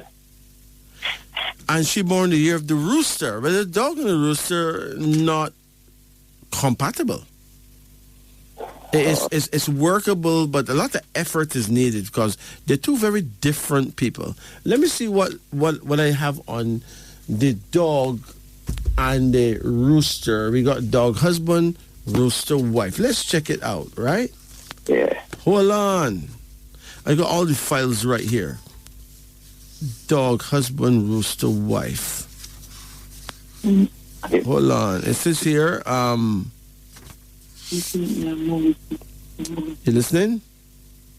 [SPEAKER 1] And she born the year of the rooster. But the dog and the rooster not compatible. It's workable, but a lot of effort is needed because they're two very different people. Let me see what I have on the dog and the rooster. We got dog husband, rooster wife. Let's check it out, right?
[SPEAKER 7] Yeah.
[SPEAKER 1] Hold on. I got all the files right here. Dog husband, rooster wife. Hold on. It says here, you listening?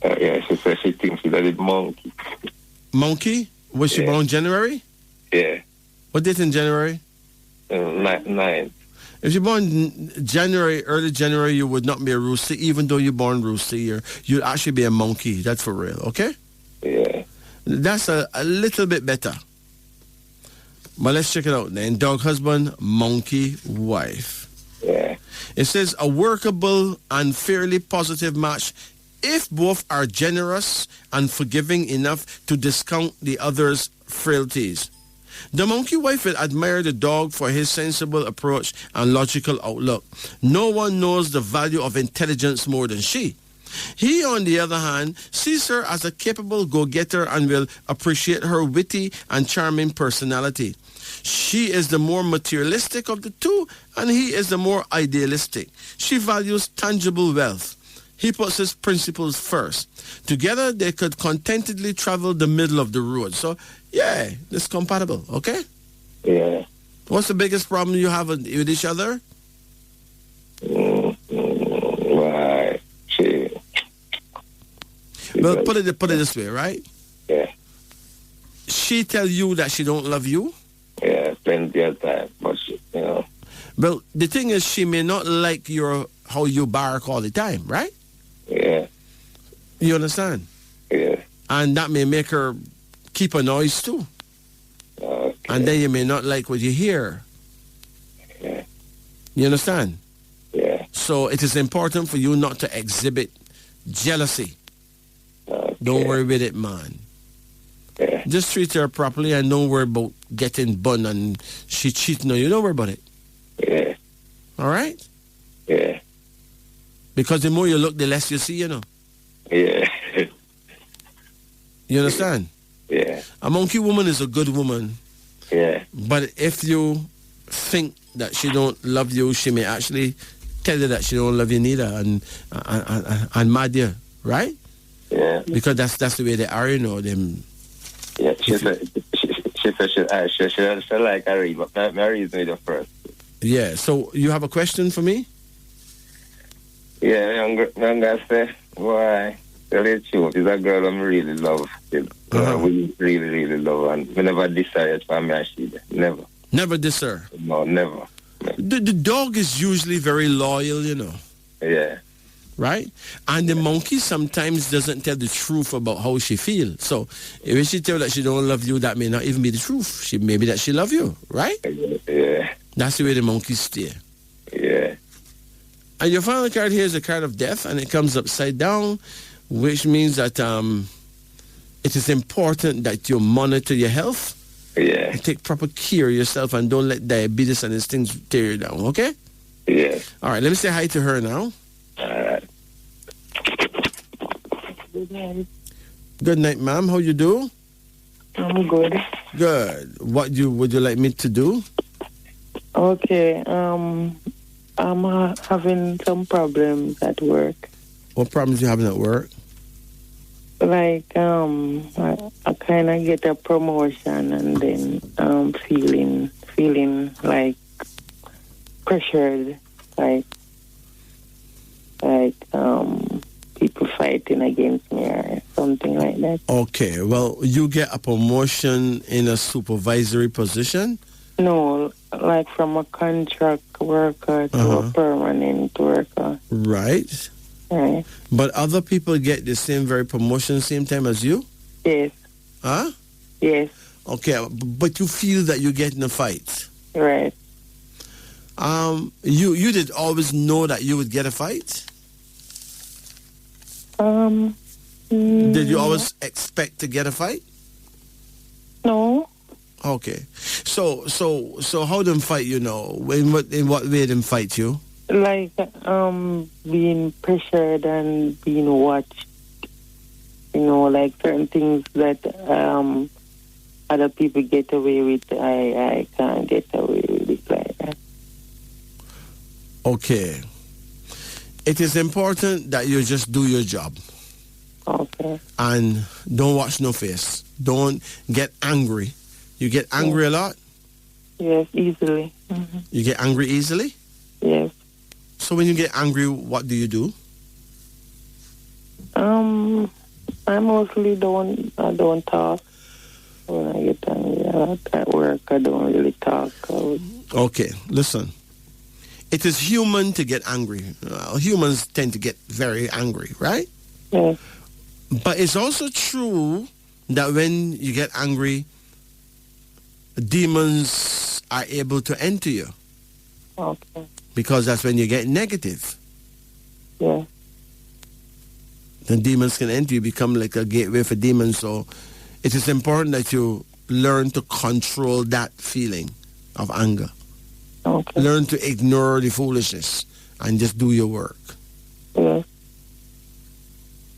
[SPEAKER 7] Yeah, she said she thinks she did monkey.
[SPEAKER 1] Monkey? Was she born January?
[SPEAKER 7] Yeah.
[SPEAKER 1] What date in January?
[SPEAKER 7] 9.
[SPEAKER 1] If you're born January, early January, you would not be a rooster. Even though you're born rooster, you'd actually be a monkey. That's for real, okay?
[SPEAKER 7] Yeah.
[SPEAKER 1] That's a little bit better. But let's check it out then. Dog husband, monkey wife.
[SPEAKER 7] Yeah.
[SPEAKER 1] It says a workable and fairly positive match if both are generous and forgiving enough to discount the other's frailties. The monkey wife will admire the dog for his sensible approach and logical outlook. No one knows the value of intelligence more than she. He, on the other hand, sees her as a capable go-getter and will appreciate her witty and charming personality. She is the more materialistic of the two, and he is the more idealistic. She values tangible wealth. He puts his principles first. Together, they could contentedly travel the middle of the road. So, yeah, it's compatible, okay?
[SPEAKER 7] Yeah.
[SPEAKER 1] What's the biggest problem you have with each other?
[SPEAKER 7] Right.
[SPEAKER 1] Well, put it this way, right?
[SPEAKER 7] Yeah.
[SPEAKER 1] She tell you that she don't love you?
[SPEAKER 7] Yeah, plenty of time, but
[SPEAKER 1] Well, the thing is, she may not like how you bark all the time, right?
[SPEAKER 7] Yeah.
[SPEAKER 1] You understand?
[SPEAKER 7] Yeah.
[SPEAKER 1] And that may make her keep a noise too.
[SPEAKER 7] Okay.
[SPEAKER 1] And then you may not like what you hear.
[SPEAKER 7] Yeah.
[SPEAKER 1] You understand?
[SPEAKER 7] Yeah.
[SPEAKER 1] So it is important for you not to exhibit jealousy.
[SPEAKER 7] Okay.
[SPEAKER 1] Don't worry with it, man.
[SPEAKER 7] Yeah.
[SPEAKER 1] Just treat her properly and don't worry about getting bun and she cheating on you. Don't worry about it.
[SPEAKER 7] Yeah.
[SPEAKER 1] All right?
[SPEAKER 7] Yeah.
[SPEAKER 1] Because the more you look, the less you see,
[SPEAKER 7] Yeah.
[SPEAKER 1] You understand?
[SPEAKER 7] Yeah.
[SPEAKER 1] A monkey woman is a good woman.
[SPEAKER 7] Yeah.
[SPEAKER 1] But if you think that she don't love you, she may actually tell you that she don't love you neither and mad you, right?
[SPEAKER 7] Yeah.
[SPEAKER 1] Because that's the way they are, them.
[SPEAKER 7] Yeah, she said she like I read, but I read me the first.
[SPEAKER 1] Yeah, so you have a question for me?
[SPEAKER 7] Yeah, young guy say, why? Tell you the truth, she's a girl I really love. We really, really love, and we never decided for me and she. Never.
[SPEAKER 1] Never diss her?
[SPEAKER 7] No, never.
[SPEAKER 1] The dog is usually very loyal,
[SPEAKER 7] Yeah.
[SPEAKER 1] Right? And the monkey sometimes doesn't tell the truth about how she feels. So if she tell that she don't love you, that may not even be the truth. Maybe that she love you, right?
[SPEAKER 7] Yeah.
[SPEAKER 1] That's the way the monkeys stay.
[SPEAKER 7] Yeah.
[SPEAKER 1] And your final card here is a card of death, and it comes upside down, which means that it is important that you monitor your health.
[SPEAKER 7] Yeah.
[SPEAKER 1] And take proper care of yourself and don't let diabetes and these things tear you down, okay?
[SPEAKER 7] Yeah.
[SPEAKER 1] All right, let me say hi to her now.
[SPEAKER 7] All right.
[SPEAKER 3] Good night.
[SPEAKER 1] Good night, ma'am. How you do?
[SPEAKER 3] I'm good.
[SPEAKER 1] Good. What would you like me to do?
[SPEAKER 3] Okay. I'm having some problems at work.
[SPEAKER 1] What problems you having at work?
[SPEAKER 3] Like, I kind of get a promotion and then feeling like pressured, like people fighting against me or something like that.
[SPEAKER 1] Okay, well, you get a promotion in a supervisory position?
[SPEAKER 3] No, like from a contract worker to a permanent worker.
[SPEAKER 1] Right.
[SPEAKER 3] Right.
[SPEAKER 1] But other people get the same very promotion same time as you?
[SPEAKER 3] Yes.
[SPEAKER 1] Huh?
[SPEAKER 3] Yes.
[SPEAKER 1] Okay, but you feel that you get in a fight?
[SPEAKER 3] Right.
[SPEAKER 1] You did always know that you would get a fight? Did you always expect to get a fight?
[SPEAKER 3] No.
[SPEAKER 1] Okay. So how them fight you know? In what way them fight you?
[SPEAKER 3] Like being pressured and being watched. You know, like certain things that other people get away with, I can't get away with it like that.
[SPEAKER 1] Okay. It is important that you just do your job.
[SPEAKER 3] Okay.
[SPEAKER 1] And don't watch no face. Don't get angry. You get angry a lot?
[SPEAKER 3] Yes, easily. Mm-hmm.
[SPEAKER 1] You get angry easily?
[SPEAKER 3] Yes.
[SPEAKER 1] So when you get angry, what do you do?
[SPEAKER 3] I mostly don't talk. When I get angry at work, I don't really talk.
[SPEAKER 1] Okay, listen. It is human to get angry. Humans tend to get very angry, right?
[SPEAKER 3] Yes.
[SPEAKER 1] But it's also true that when you get angry, demons are able to enter you.
[SPEAKER 3] Okay.
[SPEAKER 1] Because that's when you get negative.
[SPEAKER 3] Yeah.
[SPEAKER 1] The demons can enter you, become like a gateway for demons. So it is important that you learn to control that feeling of anger.
[SPEAKER 3] Okay.
[SPEAKER 1] Learn to ignore the foolishness and just do your work.
[SPEAKER 3] Yes.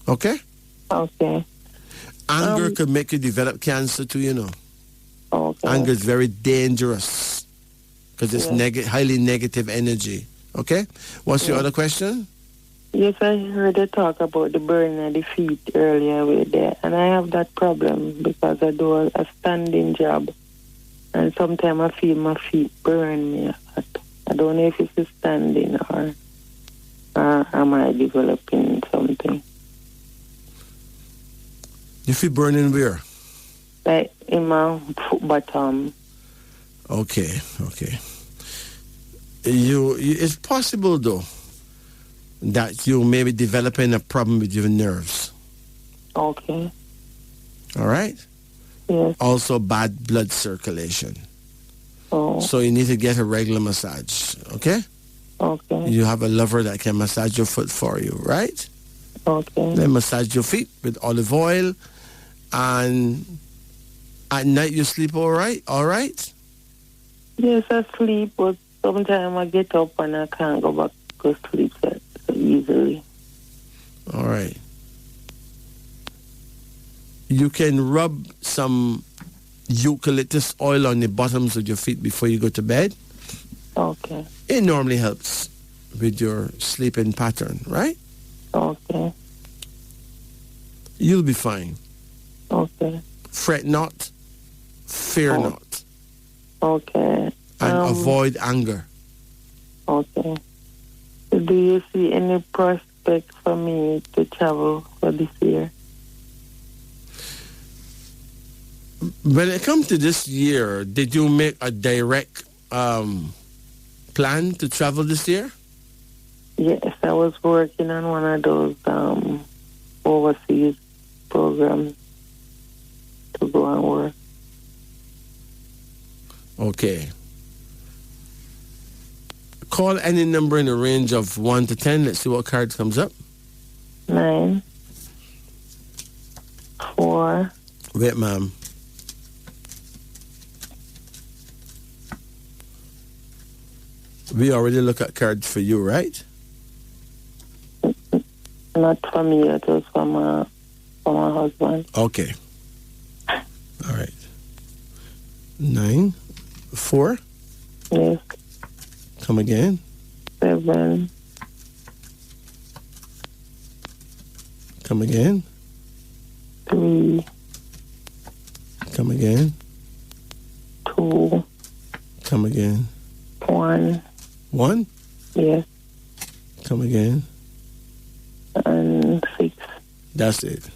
[SPEAKER 1] Okay?
[SPEAKER 3] Okay.
[SPEAKER 1] Anger could make you develop cancer too, you know.
[SPEAKER 3] Okay.
[SPEAKER 1] Anger is very dangerous because it's highly negative energy. Okay? What's your other question?
[SPEAKER 3] Yes, I heard you talk about the burning of the feet earlier with that, and I have that problem because I do a standing job, and sometimes I feel my feet burn me. I don't know if it's a standing or am I developing something.
[SPEAKER 1] You feel burning where?
[SPEAKER 3] Like in my foot bottom.
[SPEAKER 1] Okay. It's possible though that you may be developing a problem with your nerves.
[SPEAKER 3] Okay.
[SPEAKER 1] All right?
[SPEAKER 3] Yes.
[SPEAKER 1] Also bad blood circulation.
[SPEAKER 3] Oh.
[SPEAKER 1] So you need to get a regular massage, okay?
[SPEAKER 3] Okay.
[SPEAKER 1] You have a lover that can massage your foot for you, right?
[SPEAKER 3] Okay.
[SPEAKER 1] Then massage your feet with olive oil, and at night you sleep all right?
[SPEAKER 3] Yes, I sleep, but sometimes I get up and I can't go back to sleep so easily.
[SPEAKER 1] All right. You can rub some eucalyptus oil on the bottoms of your feet before you go to bed.
[SPEAKER 3] Okay.
[SPEAKER 1] It normally helps with your sleeping pattern, right?
[SPEAKER 3] Okay.
[SPEAKER 1] You'll be fine.
[SPEAKER 3] Okay.
[SPEAKER 1] Fret not, fear not.
[SPEAKER 3] Okay.
[SPEAKER 1] And avoid anger.
[SPEAKER 3] Okay. Do you see any prospect for me to travel for this year?
[SPEAKER 1] When it comes to this year, did you make a direct plan to travel this year?
[SPEAKER 3] Yes, I was working on one of those overseas programs to go and work.
[SPEAKER 1] Okay. Call any number in the range of 1 to 10. Let's see what card comes up.
[SPEAKER 3] 9, 4.
[SPEAKER 1] Wait, ma'am. We already look at cards for you, right?
[SPEAKER 3] Not for me, it was for my husband.
[SPEAKER 1] Okay. All right. 9, 4.
[SPEAKER 3] Yes.
[SPEAKER 1] Come again.
[SPEAKER 3] 7.
[SPEAKER 1] Come again.
[SPEAKER 3] 3.
[SPEAKER 1] Come again.
[SPEAKER 3] 2.
[SPEAKER 1] Come again.
[SPEAKER 3] 1.
[SPEAKER 1] 1.
[SPEAKER 3] Yes.
[SPEAKER 1] Come again.
[SPEAKER 3] And 6.
[SPEAKER 1] That's it.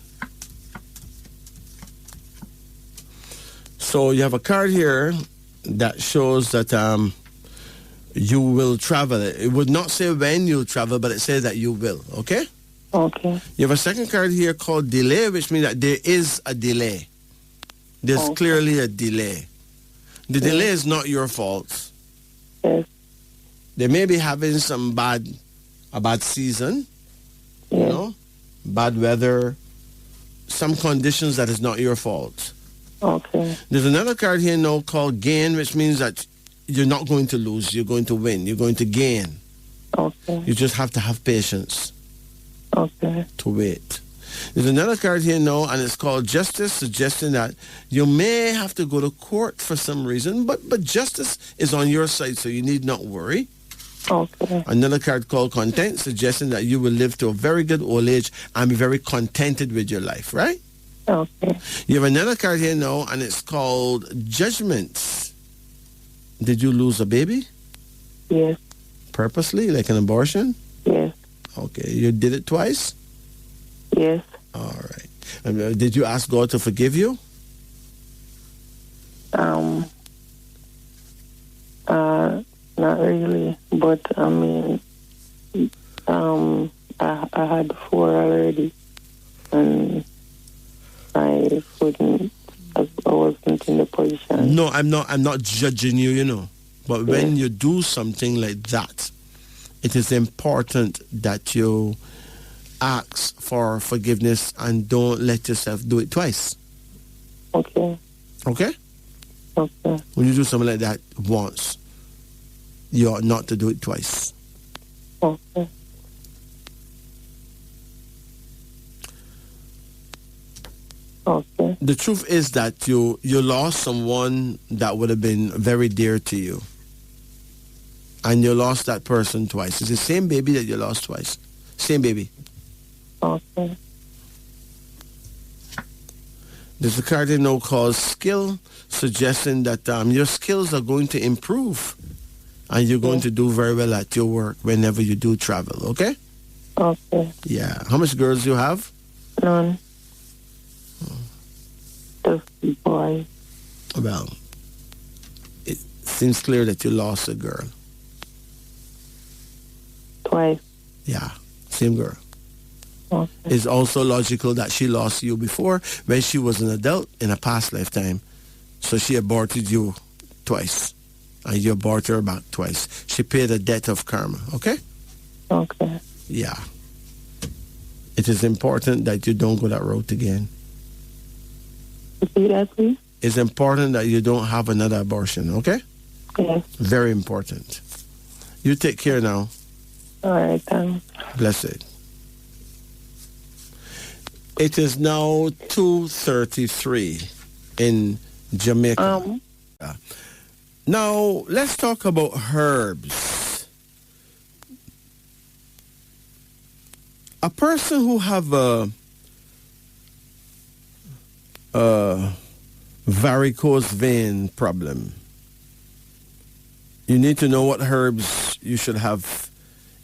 [SPEAKER 1] So you have a card here that shows that you will travel. It would not say when you'll travel, but it says that you will. Okay?
[SPEAKER 3] Okay.
[SPEAKER 1] You have a second card here called delay, which means that there is a delay. There's clearly a delay. The delay is not your fault.
[SPEAKER 3] Yes.
[SPEAKER 1] They may be having a bad season, you know, bad weather, some conditions that is not your fault.
[SPEAKER 3] Okay.
[SPEAKER 1] There's another card here now called gain, which means that you're not going to lose. You're going to win. You're going to gain.
[SPEAKER 3] Okay.
[SPEAKER 1] You just have to have patience.
[SPEAKER 3] Okay.
[SPEAKER 1] To wait. There's another card here now, and it's called justice, suggesting that you may have to go to court for some reason, but justice is on your side, so you need not worry.
[SPEAKER 3] Okay.
[SPEAKER 1] Another card called content, suggesting that you will live to a very good old age and be very contented with your life, right?
[SPEAKER 3] Okay.
[SPEAKER 1] You have another card here now, and it's called judgments. Did you lose a baby?
[SPEAKER 3] Yes.
[SPEAKER 1] Purposely, like an abortion?
[SPEAKER 3] Yes.
[SPEAKER 1] Okay. You did it twice?
[SPEAKER 3] Yes.
[SPEAKER 1] All right. And, did you ask God to forgive you?
[SPEAKER 3] Not really, but I mean, I had 4 already, and I wasn't in the position.
[SPEAKER 1] No, I'm not judging you, you know. But when you do something like that, it is important that you ask for forgiveness and don't let yourself do it twice.
[SPEAKER 3] Okay.
[SPEAKER 1] Okay?
[SPEAKER 3] Okay.
[SPEAKER 1] When you do something like that once, you ought not to do it twice.
[SPEAKER 3] Okay. Okay.
[SPEAKER 1] The truth is that you lost someone that would have been very dear to you. And you lost that person twice. It's the same baby that you lost twice. Same baby.
[SPEAKER 3] Okay.
[SPEAKER 1] There's a card in now called skill, suggesting that your skills are going to improve. And you're going to do very well at your work whenever you do travel, okay?
[SPEAKER 3] Okay.
[SPEAKER 1] Yeah. How much girls do you have?
[SPEAKER 3] None. Just boy.
[SPEAKER 1] Well, it seems clear that you lost a girl.
[SPEAKER 3] Twice.
[SPEAKER 1] Yeah, same girl.
[SPEAKER 3] Okay.
[SPEAKER 1] It's also logical that she lost you before when she was an adult in a past lifetime. So she aborted you twice. And you aborted her back twice. She paid a debt of karma, okay?
[SPEAKER 3] Okay.
[SPEAKER 1] Yeah. It is important that you don't go that route again.
[SPEAKER 3] Repeat that, please.
[SPEAKER 1] It's important that you don't have another abortion, okay?
[SPEAKER 3] Yes.
[SPEAKER 1] Very important. You take care now.
[SPEAKER 3] All right, thanks.
[SPEAKER 1] Blessed. It is now 2:33 in Jamaica. Now, let's talk about herbs. A person who have a varicose vein problem, you need to know what herbs you should have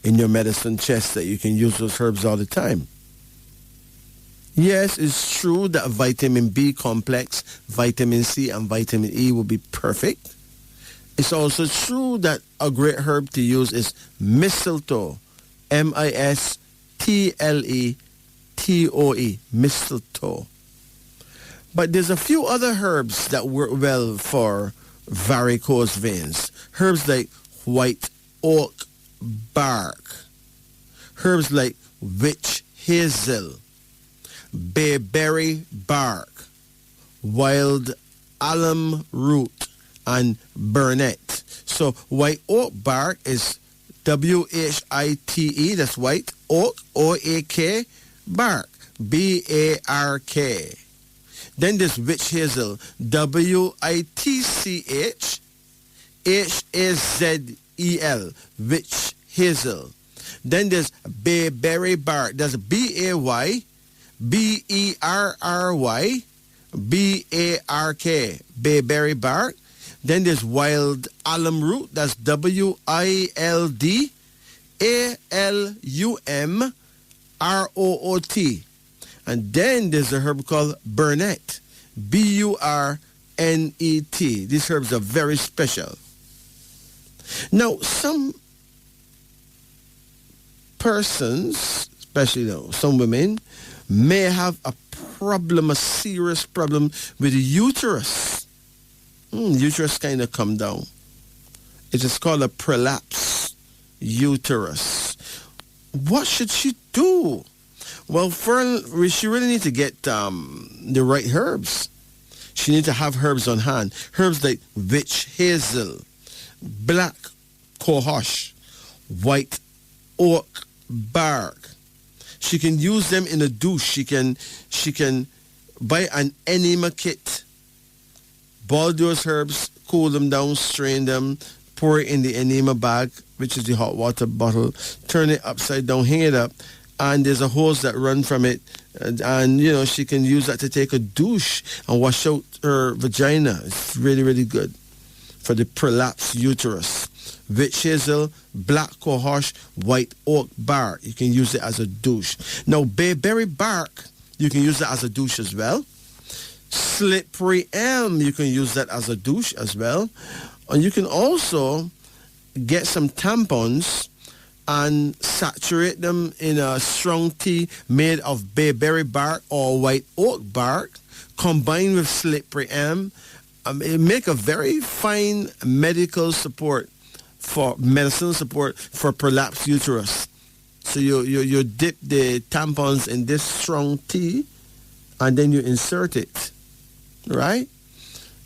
[SPEAKER 1] in your medicine chest that you can use those herbs all the time. Yes, it's true that vitamin B complex, vitamin C, and vitamin E will be perfect. It's also true that a great herb to use is mistletoe, mistletoe, mistletoe. But there's a few other herbs that work well for varicose veins. Herbs like white oak bark, herbs like witch hazel, bayberry bark, wild alum root, and burnet. So white oak bark is WHITE, that's white oak, OAK, bark, BARK. Then there's witch hazel, WITCH, HAZE, H-A-Z-E-L, witch hazel. Then there's bayberry bark. That's B-A-Y, B-E-R-R-Y, B-A-R-K, bayberry bark. Then there's wild alum root. That's W-I-L-D, A-L-U-M-R-O-O-T. And then there's a herb called burnet, B-U-R-N-E-T. These herbs are very special. Now, some persons, especially some women, may have a serious problem with the uterus. Uterus kind of come down. It is called a prolapse uterus. What should she do? Well, she really needs to get the right herbs. She needs to have herbs on hand. Herbs like witch hazel, black cohosh, white oak bark. She can use them in a douche. She can buy an enema kit, boil those herbs, cool them down, strain them, pour it in the enema bag, which is the hot water bottle, turn it upside down, hang it up, and there's a hose that run from it, and she can use that to take a douche and wash out her vagina. It's really, really good for the prolapsed uterus. Witch hazel, black cohosh, white oak bark. You can use it as a douche. Now, bayberry bark, you can use that as a douche as well. Slippery elm, you can use that as a douche as well. And you can also get some tampons and saturate them in a strong tea made of bayberry bark or white oak bark, combined with slippery elm. It make a very fine medical support for medicine support for prolapsed uterus. So you dip the tampons in this strong tea and then you insert it, right?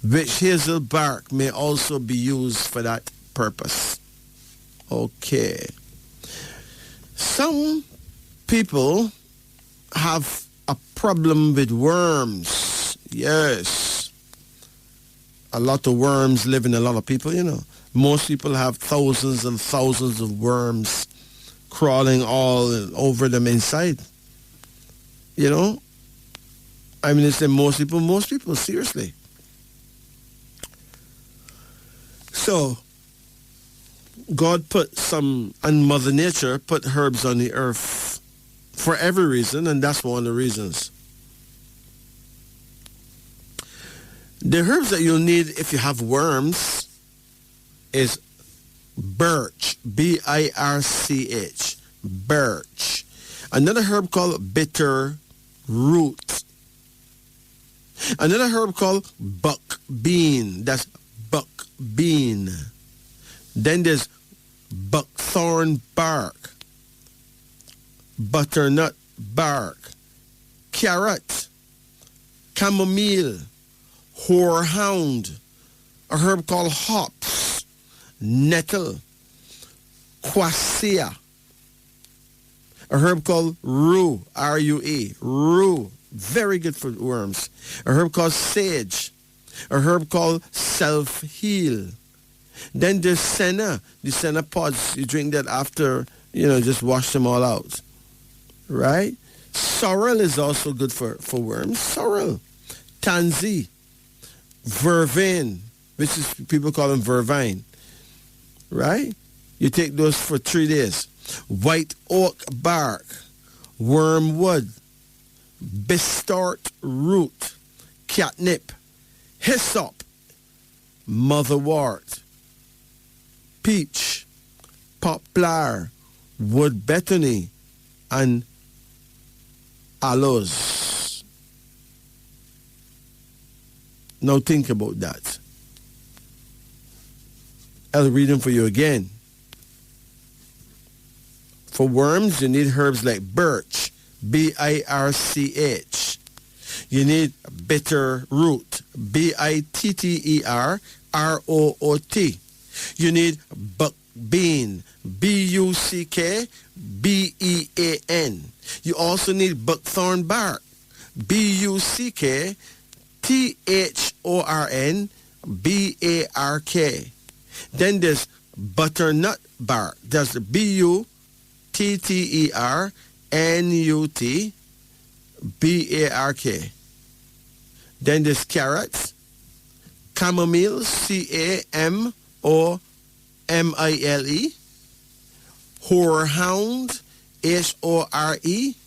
[SPEAKER 1] Witch hazel bark may also be used for that purpose. Okay. Some people have a problem with worms. Yes. A lot of worms live in a lot of people, Most people have thousands and thousands of worms crawling all over them inside. I mean, it's most people, seriously. So, God and Mother Nature put herbs on the earth for every reason, and that's one of the reasons. The herbs that you'll need if you have worms is birch, B-I-R-C-H, birch. Another herb called bitter root. Another herb called buck bean, that's buck bean. Then there's buckthorn bark, butternut bark, carrot, chamomile, horehound, a herb called hops, nettle, quassia, a herb called rue, R-U-E, rue, very good for worms, a herb called sage, a herb called self-heal. Then there's senna, the senna pods, you drink that after, just wash them all out, right? Sorrel is also good for worms, sorrel, tansy, vervain, which is, people call them vervine, right? You take those for 3 days. White oak bark, wormwood, bistort root, catnip, hyssop, motherwort, peach, poplar, wood betony, and aloes. Now think about that. I'll read them for you again. For worms, you need herbs like birch, B-I-R-C-H. You need bitter root, B-I-T-T-E-R-R-O-O-T. You need buck bean, B-U-C-K-B-E-A-N. You also need buckthorn bark, B-U-C-K-T-H-O-R-N-B-A-R-K. Then there's butternut bark. That's butternut Then there's carrots, chamomile, CAMOMILE, horehound, HOREHOUND,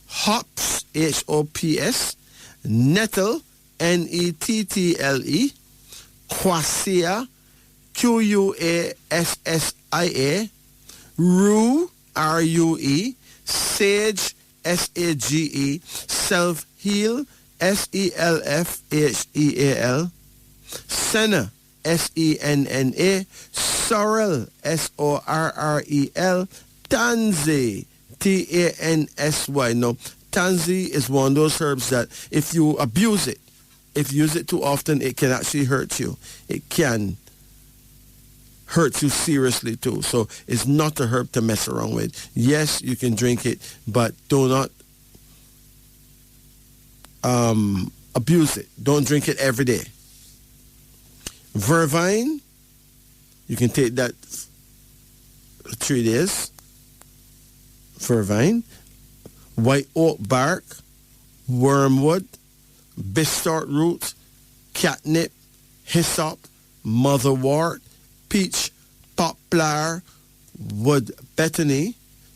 [SPEAKER 1] hops, HOPS, nettle, NETTLE, quassia, QUASSIA, rue, RUE, sage, SAGE, self-heal, SELFHEAL, senna, SENNA, sorrel, SORREL, tansy, TANSY. No, tansy is one of those herbs that if you abuse it, if you use it too often, it can actually hurt you. It can hurt you seriously too. So it's not a herb to mess around with. Yes, you can drink it, but do not abuse it. Don't drink it every day. Vervine, you can take that 3 days. Vervine, white oak bark, wormwood, bistort root, catnip, hyssop, motherwort, peach, poplar, wood betony.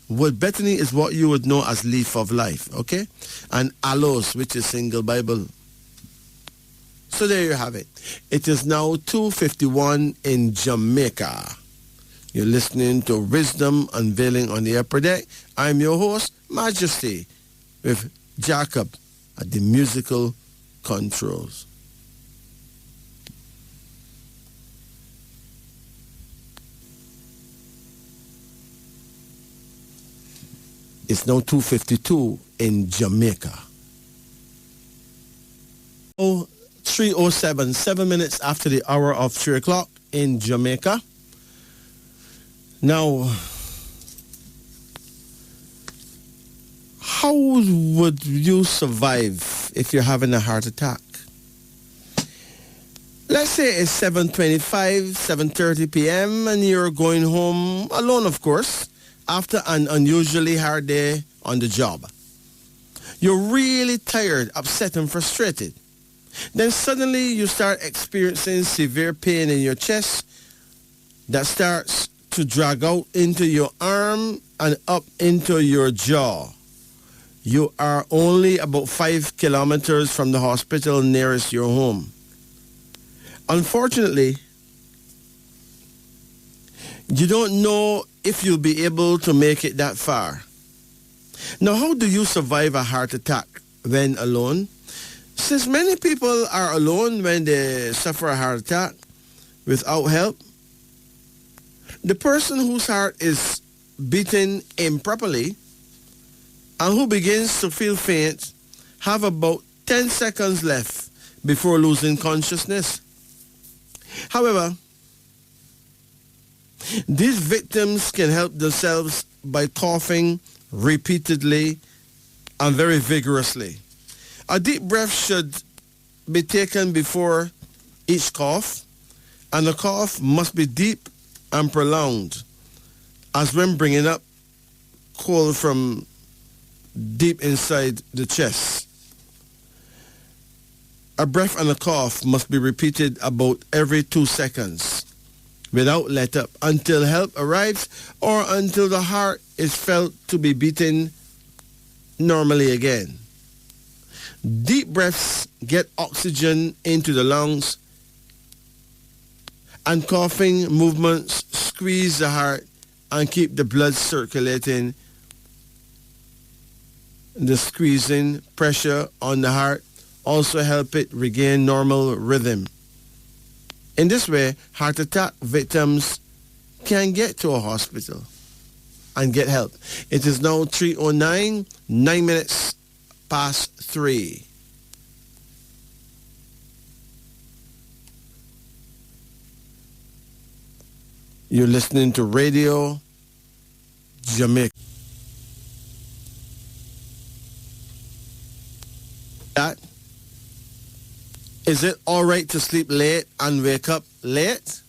[SPEAKER 1] Wood betony is what you would know as leaf of life, okay? And aloes, which is single Bible. So there you have it. It is now 2:51 in Jamaica. You're listening to Wisdom Unveiling on the Upper Deck. I'm your host, Majesty, with Jacob at the musical controls. It's now 2:52 in Jamaica. 3:07, 7 minutes after the hour of 3 o'clock in Jamaica. Now, how would you survive if you're having a heart attack? Let's say it's 7:25, 7:30 p.m. and you're going home alone, of course, after an unusually hard day on the job. You're really tired, upset, and frustrated. Then suddenly you start experiencing severe pain in your chest that starts to drag out into your arm and up into your jaw. You are only about 5 kilometers from the hospital nearest your home. Unfortunately, you don't know if you'll be able to make it that far. Now, how do you survive a heart attack when alone? Since many people are alone when they suffer a heart attack without help, the person whose heart is beating improperly and who begins to feel faint have about 10 seconds left before losing consciousness. However, these victims can help themselves by coughing repeatedly and very vigorously. A deep breath should be taken before each cough, and the cough must be deep and prolonged, as when bringing up coal from deep inside the chest. A breath and a cough must be repeated about every 2 seconds without let up until help arrives or until the heart is felt to be beating normally again. Deep breaths get oxygen into the lungs, and coughing movements squeeze the heart and keep the blood circulating. The squeezing pressure on the heart also help it regain normal rhythm. In this way, heart attack victims can get to a hospital and get help. It is now 3:09, 9 minutes past 3. You're listening to Radio Jamaica. That Is it all right to sleep late and wake up late?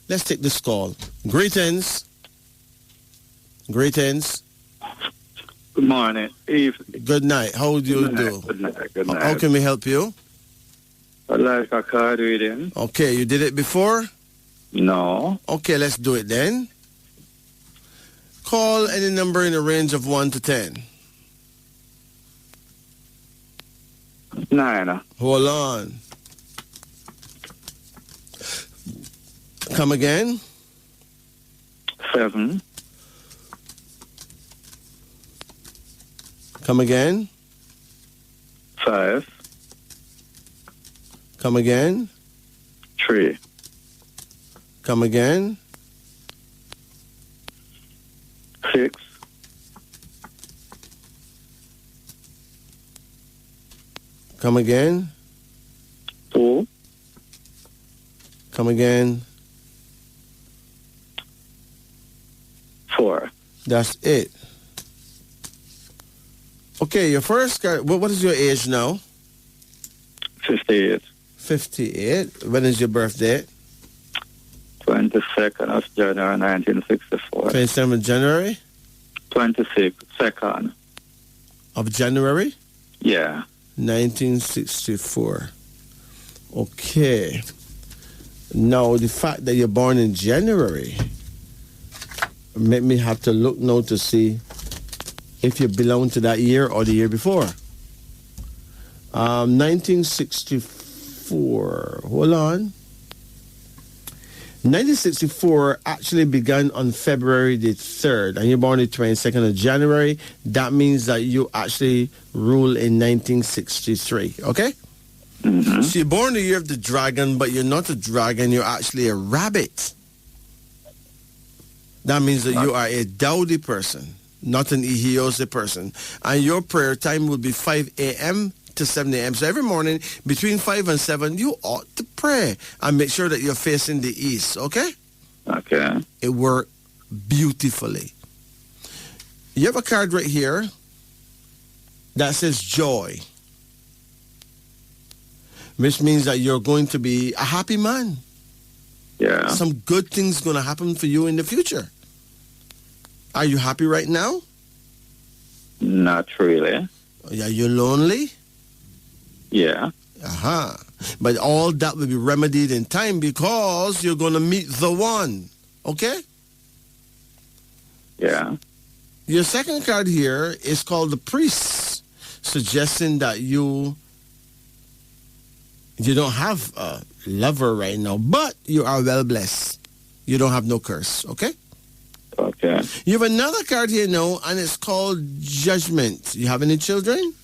[SPEAKER 1] Let's take this call. Greetings. Greetings.
[SPEAKER 8] Good morning. Eve.
[SPEAKER 1] Good night. How do you do?
[SPEAKER 8] Good night. Good night.
[SPEAKER 1] How can we help you?
[SPEAKER 8] I'd like a card reading.
[SPEAKER 1] Okay, you did it before?
[SPEAKER 8] No.
[SPEAKER 1] Okay, let's do it then. Call any number in a range of 1 to 10.
[SPEAKER 8] 9.
[SPEAKER 1] Hold on. Come again?
[SPEAKER 8] 7.
[SPEAKER 1] Come again?
[SPEAKER 8] 5.
[SPEAKER 1] Come again?
[SPEAKER 8] 3.
[SPEAKER 1] Come again?
[SPEAKER 8] 6.
[SPEAKER 1] Come again?
[SPEAKER 8] 2.
[SPEAKER 1] Come again?
[SPEAKER 8] 4.
[SPEAKER 1] That's it. Okay, your first card. What is your age now?
[SPEAKER 8] 58.
[SPEAKER 1] 58. When is your birthday?
[SPEAKER 8] 22nd of January 1964.
[SPEAKER 1] 27th January?
[SPEAKER 8] 22nd.
[SPEAKER 1] Of January?
[SPEAKER 8] Yeah.
[SPEAKER 1] 1964. Okay. Now, the fact that you're born in January make me have to look now to see if you belong to that year or the year before. 1964. Hold on. 1964 actually began on February the 3rd, and you're born the 22nd of January. That means that you actually rule in 1963, okay?
[SPEAKER 8] Mm-hmm.
[SPEAKER 1] So you're born the year of the dragon, but you're not a dragon, you're actually a rabbit. That means that you are a dowdy person, not an Ihiose person. And your prayer time will be 5 a.m. to 7 a.m. So every morning between 5 and 7, you ought to pray and make sure that you're facing the east, okay?
[SPEAKER 8] Okay.
[SPEAKER 1] It worked beautifully. You have a card right here that says joy, which means that you're going to be a happy man.
[SPEAKER 8] Yeah.
[SPEAKER 1] Some good things going to happen for you in the future. Are you happy right now?
[SPEAKER 8] Not really.
[SPEAKER 1] Are you lonely?
[SPEAKER 8] Yeah.
[SPEAKER 1] Uh-huh. But all that will be remedied in time because you're going to meet the one. Okay?
[SPEAKER 8] Yeah.
[SPEAKER 1] Your second card here is called the priest, suggesting that you don't have a lover right now, but you are well blessed. You don't have no curse, okay?
[SPEAKER 8] Okay.
[SPEAKER 1] You have another card here now, and it's called judgment. You have any children?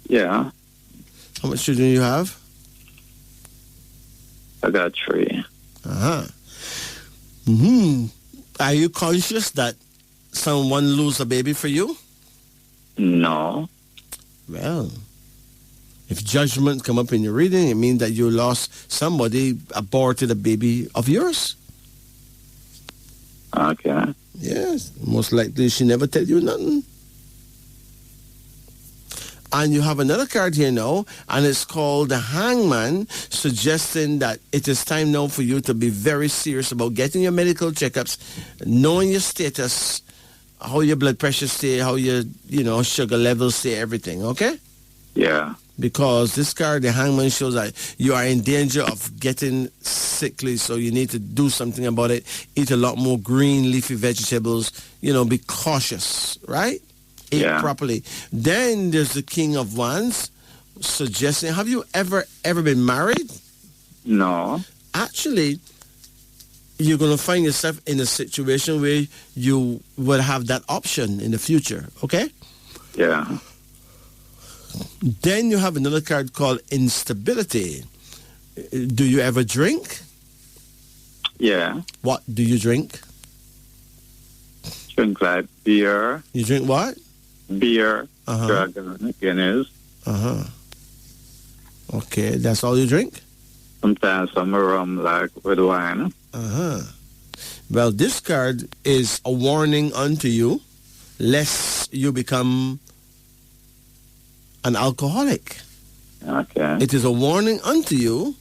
[SPEAKER 8] Yeah.
[SPEAKER 1] How much children do you have?
[SPEAKER 8] I got 3.
[SPEAKER 1] Uh-huh. Mm-hmm. Are you conscious that someone lose a baby for you?
[SPEAKER 8] No.
[SPEAKER 1] Well, if judgment come up in your reading, it means that you lost somebody, aborted a baby of yours.
[SPEAKER 8] Okay.
[SPEAKER 1] Yes. Most likely she never tell you nothing. And you have another card here now, and it's called the Hangman, suggesting that it is time now for you to be very serious about getting your medical checkups, knowing your status, how your blood pressure stay, how your, sugar levels stay, everything, okay?
[SPEAKER 8] Yeah.
[SPEAKER 1] Because this card, the Hangman, shows that you are in danger of getting sickly, so you need to do something about it. Eat a lot more green leafy vegetables, be cautious, right? Eat properly. Then there's the King of Wands, suggesting, have you ever been married?
[SPEAKER 8] No.
[SPEAKER 1] Actually, you're going to find yourself in a situation where you would have that option in the future, okay?
[SPEAKER 8] Yeah.
[SPEAKER 1] Then you have another card called instability. Do you ever drink?
[SPEAKER 8] Yeah.
[SPEAKER 1] What do you drink?
[SPEAKER 8] Drink like beer.
[SPEAKER 1] You drink what?
[SPEAKER 8] Beer, Dragon, Guinness.
[SPEAKER 1] Uh-huh. Okay, that's all you drink?
[SPEAKER 8] Sometimes some rum, like with wine.
[SPEAKER 1] Uh-huh. Well, this card is a warning unto you, lest you become an alcoholic.
[SPEAKER 8] Okay.
[SPEAKER 1] It is a warning unto you,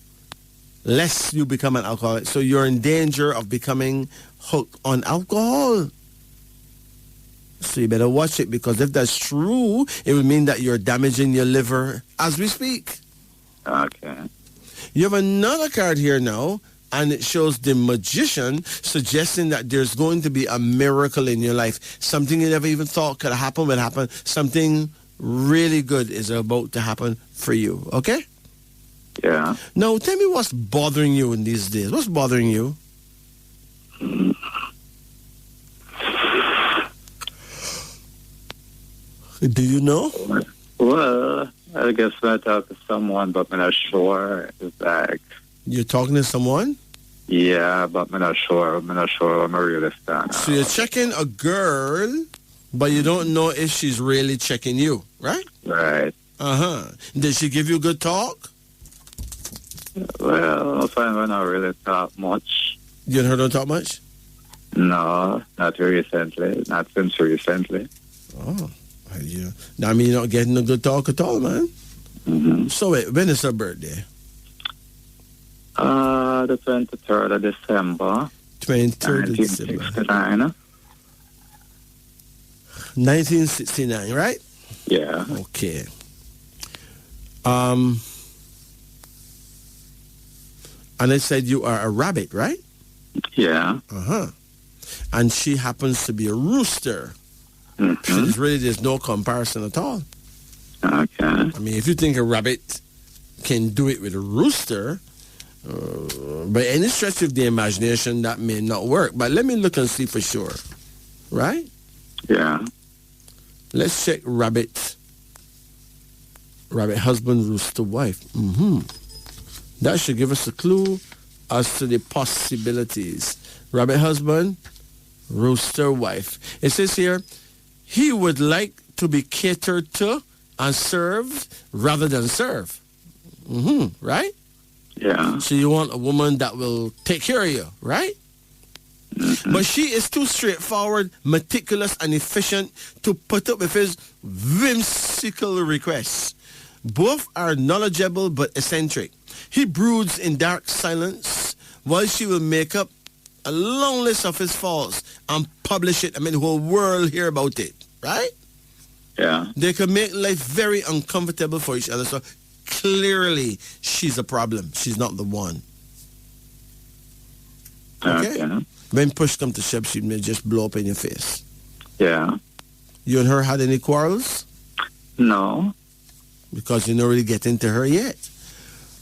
[SPEAKER 1] lest you become an alcoholic. So you're in danger of becoming hooked on alcohol. So you better watch it, because if that's true, it would mean that you're damaging your liver as we speak.
[SPEAKER 8] Okay.
[SPEAKER 1] You have another card here now, and it shows the magician, suggesting that there's going to be a miracle in your life. Something you never even thought could happen will happen. Something really good is about to happen for you, okay?
[SPEAKER 8] Yeah.
[SPEAKER 1] Now, tell me what's bothering you in these days. What's bothering you? Do you know?
[SPEAKER 8] Well, I guess I talk to someone, but I'm not sure. It's like...
[SPEAKER 1] You're talking to someone?
[SPEAKER 8] Yeah, but I'm not sure. I'm not sure I'm really stand.
[SPEAKER 1] So you're checking a girl, but you don't know if she's really checking you, right?
[SPEAKER 8] Right.
[SPEAKER 1] Uh-huh. Did she give you good talk?
[SPEAKER 8] Well, I find we're not really talk much.
[SPEAKER 1] You and her don't talk much?
[SPEAKER 8] No, not recently. Not since recently.
[SPEAKER 1] Oh. Yeah. I mean, you're not getting a good talk at all, man.
[SPEAKER 8] Mm-hmm.
[SPEAKER 1] So wait, when is her birthday?
[SPEAKER 8] The 23rd of December.
[SPEAKER 1] 23rd of December.
[SPEAKER 8] 1969.
[SPEAKER 1] 1969, right?
[SPEAKER 8] Yeah.
[SPEAKER 1] Okay. And I said you are a rabbit, right?
[SPEAKER 8] Yeah.
[SPEAKER 1] Uh-huh. And she happens to be a rooster.
[SPEAKER 8] Mm-hmm.
[SPEAKER 1] There's no comparison at all.
[SPEAKER 8] Okay.
[SPEAKER 1] I mean, if you think a rabbit can do it with a rooster, by any stretch of the imagination, that may not work. But let me look and see for sure. Right?
[SPEAKER 8] Yeah.
[SPEAKER 1] Let's check rabbit. Rabbit husband, rooster wife. Mm-hmm. That should give us a clue as to the possibilities. Rabbit husband, rooster wife. It says here, he would like to be catered to and served rather than serve. Mm-hmm. Right?
[SPEAKER 8] Yeah.
[SPEAKER 1] So you want a woman that will take care of you, right? Mm-hmm. But she is too straightforward, meticulous, and efficient to put up with his whimsical requests. Both are knowledgeable but eccentric. He broods in dark silence while she will make up a long list of his faults and publish it. I mean, the whole world hear about it, right?
[SPEAKER 8] Yeah.
[SPEAKER 1] They can make life very uncomfortable for each other. So clearly, she's a problem. She's not the one. Okay? When push comes to shove, she may just blow up in your face.
[SPEAKER 8] Yeah.
[SPEAKER 1] You and her had any quarrels?
[SPEAKER 8] No.
[SPEAKER 1] Because you don't really get into her yet.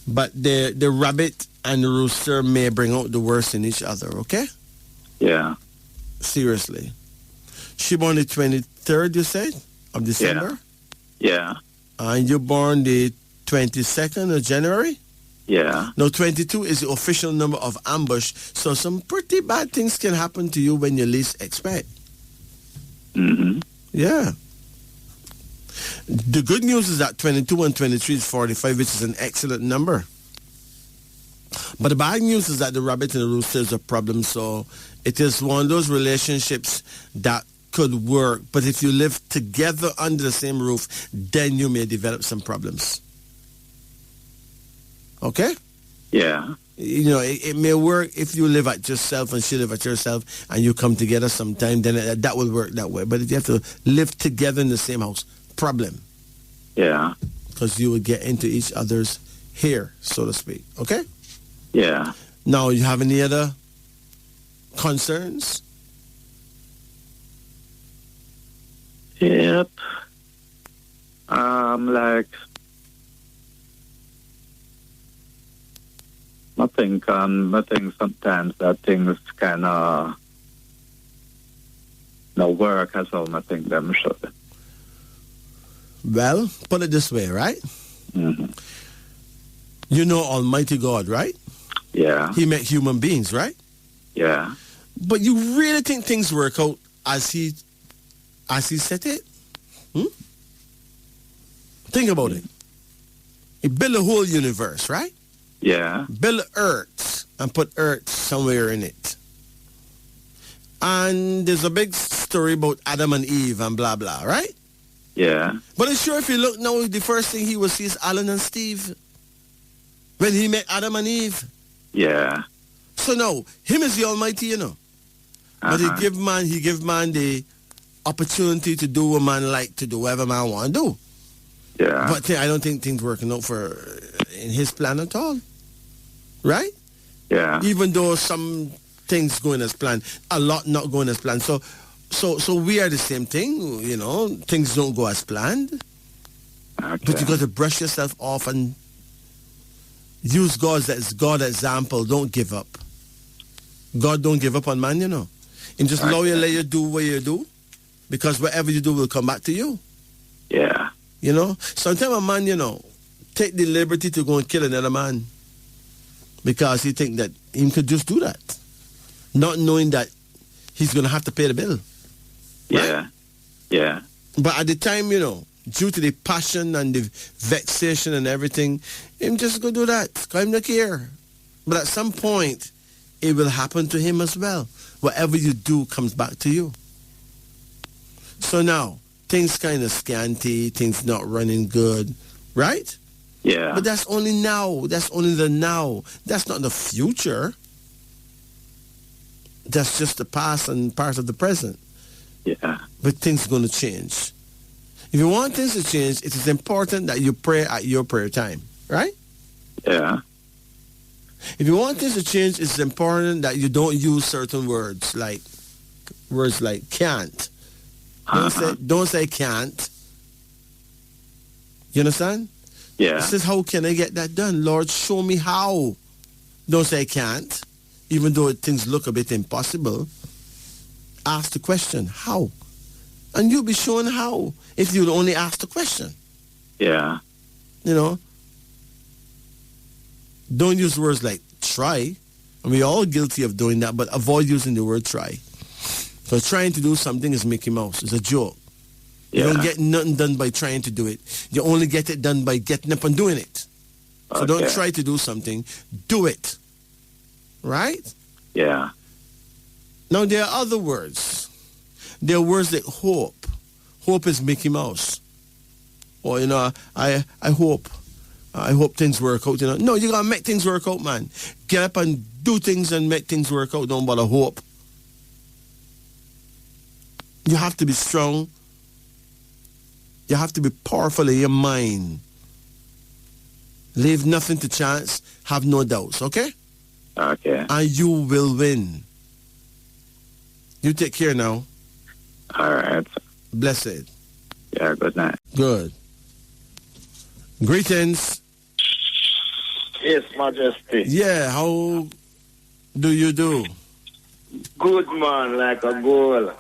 [SPEAKER 1] But the rabbit and the rooster may bring out the worst in each other, okay?
[SPEAKER 8] Yeah.
[SPEAKER 1] Seriously. She born the 23rd, you said, of December?
[SPEAKER 8] Yeah.
[SPEAKER 1] And you born the 22nd of January?
[SPEAKER 8] Yeah.
[SPEAKER 1] Now, 22 is the official number of ambush, so some pretty bad things can happen to you when you least expect.
[SPEAKER 8] Mm-hmm.
[SPEAKER 1] Yeah. The good news is that 22 and 23 is 45, which is an excellent number. But the bad news is that the rabbit and the rooster is a problem, so it is one of those relationships that could work, but if you live together under the same roof, then you may develop some problems. Okay?
[SPEAKER 8] Yeah.
[SPEAKER 1] You know, it may work if you live at yourself and she live at yourself and you come together sometime, then that will work that way. But if you have to live together in the same house, problem.
[SPEAKER 8] Yeah.
[SPEAKER 1] Because you would get into each other's hair, so to speak. Okay?
[SPEAKER 8] Yeah.
[SPEAKER 1] Now, you have any other concerns?
[SPEAKER 8] Yep. Like, I think sometimes that things kind of no work as well. I think them should.
[SPEAKER 1] Well, put it this way, right?
[SPEAKER 8] Mm-hmm.
[SPEAKER 1] You know Almighty God, right?
[SPEAKER 8] Yeah.
[SPEAKER 1] He made human beings, right?
[SPEAKER 8] Yeah.
[SPEAKER 1] But you really think things work out as he set it? Think about it. He built a whole universe, right?
[SPEAKER 8] Yeah.
[SPEAKER 1] Build Earth and put Earth somewhere in it. And there's a big story about Adam and Eve and blah, blah, right?
[SPEAKER 8] Yeah.
[SPEAKER 1] But I'm sure if you look now, the first thing he will see is Alan and Steve. When he met Adam and Eve.
[SPEAKER 8] Yeah.
[SPEAKER 1] So now, him is the Almighty, you know. But he give man the opportunity to do what man like to do, whatever man want to do.
[SPEAKER 8] Yeah.
[SPEAKER 1] But I don't think things working out in his plan at all. Right?
[SPEAKER 8] Yeah.
[SPEAKER 1] Even though some things going as planned, a lot not going as planned. So we are the same thing, you know. Things don't go as planned.
[SPEAKER 8] Okay.
[SPEAKER 1] But you got to brush yourself off and use God as God example. Don't give up. God don't give up on man, you know. And just let you do what you do, because whatever you do will come back to you.
[SPEAKER 8] Yeah.
[SPEAKER 1] You know? Sometimes a man, you know, take the liberty to go and kill another man because he think that he could just do that, not knowing that he's going to have to pay the bill. Right?
[SPEAKER 8] Yeah. Yeah.
[SPEAKER 1] But at the time, you know, due to the passion and the vexation and everything, him just go do that. Because him not care. But at some point, it will happen to him as well. Whatever you do comes back to you. So now, things kind of scanty, things not running good, right?
[SPEAKER 8] Yeah.
[SPEAKER 1] But that's only now. That's only the now. That's not the future. That's just the past and part of the present.
[SPEAKER 8] Yeah.
[SPEAKER 1] But things are going to change. If you want things to change, it is important that you pray at your prayer time, right?
[SPEAKER 8] Yeah.
[SPEAKER 1] If you want things to change, it's important that you don't use certain words like can't. Don't say can't. You understand?
[SPEAKER 8] Yeah.
[SPEAKER 1] It says, how can I get that done? Lord, show me how. Don't say can't, even though things look a bit impossible. Ask the question, how? And you'll be shown how if you'll only ask the question.
[SPEAKER 8] Yeah.
[SPEAKER 1] You know? Don't use words like try. And we're all guilty of doing that, but avoid using the word try. Because trying to do something is Mickey Mouse. It's a joke. You don't get nothing done by trying to do it. You only get it done by getting up and doing it. So don't try to do something. Do it. Right?
[SPEAKER 8] Yeah.
[SPEAKER 1] Now, there are other words. There are words like hope. Hope is Mickey Mouse. Or, you know, I hope. I hope things work out, you know. No, you got to make things work out, man. Get up and do things and make things work out. Don't bother hope. You have to be strong. You have to be powerful in your mind. Leave nothing to chance. Have no doubts, okay?
[SPEAKER 8] Okay.
[SPEAKER 1] And you will win. You take care now.
[SPEAKER 8] All right.
[SPEAKER 1] Blessed.
[SPEAKER 8] Yeah, good night.
[SPEAKER 1] Good. Greetings.
[SPEAKER 9] Yes, Majesty.
[SPEAKER 1] Yeah, how do you do?
[SPEAKER 9] Good, man, like a goal.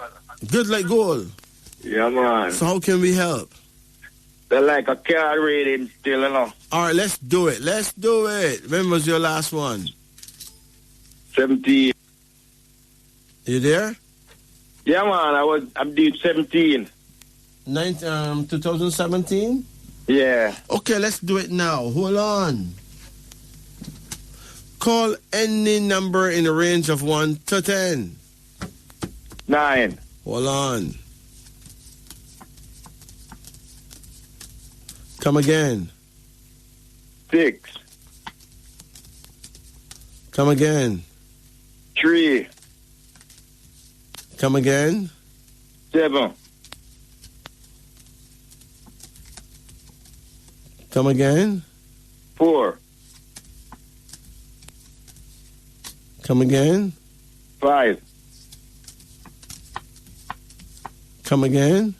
[SPEAKER 1] Good like gold.
[SPEAKER 9] Yeah, man.
[SPEAKER 1] So how can we help?
[SPEAKER 9] They're like a car rating still, you know.
[SPEAKER 1] All right, let's do it. Let's do it. When was your last one?
[SPEAKER 9] 17.
[SPEAKER 1] You there?
[SPEAKER 9] Yeah, man, I'm due 17.
[SPEAKER 1] 2017?
[SPEAKER 9] Yeah.
[SPEAKER 1] Okay, let's do it now. Hold on. Call any number in the range of 1 to 10.
[SPEAKER 9] 9.
[SPEAKER 1] Hold on. Come again.
[SPEAKER 9] 6.
[SPEAKER 1] Come again.
[SPEAKER 9] 3.
[SPEAKER 1] Come again.
[SPEAKER 9] 7.
[SPEAKER 1] Come again.
[SPEAKER 9] 4.
[SPEAKER 1] Come again.
[SPEAKER 9] 5.
[SPEAKER 1] Come again.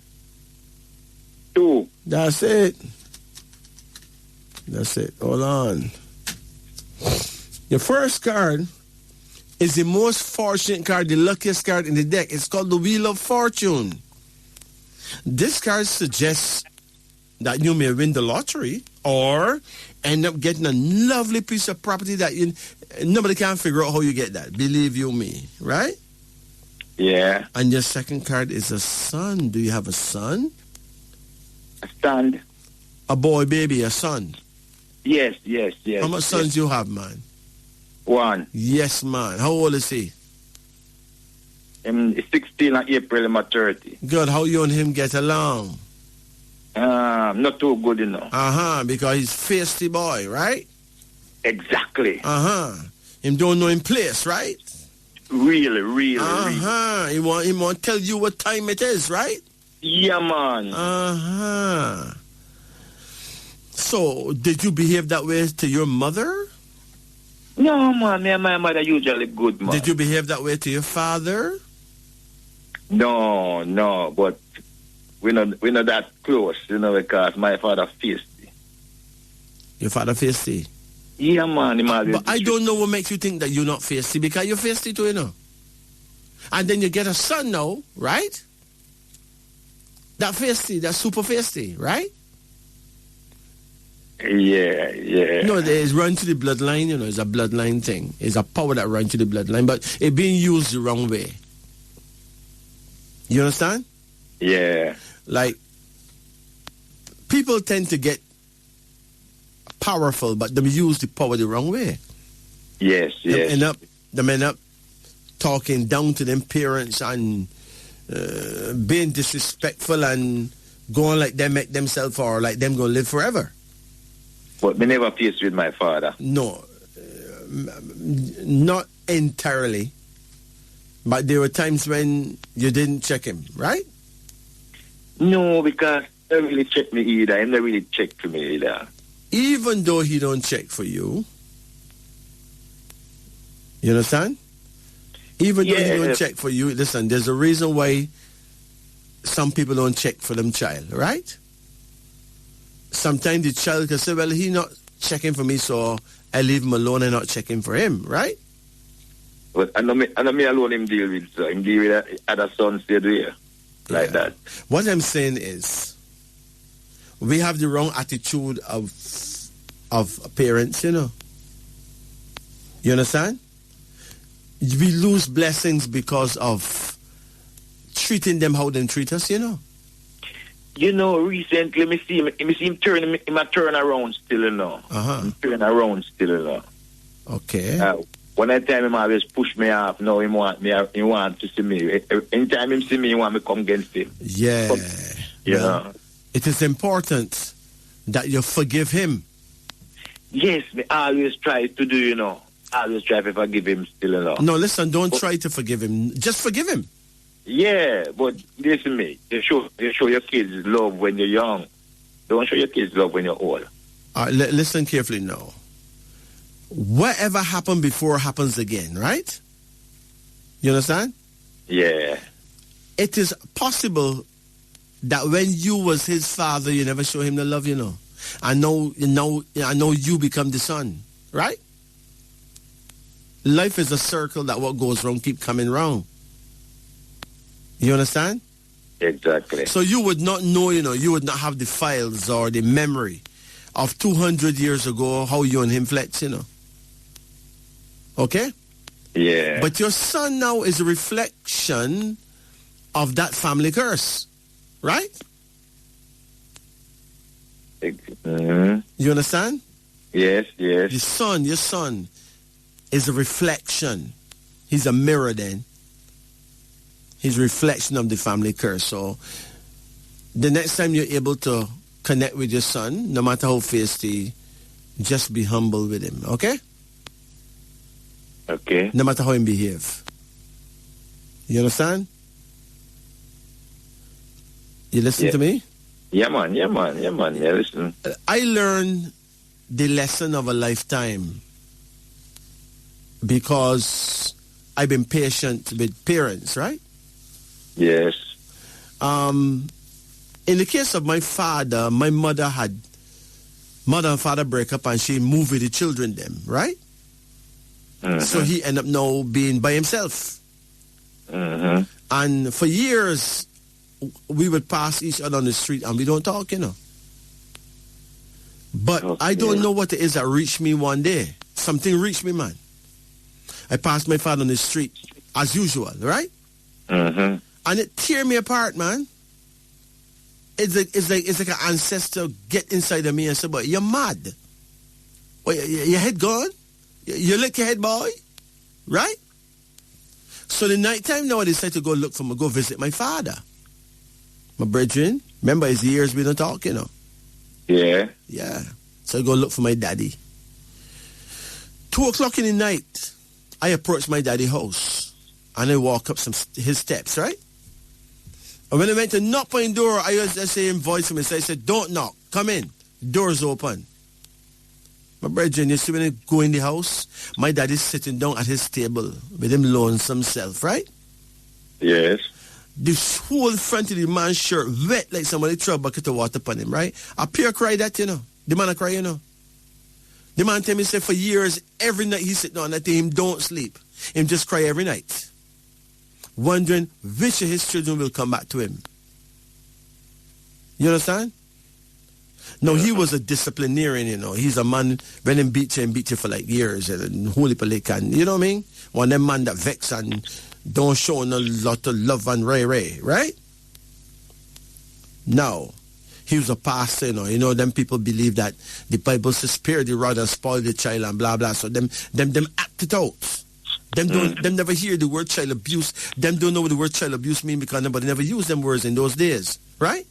[SPEAKER 9] 2.
[SPEAKER 1] That's it. That's it. Hold on. Your first card is the most fortunate card, the luckiest card in the deck. It's called the Wheel of Fortune. This card suggests that you may win the lottery or end up getting a lovely piece of property that nobody can figure out how you get that. Believe you me, right?
[SPEAKER 9] Yeah.
[SPEAKER 1] And your second card is a son. Do you have a son?
[SPEAKER 9] A son.
[SPEAKER 1] A boy, baby, a son.
[SPEAKER 9] Yes.
[SPEAKER 1] How much sons you have, man?
[SPEAKER 9] 1.
[SPEAKER 1] Yes, man. How old is he?
[SPEAKER 9] 16 in April, I'm 30.
[SPEAKER 1] Good. How you and him get along?
[SPEAKER 9] Not too good, you know.
[SPEAKER 1] Because he's feisty boy, right?
[SPEAKER 9] Exactly.
[SPEAKER 1] Him don't know him place, right?
[SPEAKER 9] Really.
[SPEAKER 1] He want tell you what time it is, right?
[SPEAKER 9] Yeah, man.
[SPEAKER 1] So, did you behave that way to your mother?
[SPEAKER 9] No, man. Me and my mother usually good, man.
[SPEAKER 1] Did you behave that way to your father?
[SPEAKER 9] No, but we're not that close, you know, because my father feisty.
[SPEAKER 1] Your father feisty?
[SPEAKER 9] Yeah, man.
[SPEAKER 1] But I don't know what makes you think that you're not feisty, because you're feisty too, you know. And then you get a son now, right? That feisty, that super feisty, right?
[SPEAKER 9] Yeah.
[SPEAKER 1] No, it's run to the bloodline, you know, it's a bloodline thing. It's a power that runs to the bloodline, but it's being used the wrong way. You understand?
[SPEAKER 9] Yeah.
[SPEAKER 1] Like, people tend to get powerful, but they use the power the wrong way.
[SPEAKER 9] Yes.
[SPEAKER 1] They end up talking down to them parents and being disrespectful and going like they make themselves or like them going to live forever.
[SPEAKER 9] But me never faced with my father.
[SPEAKER 1] No, not entirely. But there were times when you didn't check him, right?
[SPEAKER 9] No, because he don't really check me either. He never really check for me either.
[SPEAKER 1] Even though he don't check for you. You understand? Even though he don't check for you, listen, there's a reason why some people don't check for them child, right? Sometimes the child can say, well, he not checking for me, so I leave him alone and not checking for him, right?
[SPEAKER 9] But I know me alone him deal with, so him deal with other sons stay there, like that.
[SPEAKER 1] What I'm saying is, we have the wrong attitude of parents, you know. You understand? We lose blessings because of treating them how they treat us, you know.
[SPEAKER 9] You know, recently, me see him turn around still, you know. Turn around still, you know.
[SPEAKER 1] Okay.
[SPEAKER 9] One time him always push me off. Now he want to see me. Anytime him see me, he want me come against him.
[SPEAKER 1] Yeah.
[SPEAKER 9] You know.
[SPEAKER 1] It is important that you forgive him.
[SPEAKER 9] Yes, me always try to do, you know. Always try to forgive him still, you know.
[SPEAKER 1] No, listen, don't try to forgive him. Just forgive him.
[SPEAKER 9] Yeah, but listen me. You show your kids love when you're young. Don't show your kids love when you're old.
[SPEAKER 1] Listen carefully now. Whatever happened before happens again, right? You understand?
[SPEAKER 9] Yeah.
[SPEAKER 1] It is possible that when you was his father, you never show him the love, you know. I know you become the son, right? Life is a circle that what goes wrong keep coming wrong. You understand?
[SPEAKER 9] Exactly.
[SPEAKER 1] So you would not know, you know, you would not have the files or the memory of 200 years ago how you and him flex, you know. Okay?
[SPEAKER 9] Yeah.
[SPEAKER 1] But your son now is a reflection of that family curse, right?
[SPEAKER 9] Mm-hmm.
[SPEAKER 1] You understand?
[SPEAKER 9] Yes.
[SPEAKER 1] Your son is a reflection. He's a mirror then. He's a reflection of the family curse. So the next time you're able to connect with your son, no matter how feisty, just be humble with him, okay?
[SPEAKER 9] Okay.
[SPEAKER 1] No matter how he behave. You understand? You listen to me?
[SPEAKER 9] Yeah, man. Yeah, listen.
[SPEAKER 1] I learned the lesson of a lifetime because I've been patient with parents, right?
[SPEAKER 9] Yes.
[SPEAKER 1] In the case of my father, my mother and father break up and she moved with the children them, right? Mm-hmm. So he ended up now being by himself.
[SPEAKER 9] Mm-hmm.
[SPEAKER 1] And for years, we would pass each other on the street and we don't talk, you know. But okay. I don't know what it is that reached me one day. Something reached me, man. I passed my father on the street, as usual, right?
[SPEAKER 9] Mm-hmm.
[SPEAKER 1] And it tear me apart, man. It's like an ancestor get inside of me and say, "But you're mad. Well, your head gone? You lick your head, boy, right?" So the night time now, I decided to go visit my father. My brethren, remember, it's years we don't talk, you know.
[SPEAKER 7] Yeah.
[SPEAKER 1] Yeah. So I go look for my daddy. 2 o'clock in the night, I approach my daddy's house. And I walk up his steps, right? And when I went to knock on the door, I heard the same voice from me. So I said, don't knock. Come in. Door's open. My brethren, you see when I go in the house, my daddy's sitting down at his table with him lonesome self, right?
[SPEAKER 7] Yes.
[SPEAKER 1] The whole front of the man's shirt wet like somebody threw a bucket of water upon him, right? A pure cry that, you know. The man a cry, you know. The man tell me, say, for years, every night he sit down and I tell him, don't sleep. Him just cry every night. Wondering which of his children will come back to him. You understand? No, he was a disciplinarian, you know. He's a man, when him beat you for like years and holy pelican, you know what I mean? One of them man that vex and don't show no lot of love and ray, right? Now, he was a pastor, you know. You know, them people believe that the Bible says spare the rod and spoil the child and blah, blah. So them act it out. Them never hear the word child abuse. Them don't know what the word child abuse mean because nobody never used them words in those days, right?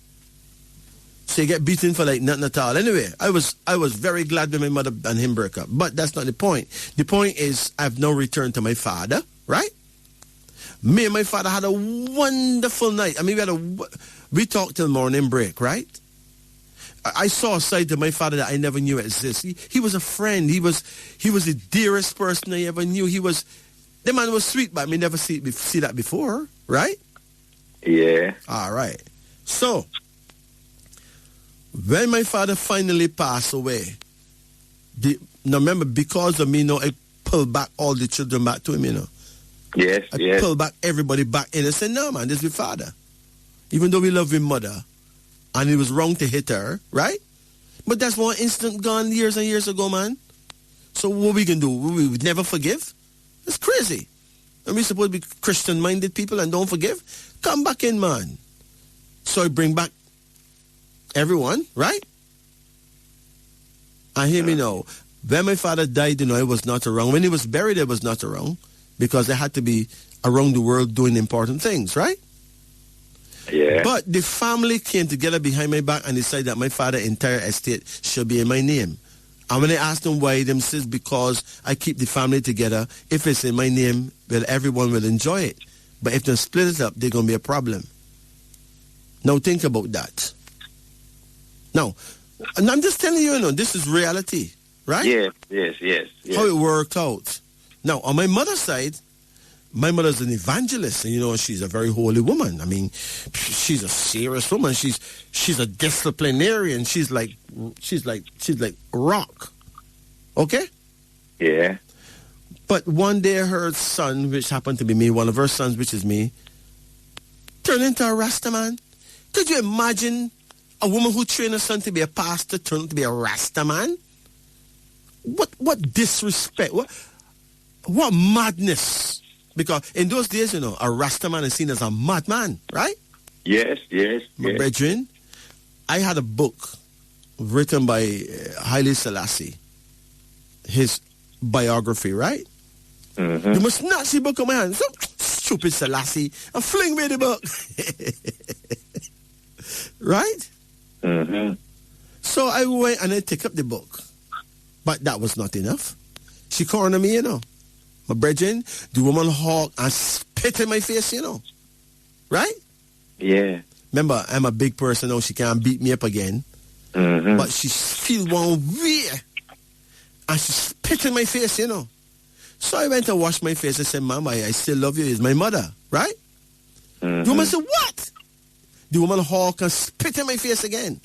[SPEAKER 1] So you get beaten for like nothing at all. Anyway, I was very glad when my mother and him broke up. But that's not the point. The point is I've now returned to my father, right? Me and my father had a wonderful night. I mean, we talked till morning break, right? I saw a side to my father that I never knew existed. He was a friend. He was the dearest person I ever knew. The man was sweet, but I never see that before, right?
[SPEAKER 7] Yeah.
[SPEAKER 1] All right. So, when my father finally passed away, now remember, because of me, you know, I pulled back all the children back to him, you know.
[SPEAKER 7] Yes,
[SPEAKER 1] I pulled back everybody back in. I said, no, man, this is my father. Even though we love his mother, and it was wrong to hit her, right? But that's one incident gone years and years ago, man. So what we can do? We would never forgive? It's crazy. And we supposed to be Christian-minded people and don't forgive? Come back in, man. So I bring back everyone, right? And hear me now. When my father died, you know, I was not around. When he was buried, I was not around because I had to be around the world doing important things, right?
[SPEAKER 7] Yeah.
[SPEAKER 1] But the family came together behind my back and decided that my father's entire estate should be in my name. And when I asked them why, them says because I keep the family together. If it's in my name, well, everyone will enjoy it. But if they split it up, there's going to be a problem. Now think about that. Now, and I'm just telling you, you know, this is reality, right?
[SPEAKER 7] Yes.
[SPEAKER 1] How it worked out. Now, on my mother's side, my mother's an evangelist, and you know she's a very holy woman. I mean, she's a serious woman. She's a disciplinarian. She's like rock. Okay?
[SPEAKER 7] Yeah.
[SPEAKER 1] But one day her son, which happened to be me, one of her sons, which is me, turned into a Rasta man. Could you imagine a woman who trained her son to be a pastor turned to be a Rasta man? What disrespect? What madness? Because in those days, you know, a Rasta man is seen as a madman, right?
[SPEAKER 7] Yes.
[SPEAKER 1] My brethren, I had a book written by Haile Selassie, his biography, right?
[SPEAKER 7] Mm-hmm.
[SPEAKER 1] You must not see book on my hand. So stupid Selassie, and fling me the book. Right?
[SPEAKER 7] Mm-hmm.
[SPEAKER 1] So I went and I took up the book. But that was not enough. She cornered me, you know. My brethren, the woman hawk and spit in my face, you know. Right?
[SPEAKER 7] Yeah.
[SPEAKER 1] Remember, I'm a big person now. She can't beat me up again.
[SPEAKER 7] Mm-hmm.
[SPEAKER 1] But she feel one way. And she spit in my face, you know. So I went and washed my face. I said, Mama, I still love you. It's my mother. Right?
[SPEAKER 7] Mm-hmm.
[SPEAKER 1] The woman said, what? The woman hawk and spit in my face again.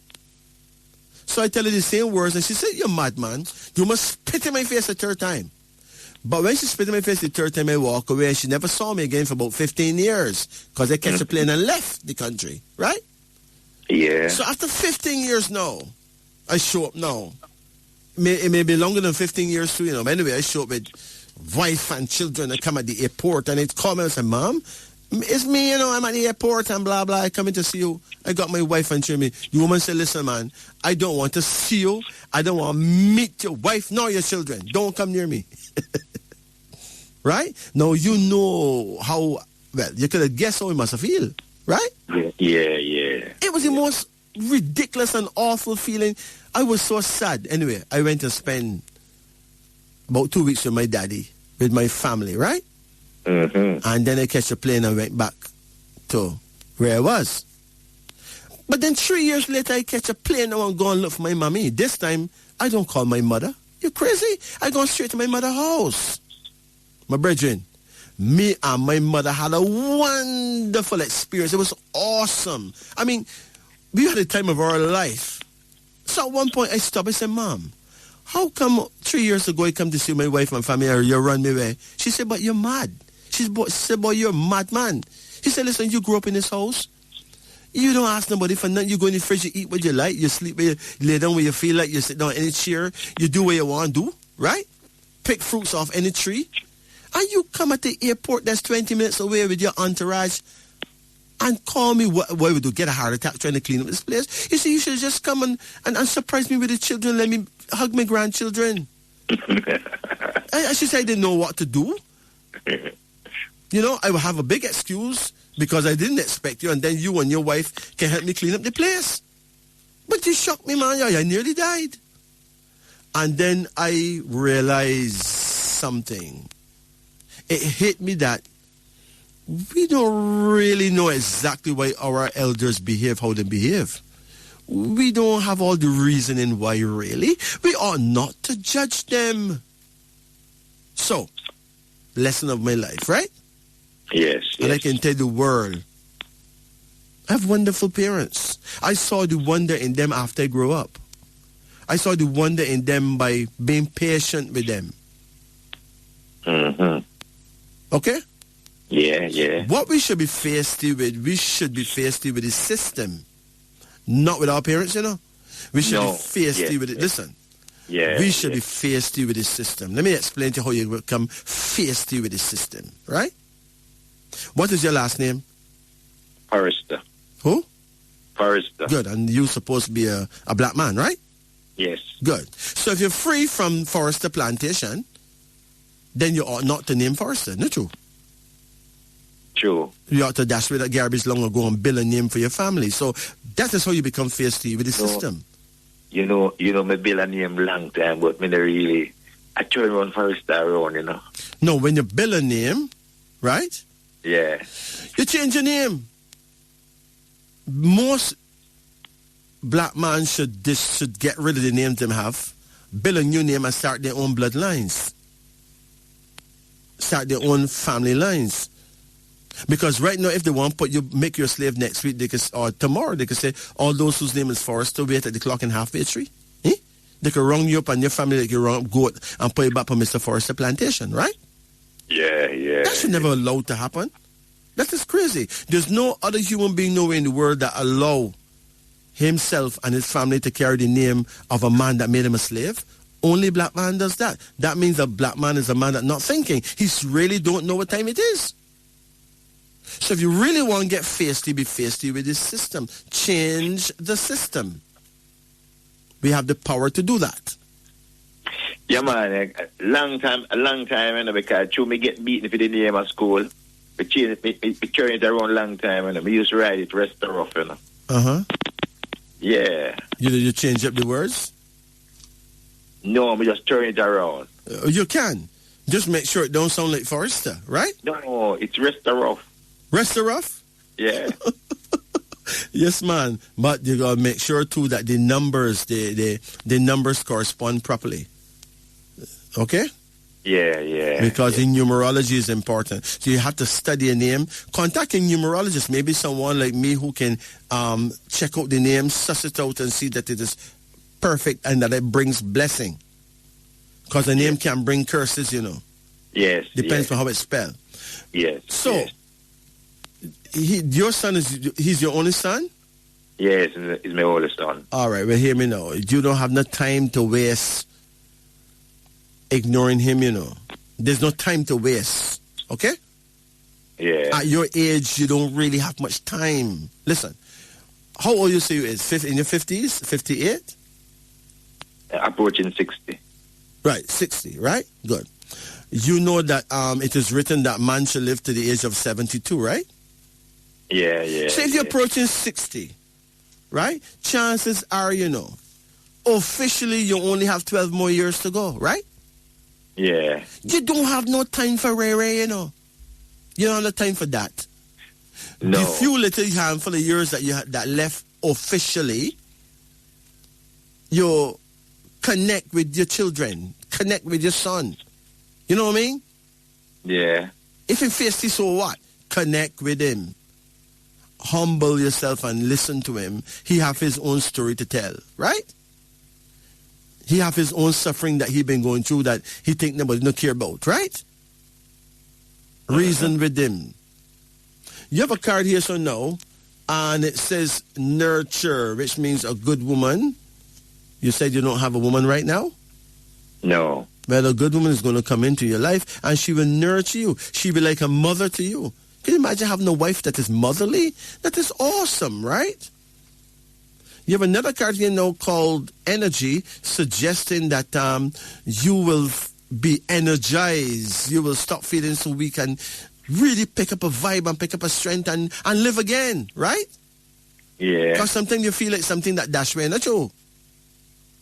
[SPEAKER 1] So I tell her the same words. And she said, you're mad, man. The woman spit in my face a third time. But when she spit in my face the third time, I walk away. She never saw me again for about 15 years because I catch a plane and left the country, right?
[SPEAKER 7] Yeah.
[SPEAKER 1] So after 15 years now, I show up now. It may be longer than 15 years too, you know. But anyway, I show up with wife and children. I come at the airport and they call me and say, Mom, it's me, you know, I'm at the airport and blah, blah. I come in to see you. I got my wife and children. The woman said, listen, man, I don't want to see you. I don't want to meet your wife nor your children. Don't come near me. Right? Now, you know how, well, you could have guessed how he must have feel, right?
[SPEAKER 7] Yeah.
[SPEAKER 1] was the most ridiculous and awful feeling. I was so sad. Anyway, I went to spend about 2 weeks with my daddy, with my family, right?
[SPEAKER 9] Mm-hmm.
[SPEAKER 1] And then I catch a plane and went back to where I was. But then 3 years later, I catch a plane and I want to go and look for my mommy. This time, I don't call my mother. You crazy? I go straight to my mother's house. My brethren, me and my mother had a wonderful experience. It was awesome. I mean, we had the time of our life. So at one point, I stopped. I said, Mom, how come 3 years ago I come to see my wife and family or you run me away? She said, but you're mad. She said, boy, you're a mad man. He said, listen, you grew up in this house. You don't ask nobody for nothing. You go in the fridge, you eat what you like, you sleep where you lay down where you feel like, you sit down in any chair, you do what you want to do, right? Pick fruits off any tree. And you come at the airport that's 20 minutes away with your entourage and call me, what would you do? Get a heart attack trying to clean up this place? You see, you should just come and surprise me with the children, let me hug my grandchildren. I should say I didn't know what to do. You know, I would have a big excuse because I didn't expect you, and then you and your wife can help me clean up the place. But you shocked me, man. I nearly died. And then I realized something. It hit me that we don't really know exactly why our elders behave how they behave. We don't have all the reasoning why, really. We ought not to judge them. So, lesson of my life, right?
[SPEAKER 9] Yes.
[SPEAKER 1] And I can tell the world, I have wonderful parents. I saw the wonder in them after I grew up. I saw the wonder in them by being patient with them.
[SPEAKER 9] Mm-hmm.
[SPEAKER 1] Okay?
[SPEAKER 9] Yeah.
[SPEAKER 1] What we should be faced with, we should be faced with the system. Not with our parents, you know. We should be faced with it. Listen.
[SPEAKER 9] Yeah.
[SPEAKER 1] We should be faced with the system. Let me explain to you how you become faced with the system, right? What is your last name?
[SPEAKER 9] Forrester.
[SPEAKER 1] Who?
[SPEAKER 9] Forrester.
[SPEAKER 1] Good. And you're supposed to be a black man, right?
[SPEAKER 9] Yes.
[SPEAKER 1] Good. So if you're free from Forrester Plantation, then you ought not to name Forrester, not true?
[SPEAKER 9] True.
[SPEAKER 1] You ought to dash with that garbage long ago and build a name for your family. So that is how you become faced with the system.
[SPEAKER 9] You know, me build a name long time, but me not really, I turn around Forrester around, you know.
[SPEAKER 1] No, when you build a name, right?
[SPEAKER 9] Yeah.
[SPEAKER 1] You change your name. Most black men should get rid of the names they have, build a new name and start their own bloodlines. Start their own family lines. Because right now, if they want to make you a slave next week, or tomorrow, they could say, all those whose name is Forrester wait at the clock in halfway tree. Eh? They could run you up and your family, they could run up goat and put you back on Mr. Forrester Plantation, right?
[SPEAKER 9] Yeah.
[SPEAKER 1] That should never allow to happen. That is crazy. There's no other human being nowhere in the world that allow himself and his family to carry the name of a man that made him a slave. Only black man does that. That means a black man is a man that's not thinking. He really don't know what time it is. So if you really want to get feisty, be feisty with this system. Change the system. We have the power to do that.
[SPEAKER 9] Yeah, man, a long time, you know, because through me get beaten for the name of school. Me carry it around a long time, you know. Me used to ride it rest rough, you know.
[SPEAKER 1] Uh-huh.
[SPEAKER 9] Yeah.
[SPEAKER 1] You change up the words?
[SPEAKER 9] No, me just turn it around.
[SPEAKER 1] You can. Just make sure it don't sound like Forrester, right?
[SPEAKER 9] No, it's rest rough.
[SPEAKER 1] Rest rough?
[SPEAKER 9] Yeah.
[SPEAKER 1] Yes, man. But you gotta make sure too that the numbers, the numbers correspond properly. Okay?
[SPEAKER 9] Yeah.
[SPEAKER 1] Because the numerology is important. So you have to study a name. Contact a numerologist, maybe someone like me who can check out the name, suss it out and see that it is perfect and that it brings blessing. Because a name can bring curses, you know.
[SPEAKER 9] Yes.
[SPEAKER 1] Depends on how it's spelled.
[SPEAKER 9] Yes.
[SPEAKER 1] So, your son he's your only son?
[SPEAKER 9] Yes, he's my oldest son.
[SPEAKER 1] All right, well, hear me now. You don't have no time to waste ignoring him, you know. There's no time to waste, okay?
[SPEAKER 9] Yeah.
[SPEAKER 1] At your age, you don't really have much time. Listen, how old you say you is? In your 50s? 58?
[SPEAKER 9] Approaching 60.
[SPEAKER 1] Right, 60, right? Good. You know that it is written that man should live to the age of 72, right?
[SPEAKER 9] Yeah.
[SPEAKER 1] So if you're approaching 60, right? Chances are, officially you only have 12 more years to go, right?
[SPEAKER 9] Yeah.
[SPEAKER 1] You don't have no time for Ray, You don't have no time for that.
[SPEAKER 9] No.
[SPEAKER 1] The few little handful of years that that left officially, you connect with your children, connect with your son. You know what I mean?
[SPEAKER 9] Yeah.
[SPEAKER 1] If he faced this, so what? Connect with him. Humble yourself and listen to him. He have his own story to tell, right? He have his own suffering that he been going through that he think nobody no care about, right? Reason with him. You have a card here, so now, and it says nurture, which means a good woman. You said you don't have a woman right now?
[SPEAKER 9] No.
[SPEAKER 1] Well, a good woman is going to come into your life and she will nurture you. She'll be like a mother to you. Can you imagine having a wife that is motherly? That is awesome, right? You have another card here now called energy, suggesting that you will be energized. You will stop feeling so weak and really pick up a vibe and pick up a strength and live again, right?
[SPEAKER 9] Yeah.
[SPEAKER 1] Because sometimes you feel like something that dash away, not you?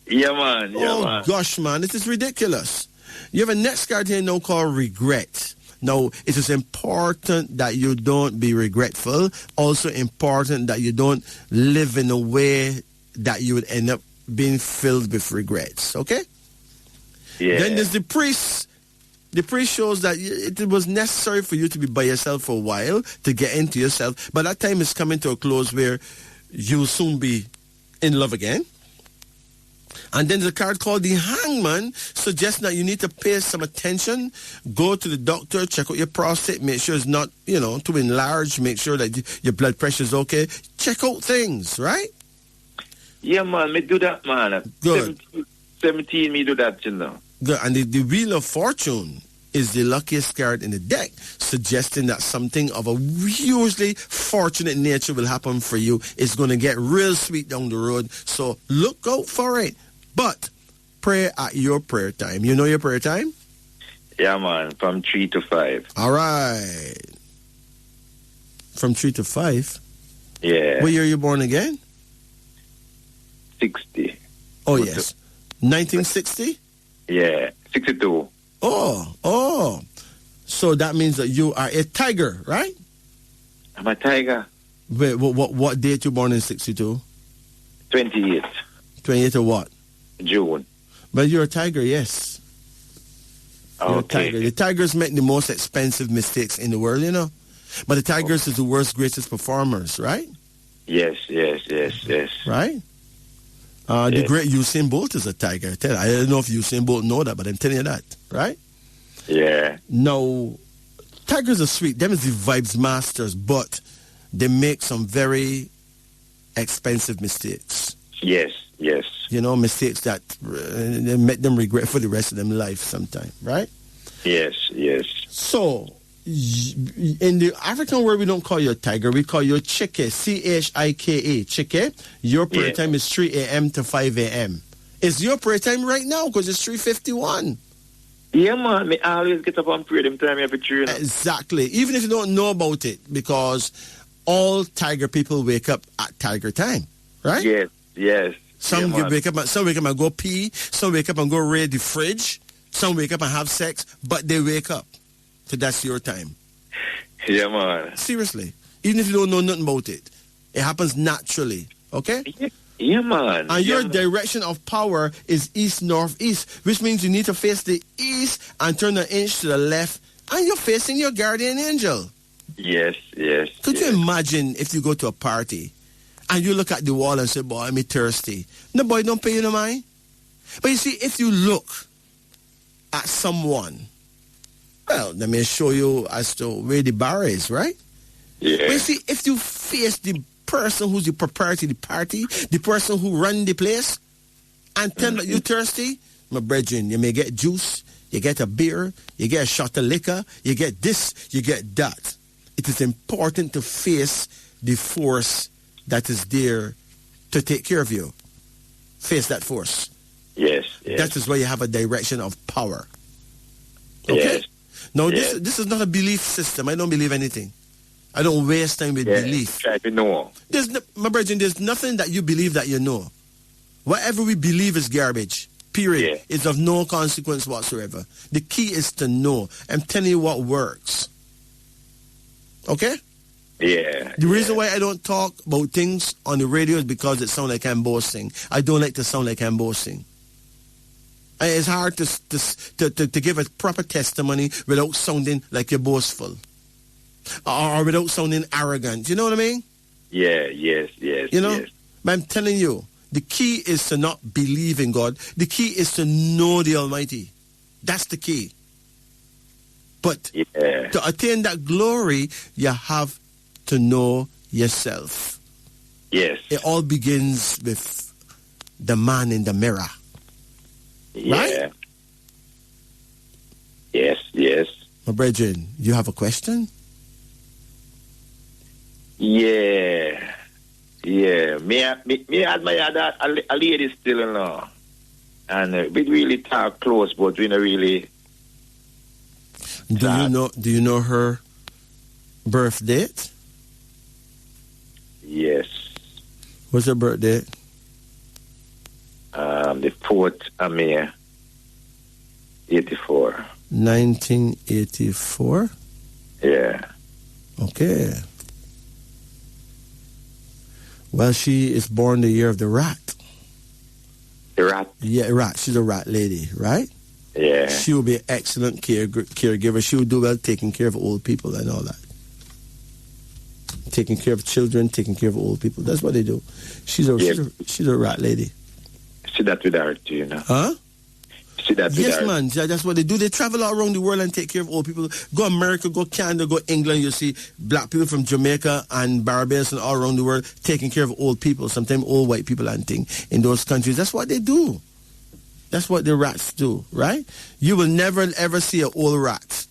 [SPEAKER 9] Yeah, man. Yeah,
[SPEAKER 1] oh,
[SPEAKER 9] man.
[SPEAKER 1] Gosh, man, it is ridiculous. You have a next card here now called regret. Now, it is important that you don't be regretful. Also important that you don't live in a way that you would end up being filled with regrets, okay?
[SPEAKER 9] Yeah.
[SPEAKER 1] Then there's the priest. The priest shows that it was necessary for you to be by yourself for a while to get into yourself. But that time is coming to a close where you'll soon be in love again. And then there's a card called the Hangman, suggesting that you need to pay some attention. Go to the doctor, check out your prostate, make sure it's not, too enlarged, make sure that your blood pressure is okay. Check out things, right?
[SPEAKER 9] Yeah, man, me do that, man.
[SPEAKER 1] Good.
[SPEAKER 9] 17, me do that,
[SPEAKER 1] Good. And the Wheel of Fortune is the luckiest card in the deck, suggesting that something of a hugely fortunate nature will happen for you. It's going to get real sweet down the road. So look out for it. But pray at your prayer time. You know your prayer time?
[SPEAKER 9] Yeah, man, from 3 to 5.
[SPEAKER 1] All right. From 3 to 5?
[SPEAKER 9] Yeah.
[SPEAKER 1] What year are you born again?
[SPEAKER 9] 60.
[SPEAKER 1] Oh, yes. 1960?
[SPEAKER 9] Yeah, 62.
[SPEAKER 1] Oh. So that means that you are a tiger, right?
[SPEAKER 9] I'm a tiger.
[SPEAKER 1] Wait, what date you born in 62?
[SPEAKER 9] 28.
[SPEAKER 1] 28 of what?
[SPEAKER 9] June.
[SPEAKER 1] But you're a tiger, yes. You're
[SPEAKER 9] Okay.
[SPEAKER 1] a tiger. The tigers make the most expensive mistakes in the world, But the tigers is the world's greatest performers, right?
[SPEAKER 9] Yes.
[SPEAKER 1] Right? The great Usain Bolt is a tiger. I don't know if Usain Bolt know that, but I'm telling you that, right?
[SPEAKER 9] Yeah.
[SPEAKER 1] Now, tigers are sweet. Them is the vibes masters, but they make some very expensive mistakes.
[SPEAKER 9] Yes.
[SPEAKER 1] Mistakes that make them regret for the rest of their life sometime, right?
[SPEAKER 9] Yes.
[SPEAKER 1] So, in the African world, we don't call you a tiger. We call you a chike, C-H-I-K-A, chike. Your prayer time is 3 a.m. to 5 a.m. It's your prayer time right now because it's 3:51.
[SPEAKER 9] Yeah, man. Me always get up and pray them time every 3.
[SPEAKER 1] Exactly. Even if you don't know about it, because all tiger people wake up at tiger time, right?
[SPEAKER 9] Yes.
[SPEAKER 1] Some wake up and go pee. Some wake up and go raid the fridge. Some wake up and have sex, but they wake up. So that's your time.
[SPEAKER 9] Yeah, man.
[SPEAKER 1] Seriously. Even if you don't know nothing about it. It happens naturally. Okay?
[SPEAKER 9] Yeah, man.
[SPEAKER 1] And your direction of power is east, northeast, which means you need to face the east and turn an inch to the left, and you're facing your guardian angel.
[SPEAKER 9] Yes.
[SPEAKER 1] Could you imagine if you go to a party and you look at the wall and say, boy, I'm thirsty. No, boy, don't pay you no mind. But you see, if you look at someone, well, let me show you as to where the bar is, right?
[SPEAKER 9] Yeah.
[SPEAKER 1] But you see, if you face the person who's the proprietor of the party, the person who run the place, and tell that you're thirsty, my brethren, you may get juice, you get a beer, you get a shot of liquor, you get this, you get that. It is important to face the force that is there to take care of you. Face that force.
[SPEAKER 9] Yes.
[SPEAKER 1] That is where you have a direction of power. Okay?
[SPEAKER 9] Yes.
[SPEAKER 1] Now, this is not a belief system. I don't believe anything. I don't waste time with belief.
[SPEAKER 9] Try to know.
[SPEAKER 1] My brethren, there's nothing that you believe that you know. Whatever we believe is garbage. Period.
[SPEAKER 9] Yeah.
[SPEAKER 1] It's of no consequence whatsoever. The key is to know. I'm telling you what works. Okay?
[SPEAKER 9] Yeah.
[SPEAKER 1] The reason why I don't talk about things on the radio is because it sounds like I'm boasting. I don't like to sound like I'm boasting. And it's hard to give a proper testimony without sounding like you're boastful. Or without sounding arrogant. You know what I mean?
[SPEAKER 9] Yeah, yes.
[SPEAKER 1] You know?
[SPEAKER 9] Yes.
[SPEAKER 1] But I'm telling you, the key is to not believe in God. The key is to know the Almighty. That's the key. But to attain that glory, you have to know yourself.
[SPEAKER 9] Yes.
[SPEAKER 1] It all begins with the man in the mirror.
[SPEAKER 9] Yeah.
[SPEAKER 1] Right?
[SPEAKER 9] Yes.
[SPEAKER 1] My brethren, you have a question?
[SPEAKER 9] Yeah. Me admire that a lady still, you know. And we really talk close, but we don't really.
[SPEAKER 1] Do you know her birth date?
[SPEAKER 9] Yes.
[SPEAKER 1] What's her birth date?
[SPEAKER 9] The 4th of May, 84.
[SPEAKER 1] 1984?
[SPEAKER 9] Yeah.
[SPEAKER 1] Okay. Well, she is born the year of the rat.
[SPEAKER 9] The rat?
[SPEAKER 1] Yeah, rat. She's a rat lady, right?
[SPEAKER 9] Yeah.
[SPEAKER 1] She will be an excellent caregiver. She will do well taking care of old people and all that. Taking care of children, taking care of old people. That's what they do. She's a rat lady.
[SPEAKER 9] See that with her too, you know.
[SPEAKER 1] Huh?
[SPEAKER 9] See that with
[SPEAKER 1] Yes,
[SPEAKER 9] her.
[SPEAKER 1] man. That's what they do. They travel all around the world and take care of old people. Go America, go Canada, go England. You see black people from Jamaica and Barbados and all around the world taking care of old people, sometimes old white people and things in those countries. That's what they do. That's what the rats do, right? You will never, ever see an old rat.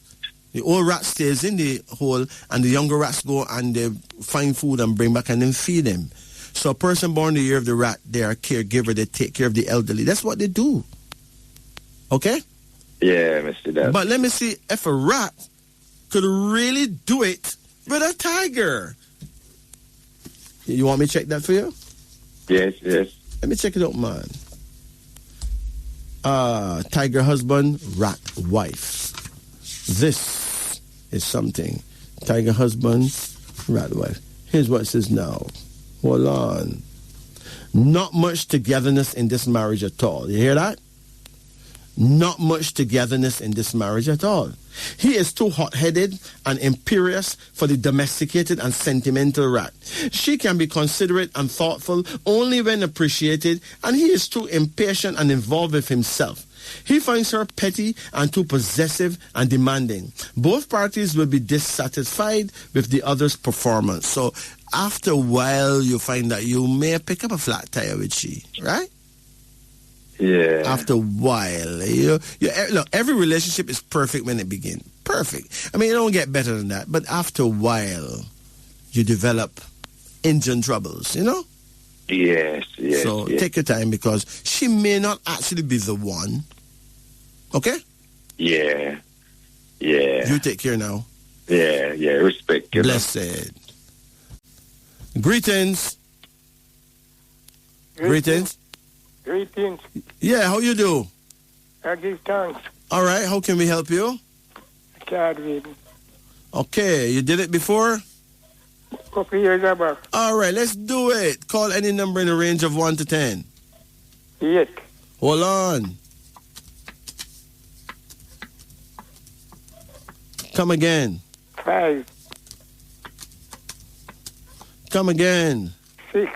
[SPEAKER 1] The old rat stays in the hole and the younger rats go and they find food and bring back and then feed them. So a person born the year of the rat, they are a caregiver. They take care of the elderly. That's what they do. Okay?
[SPEAKER 9] Yeah, I see that.
[SPEAKER 1] But let me see if a rat could really do it with a tiger. You want me to check that for you?
[SPEAKER 9] Yes.
[SPEAKER 1] Let me check it out, man. Tiger husband, rat wife. This is something. Tiger husband, rat wife. Here's what it says now. Hold on. Not much togetherness in this marriage at all. You hear that? Not much togetherness in this marriage at all. He is too hot-headed and imperious for the domesticated and sentimental rat. She can be considerate and thoughtful only when appreciated, and he is too impatient and involved with himself. He finds her petty and too possessive and demanding. Both parties will be dissatisfied with the other's performance. So after a while, you find that you may pick up a flat tire with she, right?
[SPEAKER 9] Yeah.
[SPEAKER 1] After a while, look, every relationship is perfect when it begins. Perfect. I mean, it don't get better than that. But after a while, you develop engine troubles, you know?
[SPEAKER 9] Yes.
[SPEAKER 1] So take your time because she may not actually be the one. Okay?
[SPEAKER 9] Yeah.
[SPEAKER 1] You take care now.
[SPEAKER 9] Yeah. Respect. You know.
[SPEAKER 1] Blessed. Greetings. Greetings. Yeah, how you do?
[SPEAKER 10] I give thanks.
[SPEAKER 1] All right, how can we help you?
[SPEAKER 10] Chadwick.
[SPEAKER 1] Okay, you did it before?
[SPEAKER 10] Couple years back.
[SPEAKER 1] All right, let's do it. Call any number in the range of 1 to 10.
[SPEAKER 10] 8.
[SPEAKER 1] Hold on. Come again.
[SPEAKER 10] 5.
[SPEAKER 1] Come again.
[SPEAKER 10] 6.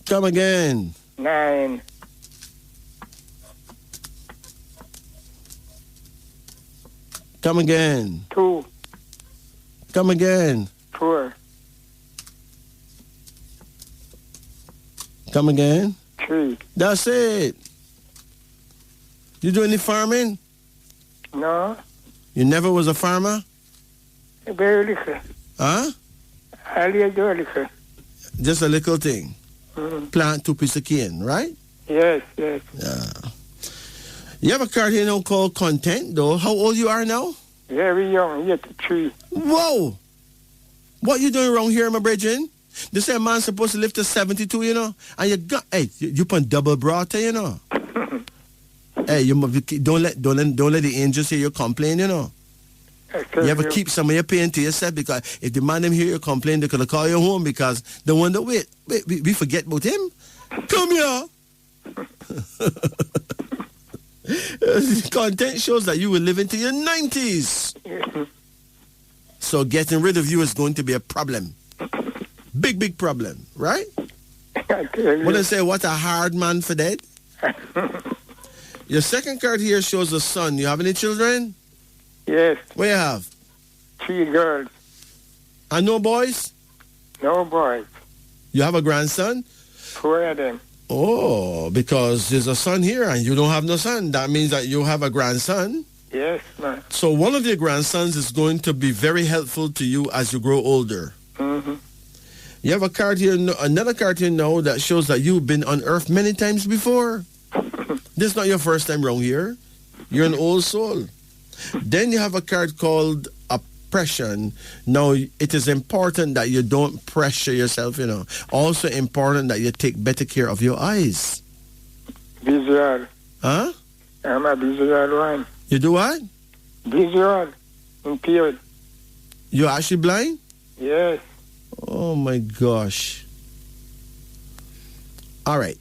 [SPEAKER 1] Come again.
[SPEAKER 10] 9.
[SPEAKER 1] Come again.
[SPEAKER 10] 2.
[SPEAKER 1] Come again.
[SPEAKER 10] 4.
[SPEAKER 1] Come again.
[SPEAKER 10] 3.
[SPEAKER 1] That's it. You do any farming?
[SPEAKER 10] No.
[SPEAKER 1] You never was a farmer?
[SPEAKER 10] Very little.
[SPEAKER 1] Huh?
[SPEAKER 10] I do a little.
[SPEAKER 1] Just a little thing. Plant 2 pieces of cane, right?
[SPEAKER 10] Yes.
[SPEAKER 1] Yeah. You have a card here now called Content, though. How old you are now?
[SPEAKER 10] Very young, 83.
[SPEAKER 1] Whoa! What you doing wrong here, my brethren? They say a man's supposed to live to 72, you know? And you got, hey, you put double brata, you know? Hey, don't let the angels hear you complain, you know? You ever keep some of your pain to yourself, because if the man them hear you complain, they're going to call you home because they wonder, wait, we forget about him? Come here! Content shows that you will live into your 90s. So getting rid of you is going to be a problem. Big problem, right? When I say, what a hard man for that. Your second card here shows a son. You have any children?
[SPEAKER 10] Yes.
[SPEAKER 1] What you have?
[SPEAKER 10] 3 girls.
[SPEAKER 1] And no boys?
[SPEAKER 10] No boys.
[SPEAKER 1] You have a grandson?
[SPEAKER 10] 4 of them.
[SPEAKER 1] Oh, because there's a son here and you don't have no son. That means that you have a grandson?
[SPEAKER 10] Yes, man.
[SPEAKER 1] So one of your grandsons is going to be very helpful to you as you grow older.
[SPEAKER 10] Mm-hmm.
[SPEAKER 1] You have a card here, another card here now that shows that you've been on earth many times before. This is not your first time around here. You're an old soul. Then you have a card called oppression. Now, it is important that you don't pressure yourself, you know. Also important that you take better care of your eyes.
[SPEAKER 10] Visual.
[SPEAKER 1] Huh?
[SPEAKER 10] I'm a visual one.
[SPEAKER 1] You do what?
[SPEAKER 10] Visual. Impaired.
[SPEAKER 1] You're actually blind?
[SPEAKER 10] Yes.
[SPEAKER 1] Oh, my gosh. All right.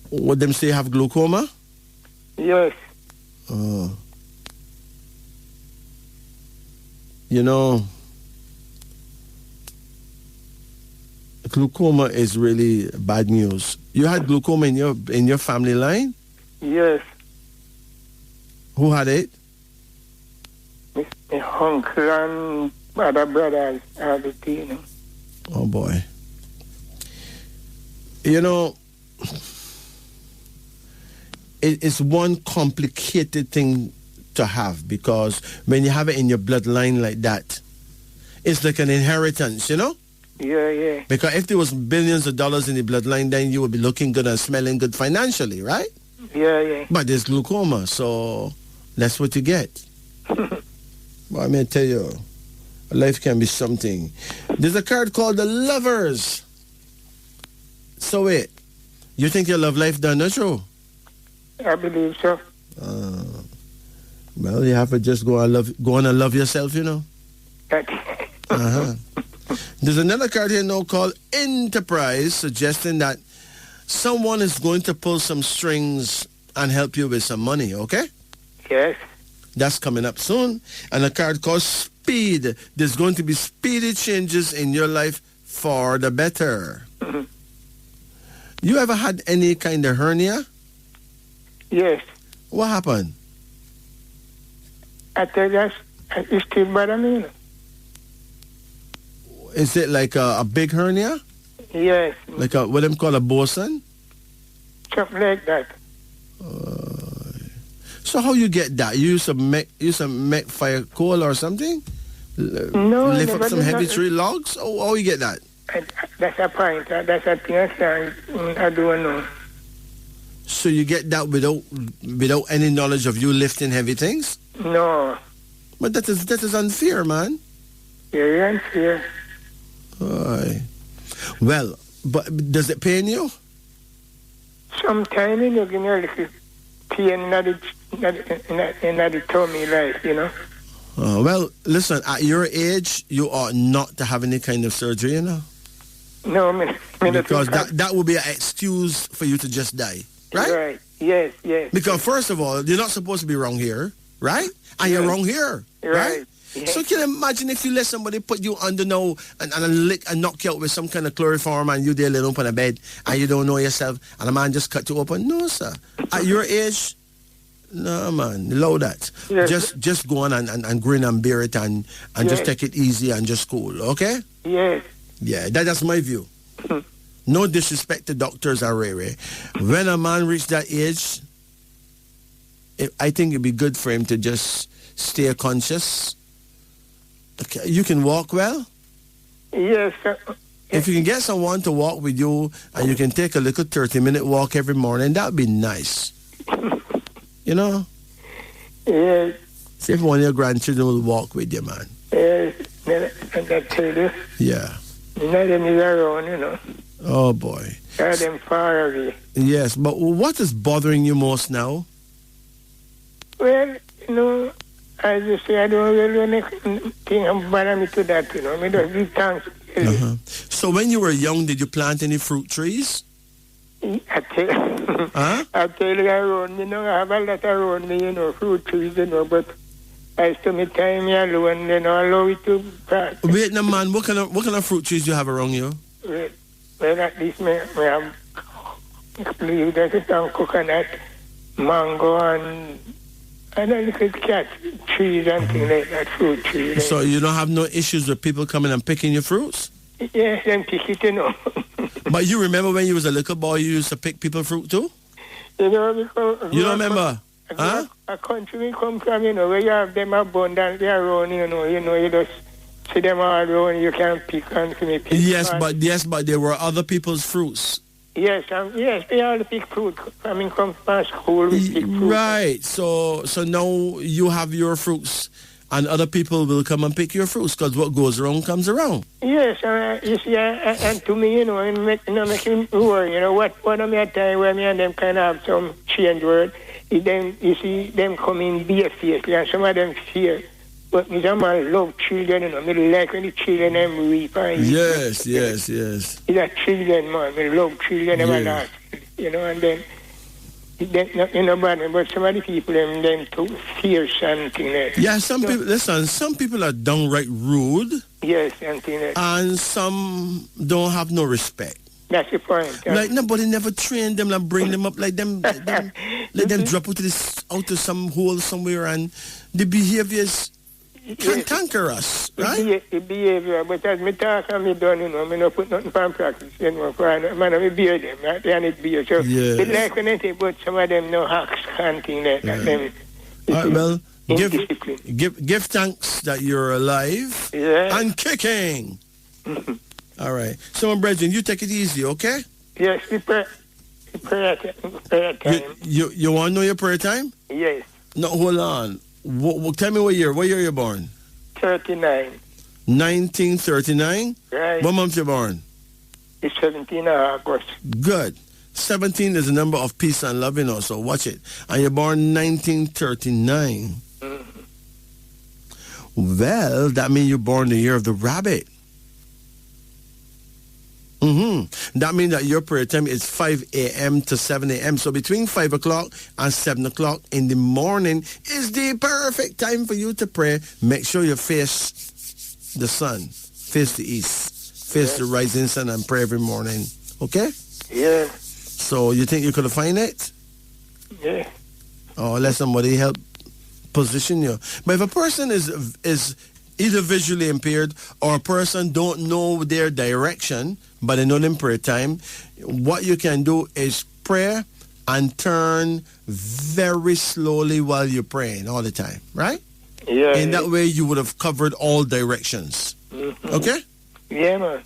[SPEAKER 1] What them say you have glaucoma?
[SPEAKER 10] Yes.
[SPEAKER 1] Oh. You know, glaucoma is really bad news. You had glaucoma in your family line?
[SPEAKER 10] Yes.
[SPEAKER 1] Who had it?
[SPEAKER 10] My uncle and other brothers had it, you know.
[SPEAKER 1] Oh, boy. You know, it's one complicated thing to have, because when you have it in your bloodline like that, it's like an inheritance, you know?
[SPEAKER 10] Yeah.
[SPEAKER 1] Because if there was billions of dollars in the bloodline, then you would be looking good and smelling good financially, right?
[SPEAKER 10] Yeah.
[SPEAKER 1] But there's glaucoma, so that's what you get. Well, I mean, tell you, life can be something. There's a card called the Lovers. So wait, you think your love life done, not true?
[SPEAKER 10] I believe so.
[SPEAKER 1] Well, you have to just go on and love yourself, you know. There's another card here now called Enterprise, suggesting that someone is going to pull some strings and help you with some money, okay?
[SPEAKER 10] Yes.
[SPEAKER 1] That's coming up soon. And a card called Speed. There's going to be speedy changes in your life for the better.
[SPEAKER 10] Mm-hmm.
[SPEAKER 1] You ever had any kind of hernia?
[SPEAKER 10] Yes.
[SPEAKER 1] What happened?
[SPEAKER 10] I tell you, it's still bother me.
[SPEAKER 1] Is it like a big hernia?
[SPEAKER 10] Yes.
[SPEAKER 1] Like what them call a boson?
[SPEAKER 10] Something like that.
[SPEAKER 1] So how you get that? You use some make fire coal or something?
[SPEAKER 10] No.
[SPEAKER 1] Lift up some heavy tree logs? How you get that?
[SPEAKER 10] That's a point. That's a thing I don't know.
[SPEAKER 1] So you get that without any knowledge of you lifting heavy things?
[SPEAKER 10] No.
[SPEAKER 1] But that is unfair, man.
[SPEAKER 10] Very unfair.
[SPEAKER 1] Aye. Well, but does it pain you?
[SPEAKER 10] Sometimes you give me a little pain in the tummy, like, you know.
[SPEAKER 1] Well, listen, at your age, you ought not to have any kind of surgery, you know?
[SPEAKER 10] No,
[SPEAKER 1] because that would be an excuse for you to just die, right?
[SPEAKER 10] Right, yes.
[SPEAKER 1] Because first of all, you're not supposed to be wrong here, right? And you're wrong here, right? Yes. So can you imagine if you let somebody put you under now and knock you out with some kind of chloroform and you there laying up on a bed and you don't know yourself and a man just cut you open? No, sir. At your age, no, man, allow that. Yes. Just go on and grin and bear it and just take it easy and just cool, okay?
[SPEAKER 10] Yes.
[SPEAKER 1] Yeah, that's my view. No disrespect to doctors or Ray. When a man reaches that age, I think it'd be good for him to just stay conscious. Okay. You can walk well?
[SPEAKER 10] Yes.
[SPEAKER 1] If you can get someone to walk with you and you can take a little 30-minute walk every morning, that would be nice. You know?
[SPEAKER 10] Yes.
[SPEAKER 1] See if one of your grandchildren will walk with you, man.
[SPEAKER 10] Yes, and I tell you.
[SPEAKER 1] Yeah.
[SPEAKER 10] None of them is around, you know.
[SPEAKER 1] Oh, boy.
[SPEAKER 10] All of them far away.
[SPEAKER 1] Yes, but what is bothering you most now?
[SPEAKER 10] Well, you know, as you say, I don't really think bother me to that, you know. I just give thanks.
[SPEAKER 1] So when you were young, did you plant any fruit trees?
[SPEAKER 10] I tell you, around me, you know, I have a lot around me, you know, fruit trees, you know, but I still my time alone, you know, allow it to pass.
[SPEAKER 1] Wait, no, man, what kind of fruit trees you have around you?
[SPEAKER 10] Well, at least I have, I believe there's some coconut, mango, and a little cat trees and things like that, fruit trees.
[SPEAKER 1] So you don't have no issues with people coming and picking your fruits?
[SPEAKER 10] Yes, and pick it, you know.
[SPEAKER 1] But you remember when you was a little boy, you used to pick people's fruit too?
[SPEAKER 10] You know, because...
[SPEAKER 1] You don't remember? Huh?
[SPEAKER 10] A country we come from, you know, where you have them abundantly around, you know, you just see them all around, you can pick and pick.
[SPEAKER 1] Yes, but there were other people's fruits.
[SPEAKER 10] Yes, they all pick fruit. I mean, come from school, we pick fruit.
[SPEAKER 1] Right, so now you have your fruits, and other people will come and pick your fruits, because what goes around comes around.
[SPEAKER 10] Yes, you see, and to me, you know, it make me worry, you know, what am I time where me and them kind of have some change word, then you see them coming bare fiercely, and some of them fear. But me some love children, you know, me like when the children them weep.
[SPEAKER 1] Yes.
[SPEAKER 10] It's a children, man. Me love children, them you know, and then you know, but some of the people them too fierce and things like that.
[SPEAKER 1] Yeah, some people are downright rude.
[SPEAKER 10] Yes, and things like that.
[SPEAKER 1] And some don't have no respect.
[SPEAKER 10] That's the point.
[SPEAKER 1] Like nobody never trained them and bring them up like them let them drop out to some hole somewhere, and the behaviors can conquer us, right?
[SPEAKER 10] The behavior, but as me talk and me done, you know, me not put nothing from practice, you know, man, I bear them, right? They need beer. So it's like when I say, but some of them no hacks and things like that. Them,
[SPEAKER 1] all right, well, give thanks that you're alive and kicking. All right. So, brethren, you take it easy, okay?
[SPEAKER 10] Yes, prayer time.
[SPEAKER 1] You want to know your prayer time?
[SPEAKER 10] Yes.
[SPEAKER 1] No, hold on. Tell me what year. What year you born?
[SPEAKER 10] 39.
[SPEAKER 1] 1939?
[SPEAKER 10] Right.
[SPEAKER 1] What month you born?
[SPEAKER 10] It's 17 August.
[SPEAKER 1] Good. 17 is the number of peace and love, you know, so watch it. And you're born 1939. Mm-hmm. Well, that means you're born the year of the rabbit. That means that your prayer time is 5 a.m. to 7 a.m. So between 5 o'clock and 7 o'clock in the morning is the perfect time for you to pray. Make sure you face the sun, face the east, face the rising sun, and pray every morning. Okay?
[SPEAKER 10] Yeah.
[SPEAKER 1] So you think you could find it?
[SPEAKER 10] Yeah.
[SPEAKER 1] Or let somebody help position you. But if a person is either visually impaired or a person don't know their direction, but they know them prayer time, what you can do is pray and turn very slowly while you're praying all the time, right?
[SPEAKER 10] Yeah.
[SPEAKER 1] In that way, you would have covered all directions. Mm-hmm. Okay?
[SPEAKER 10] Yeah, man.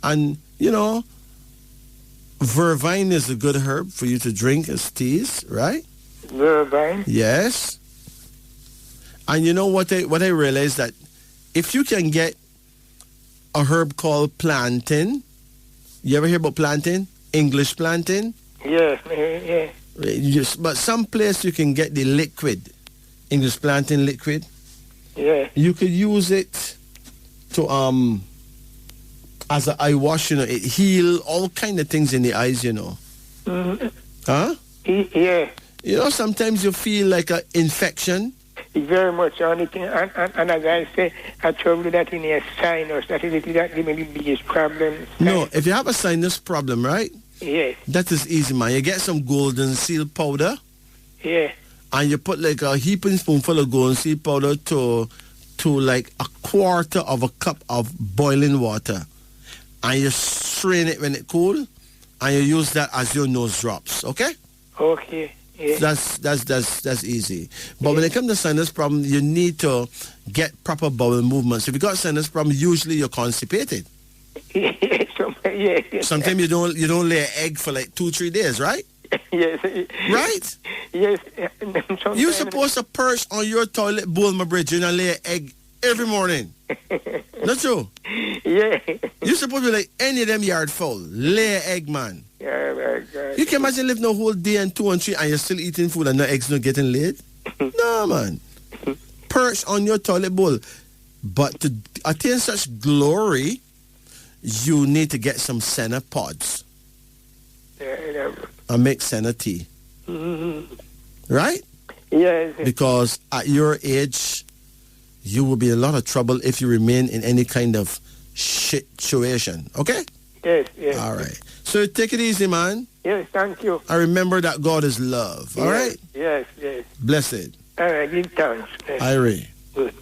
[SPEAKER 1] And, you know, vervine is a good herb for you to drink as teas, right?
[SPEAKER 10] Vervine?
[SPEAKER 1] Yes. And you know what I realized, that if you can get a herb called plantain, you ever hear about plantain? English plantain?
[SPEAKER 10] Yes, yeah.
[SPEAKER 1] But some place you can get the liquid, English plantain liquid.
[SPEAKER 10] Yeah.
[SPEAKER 1] You could use it to as an eye wash, you know, it heal all kind of things in the eyes, you know.
[SPEAKER 10] Mm-hmm.
[SPEAKER 1] Huh?
[SPEAKER 10] Yeah.
[SPEAKER 1] You know, sometimes you feel like an infection.
[SPEAKER 10] Very much. Only thing, and as I say, I told you that in a sinus, that is that give me the biggest problem.
[SPEAKER 1] No, if you have a sinus problem, right?
[SPEAKER 10] Yes.
[SPEAKER 1] That is easy, man. You get some golden seal powder.
[SPEAKER 10] Yeah.
[SPEAKER 1] And you put like a heaping spoonful of golden seal powder to like a quarter of a cup of boiling water. And you strain it when it's cool, and you use that as your nose drops, okay?
[SPEAKER 10] Okay. Yeah.
[SPEAKER 1] That's easy. But when it comes to sinus problem, you need to get proper bowel movements. If you got sinus problem, usually you're constipated.
[SPEAKER 10] Yeah.
[SPEAKER 1] Sometimes you don't lay an egg for like 2-3 days, right?
[SPEAKER 10] Yes.
[SPEAKER 1] Right?
[SPEAKER 10] Yes.
[SPEAKER 1] You're supposed to perch on your toilet bowl, my brethren, and lay an egg every morning. Not true?
[SPEAKER 10] Yeah.
[SPEAKER 1] You're supposed to be like any of them yard fowl. Lay an egg, man.
[SPEAKER 10] Yeah, my God.
[SPEAKER 1] You can imagine living a whole day and 2 and 3 and you're still eating food and no eggs not getting laid? No, man. Perch on your toilet bowl. But to attain such glory, you need to get some senna pods.
[SPEAKER 10] Yeah.
[SPEAKER 1] And make senna tea.
[SPEAKER 10] Mm-hmm.
[SPEAKER 1] Right?
[SPEAKER 10] Yes.
[SPEAKER 1] Because at your age, you will be in a lot of trouble if you remain in any kind of situation. Okay?
[SPEAKER 10] Yes, yes.
[SPEAKER 1] All right. So take it easy, man.
[SPEAKER 10] Yes, thank you.
[SPEAKER 1] I remember that God is love. All right?
[SPEAKER 10] Yes, yes.
[SPEAKER 1] Blessed.
[SPEAKER 10] All right, give thanks. Yes.
[SPEAKER 1] Irie.
[SPEAKER 10] Good.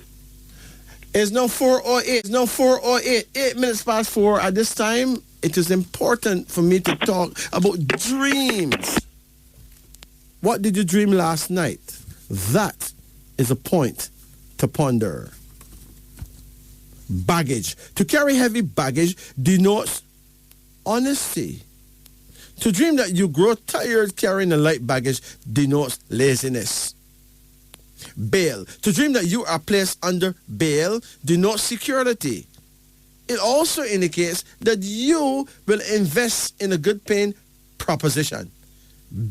[SPEAKER 1] It's now 4:08. It's now 4:08. 8 minutes past 4. At this time, it is important for me to talk about dreams. What did you dream last night? That is a point to ponder. Baggage. To carry heavy baggage denotes honesty. To dream that you grow tired carrying a light baggage denotes laziness. Bail. To dream that you are placed under bail denotes security. It also indicates that you will invest in a good paying proposition.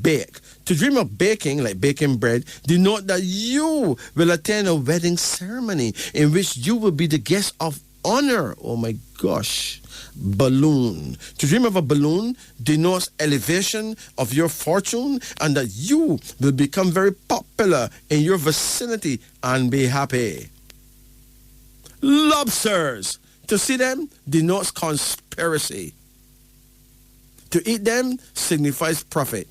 [SPEAKER 1] Bake. To dream of baking, like baking bread, denote that you will attend a wedding ceremony in which you will be the guest of honor. Oh my gosh. Balloon. To dream of a balloon denotes elevation of your fortune and that you will become very popular in your vicinity and be happy. Lobsters. To see them denotes conspiracy. To eat them signifies profit.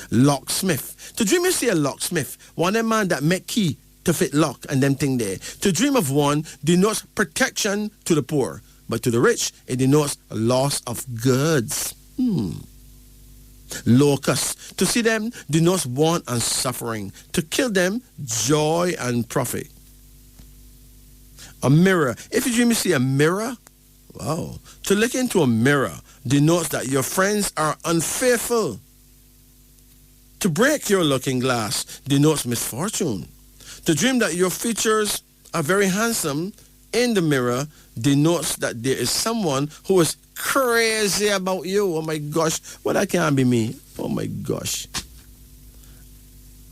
[SPEAKER 1] Locksmith. To dream you see a locksmith, one a man that make key to fit lock and them thing there. To dream of one denotes protection to the poor, but to the rich it denotes a loss of goods. Locusts. To see them denotes want and suffering. To kill them, joy and profit. A mirror. If you dream you see a mirror, wow. To look into a mirror denotes that your friends are unfaithful. To break your looking glass denotes misfortune. To dream that your features are very handsome in the mirror denotes that there is someone who is crazy about you. Oh my gosh, well that can't be me. Oh my gosh.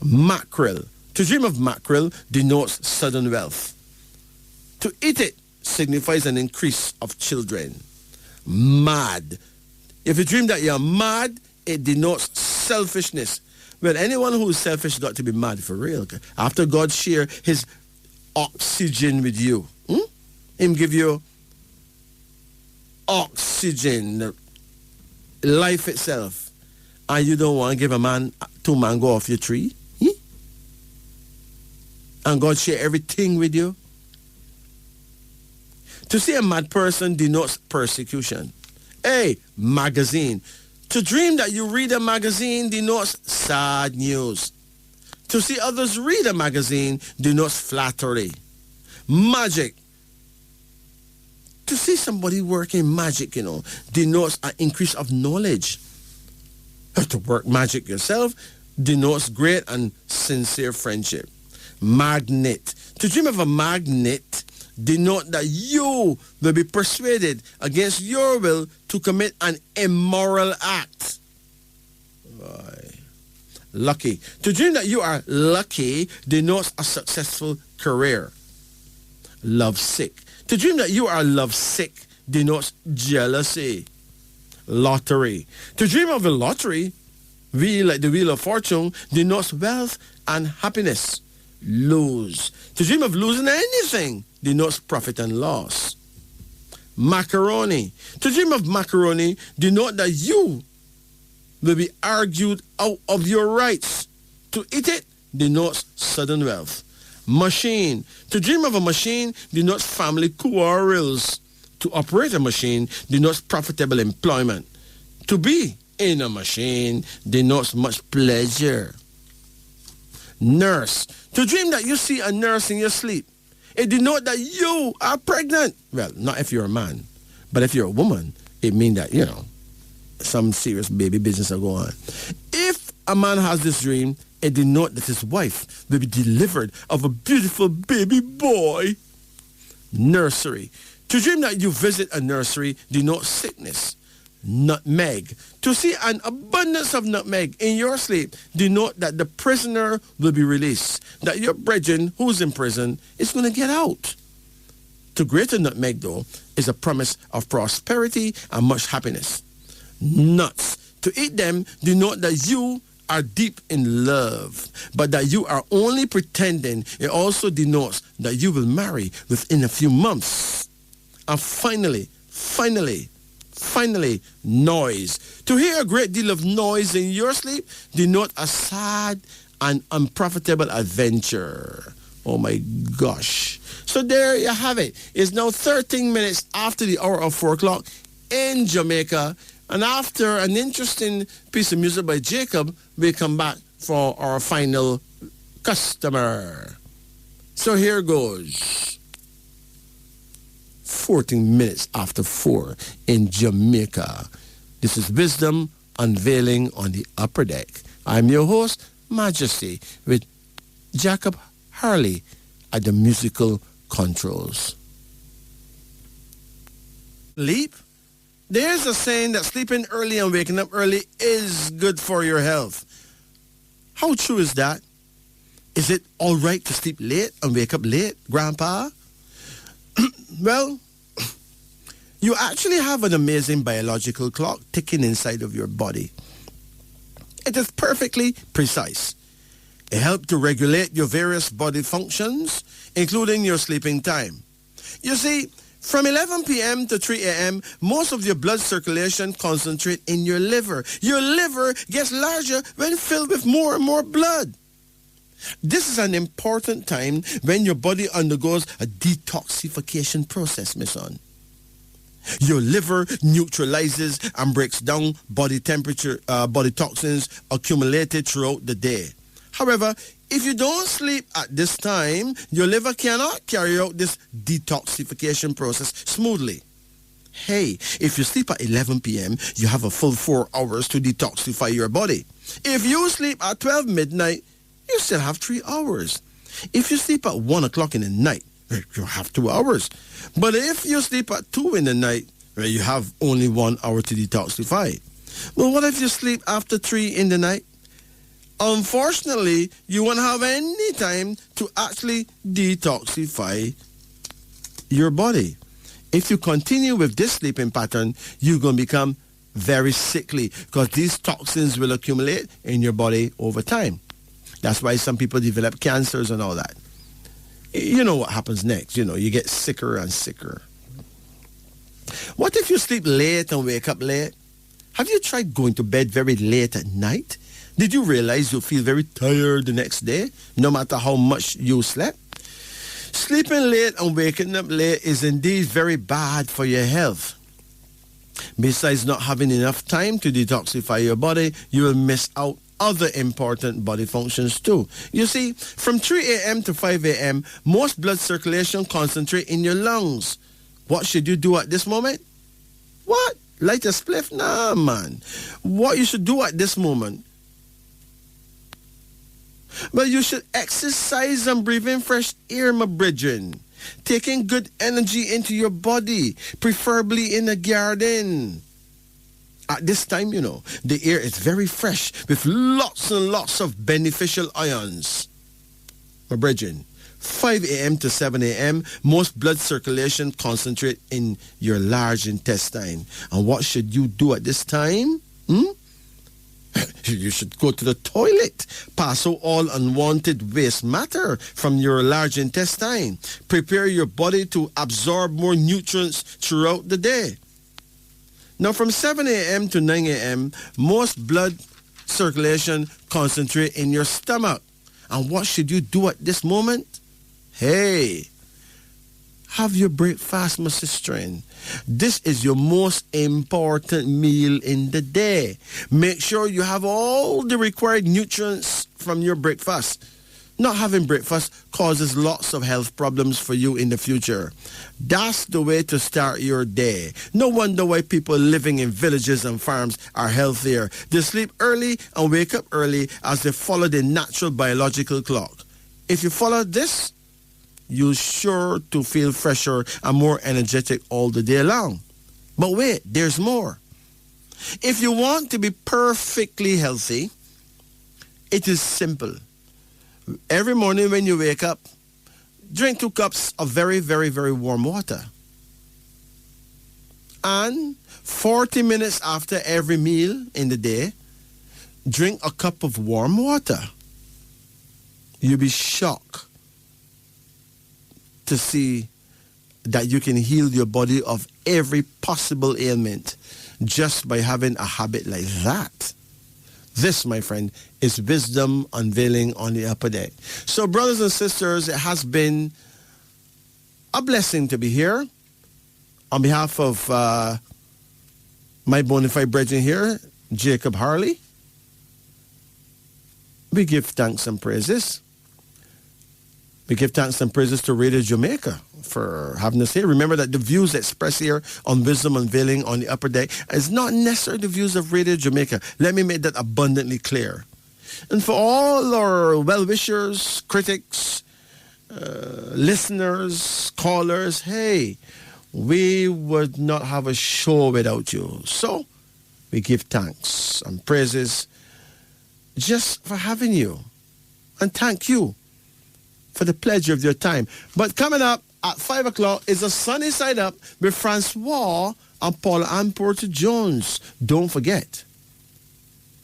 [SPEAKER 1] Mackerel. To dream of mackerel denotes sudden wealth. To eat it signifies an increase of children. Mad. If you dream that you're mad, it denotes selfishness. Well, anyone who is selfish got to be mad for real. After God share his oxygen with you, him give you oxygen, life itself, and you don't want to give a man 2 mango off your tree, and God share everything with you. To see a mad person denotes persecution. Hey, magazine. To dream that you read a magazine denotes sad news. To see others read a magazine denotes flattery. Magic. To see somebody working magic, denotes an increase of knowledge. To work magic yourself denotes great and sincere friendship. Magnet. To dream of a magnet denote that you will be persuaded against your will to commit an immoral act. Right. Lucky. To dream that you are lucky denotes a successful career. Lovesick. To dream that you are lovesick denotes jealousy. Lottery. To dream of a lottery, wheel like the wheel of fortune, denotes wealth and happiness. Lose. To dream of losing anything denotes profit and loss. Macaroni. To dream of macaroni denote that you will be argued out of your rights. To eat it denotes sudden wealth. Machine. To dream of a machine denotes family quarrels. To operate a machine denotes profitable employment. To be in a machine denotes much pleasure. Nurse. To dream that you see a nurse in your sleep, it denotes that you are pregnant. Well, not if you're a man, but if you're a woman, it means that, some serious baby business are going on. If a man has this dream, it denotes that his wife will be delivered of a beautiful baby boy. Nursery. To dream that you visit a nursery denotes sickness. Nutmeg. To see an abundance of nutmeg in your sleep denote that the prisoner will be released, that your brethren who's in prison is going to get out. To grate a nutmeg, though, is a promise of prosperity and much happiness. Nuts. To eat them denote that you are deep in love, but that you are only pretending. It also denotes that you will marry within a few months. And finally, noise. To hear a great deal of noise in your sleep denote a sad and unprofitable adventure. Oh my gosh. So there you have it. It's now 13 minutes after the hour of 4 o'clock in Jamaica. And after an interesting piece of music by Jacob, we come back for our final customer. So here goes. 14 minutes after 4 in Jamaica. This is Wisdom Unveiling on the Upper Deck. I'm your host, Majesty, with Jacob Harley at the musical controls. Sleep? There's a saying that sleeping early and waking up early is good for your health. How true is that? Is it all right to sleep late and wake up late, Grandpa? Well, you actually have an amazing biological clock ticking inside of your body. It is perfectly precise. It helps to regulate your various body functions, including your sleeping time. You see, from 11 p.m. to 3 a.m., most of your blood circulation concentrates in your liver. Your liver gets larger when filled with more and more blood. This is an important time when your body undergoes a detoxification process, my son. Your liver neutralizes and breaks down body toxins accumulated throughout the day. However, if you don't sleep at this time, your liver cannot carry out this detoxification process smoothly. Hey, if you sleep at 11 p.m., you have a full 4 hours to detoxify your body. If you sleep at 12 midnight, you still have 3 hours. If you sleep at 1 o'clock in the night, you have 2 hours. But if you sleep at 2 in the night, you have only 1 hour to detoxify. Well, what if you sleep after 3 in the night? Unfortunately, you won't have any time to actually detoxify your body. If you continue with this sleeping pattern, you're going to become very sickly because these toxins will accumulate in your body over time. That's why some people develop cancers and all that. You know what happens next. You get sicker and sicker. What if you sleep late and wake up late? Have you tried going to bed very late at night? Did you realize you'll feel very tired the next day, no matter how much you slept? Sleeping late and waking up late is indeed very bad for your health. Besides not having enough time to detoxify your body, you will miss out other important body functions too. You see, from 3 a.m. to 5 a.m., most blood circulation concentrate in your lungs. What should you do at this moment? What? Light a spliff? Nah, man. What you should do at this moment? Well, you should exercise and breathe in fresh air, my brethren. Taking good energy into your body, preferably in a garden. At this time, the air is very fresh with lots and lots of beneficial ions. My brethren, 5 a.m. to 7 a.m., most blood circulation concentrate in your large intestine. And what should you do at this time? You should go to the toilet, pass out all unwanted waste matter from your large intestine. Prepare your body to absorb more nutrients throughout the day. Now, from 7 a.m. to 9 a.m., most blood circulation concentrate in your stomach. And what should you do at this moment? Hey, have your breakfast, my sister. This is your most important meal in the day. Make sure you have all the required nutrients from your breakfast. Not having breakfast causes lots of health problems for you in the future. That's the way to start your day. No wonder why people living in villages and farms are healthier. They sleep early and wake up early as they follow the natural biological clock. If you follow this, you're sure to feel fresher and more energetic all the day long. But wait, there's more. If you want to be perfectly healthy, it is simple. Every morning when you wake up, drink 2 cups of very, very, very warm water. And 40 minutes after every meal in the day, drink a cup of warm water. You'll be shocked to see that you can heal your body of every possible ailment just by having a habit like that. This, my friend, is wisdom unveiling on the upper deck. So, brothers and sisters, it has been a blessing to be here. On behalf of my bona fide brethren here, Jacob Harley, we give thanks and praises. We give thanks and praises to Radio Jamaica for having us here. Remember that the views expressed here on Wisdom Unveiling on the Upper Deck is not necessarily the views of Radio Jamaica. Let me make that abundantly clear. And for all our well-wishers, critics, listeners, callers, hey, we would not have a show without you. So we give thanks and praises just for having you. And thank you for the pleasure of your time. But coming up at 5 o'clock is a Sunny Side Up with Francois and Paula Ann Porter Jones. Don't forget.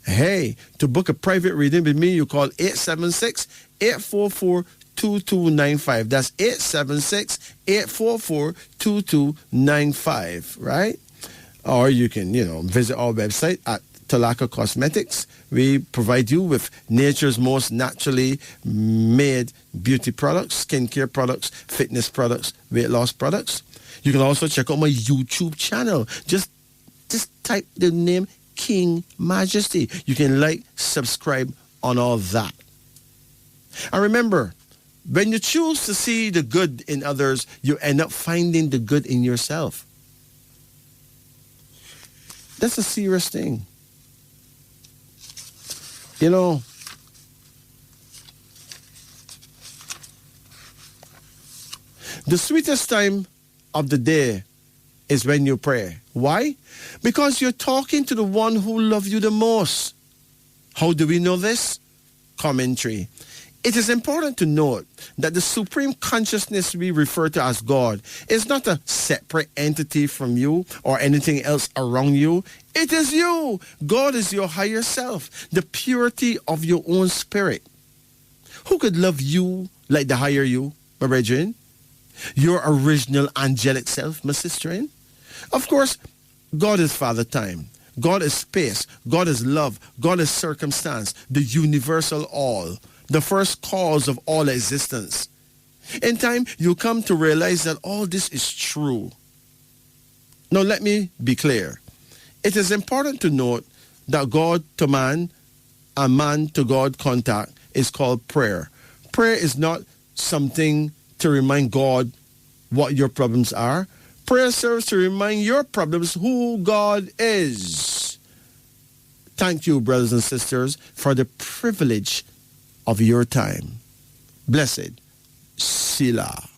[SPEAKER 1] Hey, to book a private reading with me, you call 876-844-2295. That's 876-844-2295, right? Or you can, visit our website at Talaka Cosmetics. We provide you with nature's most naturally made beauty products, skincare products, fitness products, weight loss products. You can also check out my YouTube channel. Just type the name King Majesty. You can like, subscribe on all that. And remember, when you choose to see the good in others, you end up finding the good in yourself. That's a serious thing. The sweetest time of the day is when you pray. Why? Because you're talking to the one who loves you the most. How do we know this? Commentary. It is important to note that the supreme consciousness we refer to as God is not a separate entity from you or anything else around you. It is you. God is your higher self, the purity of your own spirit. Who could love you like the higher you, my brethren? Your original angelic self, my sister. Of course, God is Father Time. God is space. God is love. God is circumstance, the universal all, the first cause of all existence. In time, you'll come to realize that all this is true. Now, let me be clear. It is important to note that God to man and man to God contact is called prayer. Prayer is not something to remind God what your problems are. Prayer serves to remind your problems who God is. Thank you, brothers and sisters, for the privilege of your time. Blessed Selah.